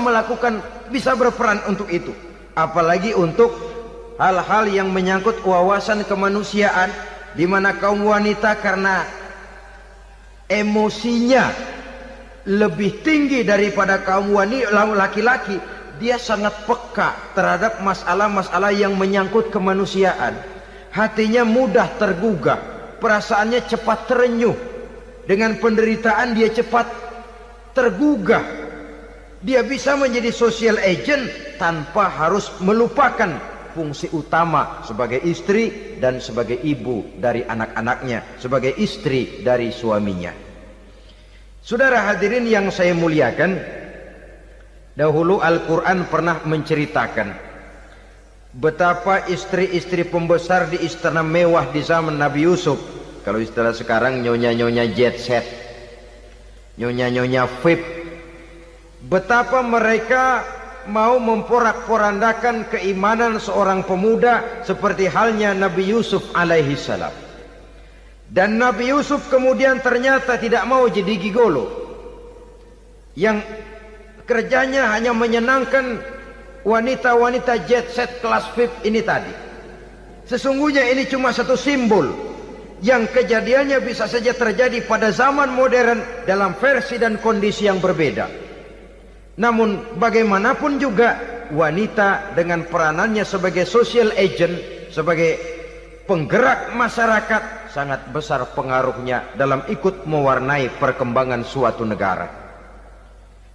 berperan untuk itu. Apalagi untuk hal-hal yang menyangkut wawasan kemanusiaan, di mana kaum wanita karena emosinya lebih tinggi daripada kaum laki-laki, dia sangat peka terhadap masalah-masalah yang menyangkut kemanusiaan. Hatinya mudah tergugah, perasaannya cepat terenyuh. Dengan penderitaan dia cepat tergugah. Dia bisa menjadi social agent tanpa harus melupakan fungsi utama sebagai istri dan sebagai ibu dari anak-anaknya, sebagai istri dari suaminya. Saudara hadirin yang saya muliakan, dahulu Al-Quran pernah menceritakan betapa istri-istri pembesar di istana mewah di zaman Nabi Yusuf, kalau istilah sekarang nyonya-nyonya jet set, nyonya-nyonya VIP, betapa mereka mau memporak-porandakan keimanan seorang pemuda seperti halnya Nabi Yusuf alaihi salam. Dan Nabi Yusuf kemudian ternyata tidak mau jadi gigolo yang kerjanya hanya menyenangkan wanita-wanita jet set kelas VIP ini tadi. Sesungguhnya ini cuma satu simbol yang kejadiannya bisa saja terjadi pada zaman modern dalam versi dan kondisi yang berbeda. Namun bagaimanapun juga, wanita dengan peranannya sebagai social agent, sebagai penggerak masyarakat, sangat besar pengaruhnya dalam ikut mewarnai perkembangan suatu negara.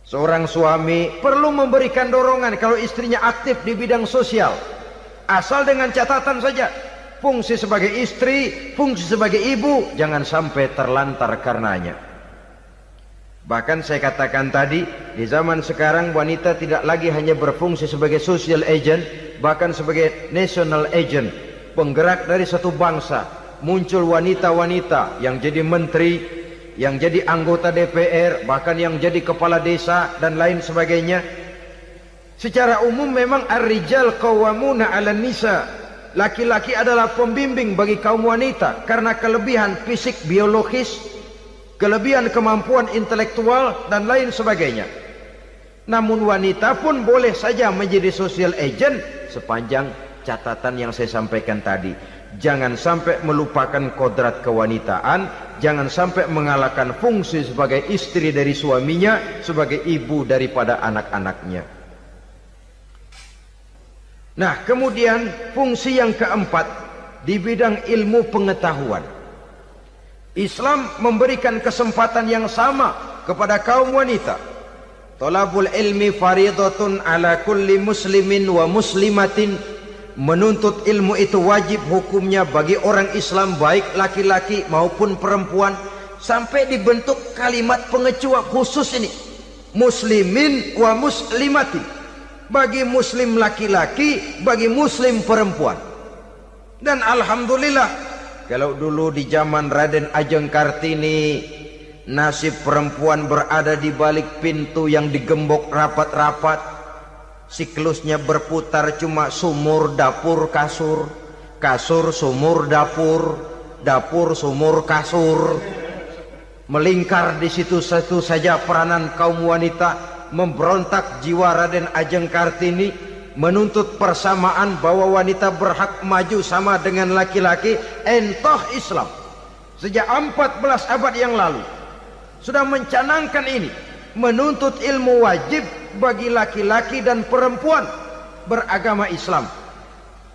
Seorang suami perlu memberikan dorongan kalau istrinya aktif di bidang sosial, asal dengan catatan saja, fungsi sebagai istri, fungsi sebagai ibu jangan sampai terlantar karenanya. Bahkan saya katakan tadi, di zaman sekarang wanita tidak lagi hanya berfungsi sebagai social agent, bahkan sebagai national agent, penggerak dari satu bangsa. Muncul wanita-wanita yang jadi menteri, yang jadi anggota DPR, bahkan yang jadi kepala desa dan lain sebagainya. Secara umum memang ar-rijal qawwamuna 'alan nisa. Laki-laki adalah pembimbing bagi kaum wanita karena kelebihan fisik biologis, kelebihan kemampuan intelektual dan lain sebagainya. Namun wanita pun boleh saja menjadi social agent sepanjang catatan yang saya sampaikan tadi. Jangan sampai melupakan kodrat kewanitaan, jangan sampai mengalahkan fungsi sebagai istri dari suaminya, sebagai ibu daripada anak-anaknya. Nah, kemudian fungsi yang keempat di bidang ilmu pengetahuan. Islam memberikan kesempatan yang sama kepada kaum wanita. Thalabul ilmi faridatun ala kulli muslimin wa muslimatin. Menuntut ilmu itu wajib hukumnya bagi orang Islam, baik laki-laki maupun perempuan. Sampai dibentuk kalimat pengecuali khusus ini, muslimin wa muslimatin, bagi muslim laki-laki, bagi muslim perempuan. Dan alhamdulillah, kalau dulu di zaman Raden Ajeng Kartini, nasib perempuan berada di balik pintu yang digembok rapat-rapat. Siklusnya berputar cuma sumur, dapur, kasur, kasur, sumur, dapur, dapur, sumur, kasur. Melingkar di situ satu saja peranan kaum wanita. Memberontak jiwa Raden Ajeng Kartini, menuntut persamaan bahwa wanita berhak maju sama dengan laki-laki. Entah Islam sejak 14 abad yang lalu sudah mencanangkan ini, menuntut ilmu wajib bagi laki-laki dan perempuan beragama Islam.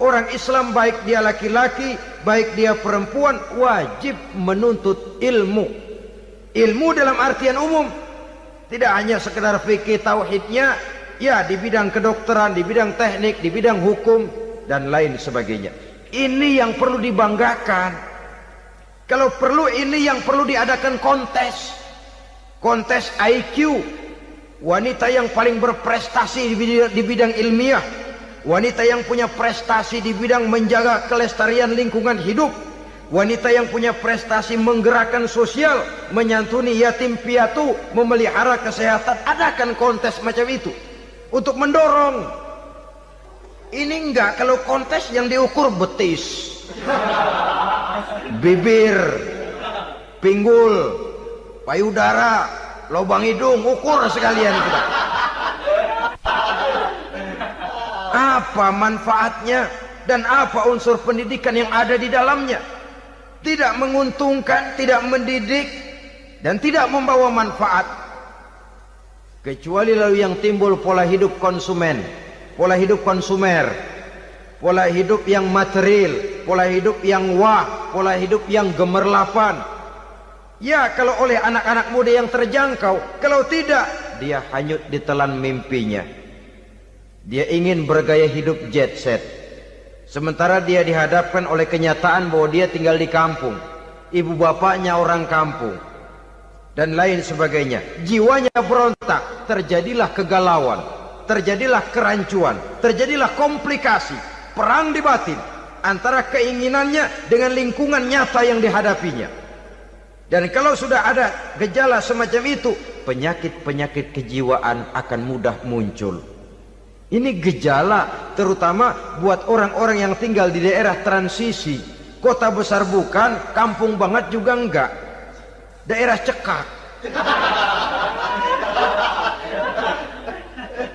Orang Islam baik dia laki-laki, baik dia perempuan, wajib menuntut ilmu. Ilmu dalam artian umum, tidak hanya sekedar fikih tauhidnya, ya di bidang kedokteran, di bidang teknik, di bidang hukum dan lain sebagainya. Ini yang perlu dibanggakan. Kalau perlu ini yang perlu diadakan kontes IQ, wanita yang paling berprestasi di bidang ilmiah, wanita yang punya prestasi di bidang menjaga kelestarian lingkungan hidup, wanita yang punya prestasi menggerakkan sosial, menyantuni yatim piatu, memelihara kesehatan. Adakan kontes macam itu untuk mendorong. Ini enggak, kalau kontes yang diukur betis, bibir, pinggul, payudara, lubang hidung, ukur sekalian kita. Apa manfaatnya dan apa unsur pendidikan yang ada di dalamnya? Tidak menguntungkan, tidak mendidik, dan tidak membawa manfaat. Kecuali lalu yang timbul pola hidup konsumen, pola hidup konsumer, pola hidup yang material, pola hidup yang pola hidup yang gemerlapan. Ya, kalau oleh anak-anak muda yang terjangkau, kalau tidak, dia hanyut ditelan mimpinya. Dia ingin bergaya hidup jet set, sementara dia dihadapkan oleh kenyataan bahwa dia tinggal di kampung, ibu bapaknya orang kampung, dan lain sebagainya. Jiwanya berontak, terjadilah kegalauan, terjadilah kerancuan, terjadilah komplikasi, perang di batin antara keinginannya dengan lingkungan nyata yang dihadapinya. Dan kalau sudah ada gejala semacam itu, penyakit-penyakit kejiwaan akan mudah muncul. Ini gejala terutama buat orang-orang yang tinggal di daerah transisi. Kota besar bukan, kampung banget juga enggak, daerah cekak.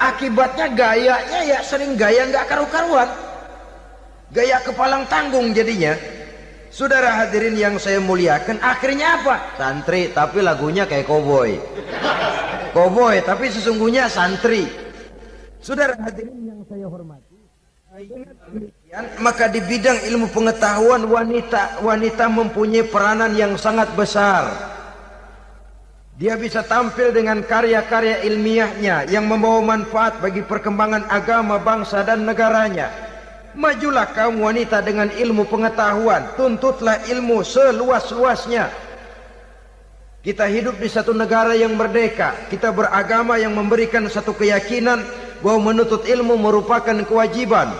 Akibatnya gayanya ya sering gaya enggak karu-karuan, gaya kepalang tanggung jadinya. Saudara hadirin yang saya muliakan, akhirnya apa? Santri tapi lagunya kayak koboi, koboi tapi sesungguhnya santri. Saudara hadirin yang saya hormati, maka di bidang ilmu pengetahuan wanita mempunyai peranan yang sangat besar. Dia bisa tampil dengan karya-karya ilmiahnya yang membawa manfaat bagi perkembangan agama, bangsa dan negaranya. Majulah kaum wanita dengan ilmu pengetahuan, tuntutlah ilmu seluas-luasnya. Kita hidup di satu negara yang merdeka, kita beragama yang memberikan satu keyakinan bahwa menuntut ilmu merupakan kewajiban,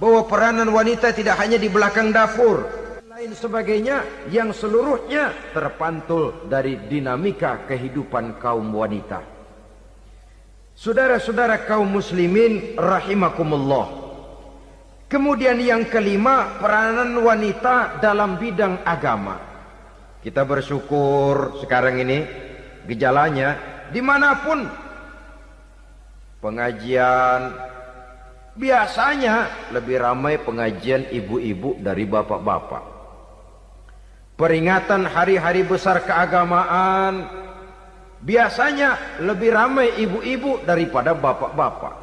bahwa peranan wanita tidak hanya di belakang dapur, lain sebagainya, yang seluruhnya terpantul dari dinamika kehidupan kaum wanita. Saudara-saudara kaum muslimin rahimakumullah. Kemudian yang kelima, peranan wanita dalam bidang agama. Kita bersyukur sekarang ini gejalanya dimanapun pengajian, biasanya lebih ramai pengajian ibu-ibu dari bapak-bapak. Peringatan hari-hari besar keagamaan, biasanya lebih ramai ibu-ibu daripada bapak-bapak.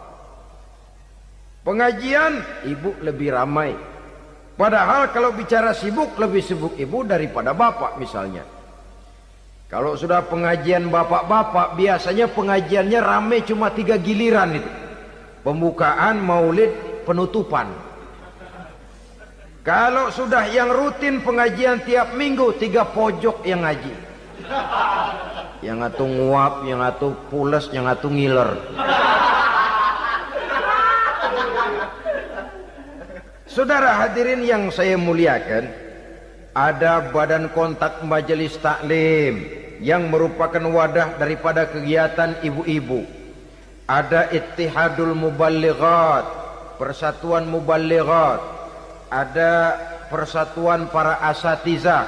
Pengajian ibu lebih ramai, padahal kalau bicara sibuk, lebih sibuk ibu daripada bapak misalnya. Kalau sudah pengajian bapak-bapak, biasanya pengajiannya ramai cuma 3 giliran itu. Pembukaan, maulid, penutupan. Kalau sudah yang rutin pengajian tiap minggu, 3 pojok yang ngaji. Yang atu nguap, yang atu pules, yang atu ngiler. Saudara hadirin yang saya muliakan, ada badan kontak majelis taklim yang merupakan wadah daripada kegiatan ibu-ibu. Ada Ittihadul Muballighat, Persatuan Muballighat. Ada persatuan para asatidzah,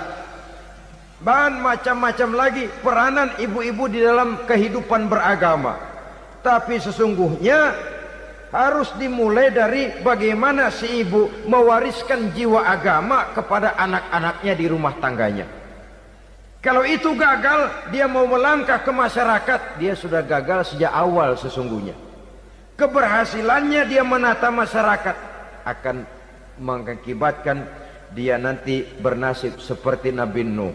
dan macam-macam lagi peranan ibu-ibu di dalam kehidupan beragama. Tapi sesungguhnya harus dimulai dari bagaimana si ibu mewariskan jiwa agama kepada anak-anaknya di rumah tangganya. Kalau itu gagal, dia mau melangkah ke masyarakat, dia sudah gagal sejak awal sesungguhnya. Keberhasilannya dia menata masyarakat akan mengakibatkan dia nanti bernasib seperti Nabi Nuh,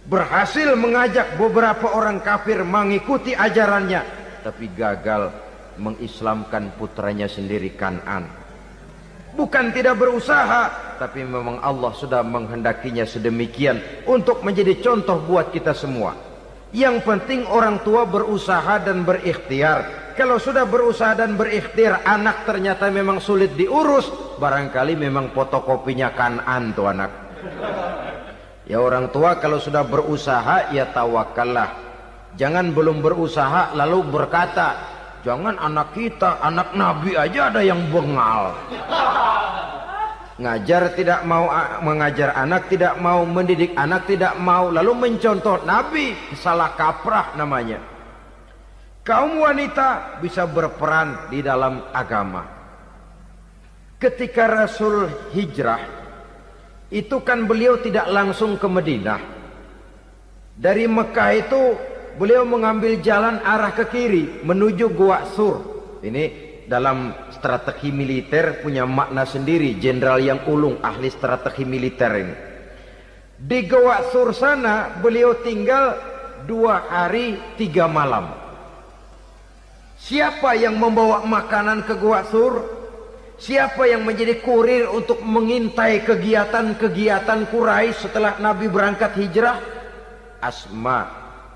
berhasil mengajak beberapa orang kafir mengikuti ajarannya, tapi gagal mengislamkan putranya sendiri Kan'an. Bukan tidak berusaha, tapi memang Allah sudah menghendakinya sedemikian untuk menjadi contoh buat kita semua. Yang penting orang tua berusaha dan berikhtiar. Kalau sudah berusaha dan berikhtiar, anak ternyata memang sulit diurus, barangkali memang fotokopinya Kan'an tuh anak. Ya orang tua kalau sudah berusaha, ya tawakallah. Jangan belum berusaha lalu berkata, jangan anak kita, anak Nabi aja ada yang bengal. Ngajar tidak mau, mengajar anak tidak mau, mendidik anak tidak mau, lalu mencontoh Nabi, salah kaprah namanya. Kaum wanita bisa berperan di dalam agama. Ketika Rasul hijrah, itu kan beliau tidak langsung ke Madinah. Dari Mekah itu beliau mengambil jalan arah ke kiri menuju Gua Sur. Ini dalam strategi militer punya makna sendiri. Jenderal yang ulung, ahli strategi militer ini. Di Gua Sur sana beliau tinggal 2 hari 3 malam. Siapa yang membawa makanan ke Gua Sur? Siapa yang menjadi kurir untuk mengintai kegiatan-kegiatan Quraisy setelah Nabi berangkat hijrah? Asma,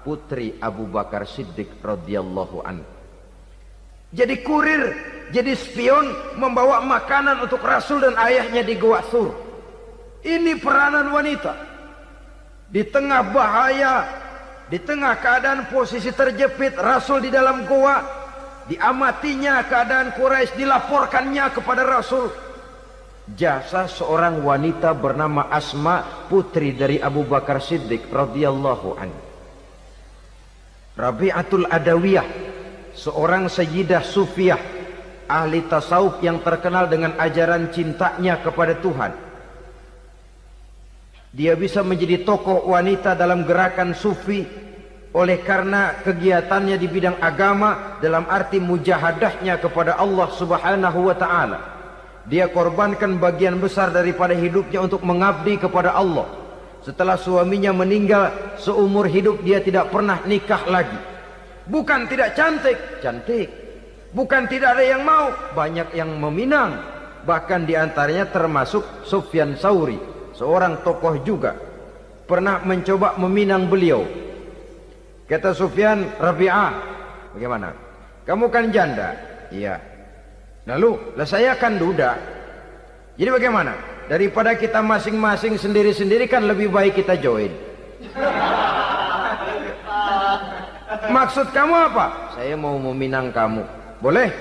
putri Abu Bakar Siddiq radhiyallahu anhu. Jadi kurir, jadi spion, membawa makanan untuk Rasul dan ayahnya di Gua Sur. Ini peranan wanita. Di tengah bahaya, di tengah keadaan posisi terjepit, Rasul di dalam gua, diamatinya keadaan Quraisy, dilaporkannya kepada Rasul. Jasa seorang wanita bernama Asma, putri dari Abu Bakar Siddiq radhiyallahu anhu. Rabi'atul Adawiyah, seorang sayyidah sufiyah, ahli tasawuf yang terkenal dengan ajaran cintanya kepada Tuhan. Dia bisa menjadi tokoh wanita dalam gerakan sufi oleh karena kegiatannya di bidang agama, dalam arti mujahadahnya kepada Allah Subhanahu wa ta'ala. Dia korbankan bagian besar daripada hidupnya untuk mengabdi kepada Allah. Setelah suaminya meninggal, seumur hidup dia tidak pernah nikah lagi. Bukan tidak cantik, cantik. Bukan tidak ada yang mau, banyak yang meminang. Bahkan diantaranya termasuk Sufyan Tsauri, seorang tokoh juga, pernah mencoba meminang beliau. Kata Sufyan, Rabi'ah, bagaimana? Kamu kan janda? Iya. Lalu, lah saya kan duda. Jadi bagaimana? Daripada kita masing-masing sendiri-sendiri kan lebih baik kita join. Maksud kamu apa? Saya mau meminang kamu. Boleh?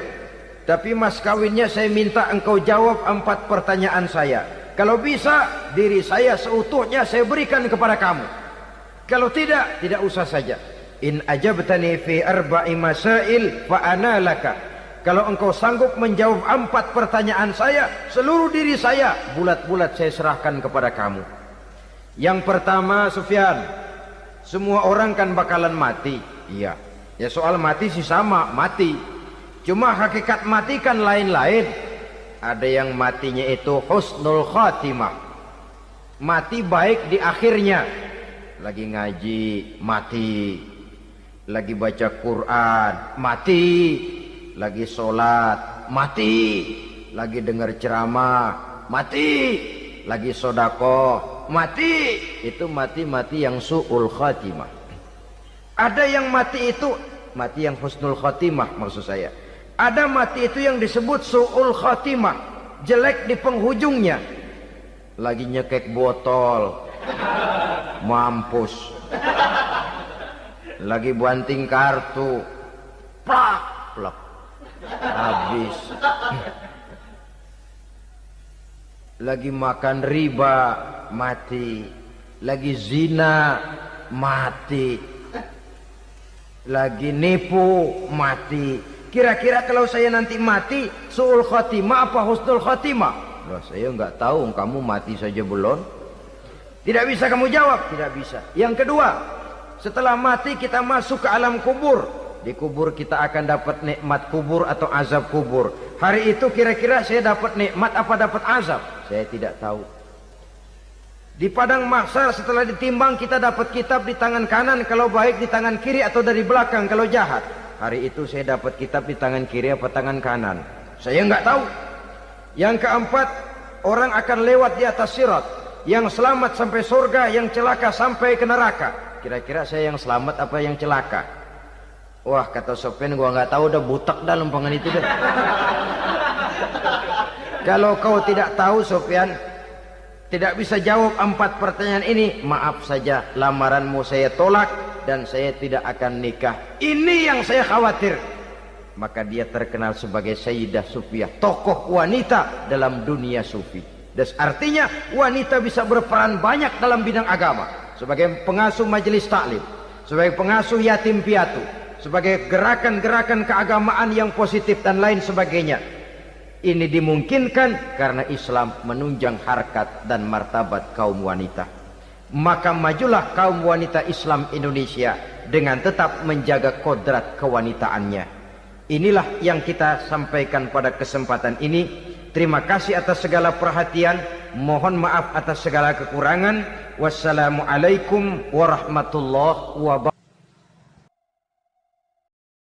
Tapi mas kawinnya saya minta engkau jawab 4 pertanyaan saya. Kalau bisa, diri saya seutuhnya saya berikan kepada kamu. Kalau tidak, tidak usah saja. In ajabtani fi 4 masail fa ana laka. Kalau engkau sanggup menjawab 4 pertanyaan saya, seluruh diri saya bulat-bulat saya serahkan kepada kamu. Yang pertama, Sufyan, semua orang kan bakalan mati. Iya. Ya soal mati sih sama, mati. Cuma hakikat mati kan lain-lain. Ada yang matinya itu husnul khatimah, mati baik di akhirnya. Lagi ngaji, mati. Lagi baca Quran, mati. Lagi sholat, mati. Lagi dengar ceramah, mati. Lagi sodakoh, mati. Itu mati-mati yang su'ul khatimah. Ada yang mati itu mati yang husnul khatimah, maksud saya. Ada mati itu yang disebut su'ul khatimah, jelek di penghujungnya. Lagi nyekek botol, mampus. Lagi banting kartu, plak plak, habis. lagi makan riba mati, lagi zina mati, lagi nipu mati. Kira-kira kalau saya nanti mati su'ul khatimah apa husnul khatimah? Loh, saya nggak tahu, kamu mati saja belum. Tidak bisa kamu jawab, tidak bisa. Yang kedua, setelah mati kita masuk ke alam kubur. Di kubur kita akan dapat nikmat kubur atau azab kubur. Hari itu kira-kira saya dapat nikmat apa dapat azab? Saya tidak tahu. Di padang mahsyar setelah ditimbang kita dapat kitab di tangan kanan kalau baik, di tangan kiri atau dari belakang kalau jahat. Hari itu saya dapat kitab di tangan kiri apa tangan kanan? Saya nggak tahu. Yang keempat, orang akan lewat di atas sirat. Yang selamat sampai surga, yang celaka sampai ke neraka. Kira-kira saya yang selamat apa yang celaka? Wah, kata Sofyan, gua nggak tahu, udah butak dah lempangan itu deh. Kalau kau tidak tahu Sofyan, tidak bisa jawab 4 pertanyaan ini, maaf saja, lamaranmu saya tolak dan saya tidak akan nikah. Ini yang saya khawatir. Maka dia terkenal sebagai Sayyidah Sufiyah, tokoh wanita dalam dunia sufi. Dan artinya wanita bisa berperan banyak dalam bidang agama, sebagai pengasuh majelis taklim, sebagai pengasuh yatim piatu, sebagai gerakan-gerakan keagamaan yang positif dan lain sebagainya. Ini dimungkinkan karena Islam menunjang harkat dan martabat kaum wanita. Maka majulah kaum wanita Islam Indonesia dengan tetap menjaga kodrat kewanitaannya. Inilah yang kita sampaikan pada kesempatan ini. Terima kasih atas segala perhatian. Mohon maaf atas segala kekurangan. Wassalamualaikum warahmatullahi wabarakatuh.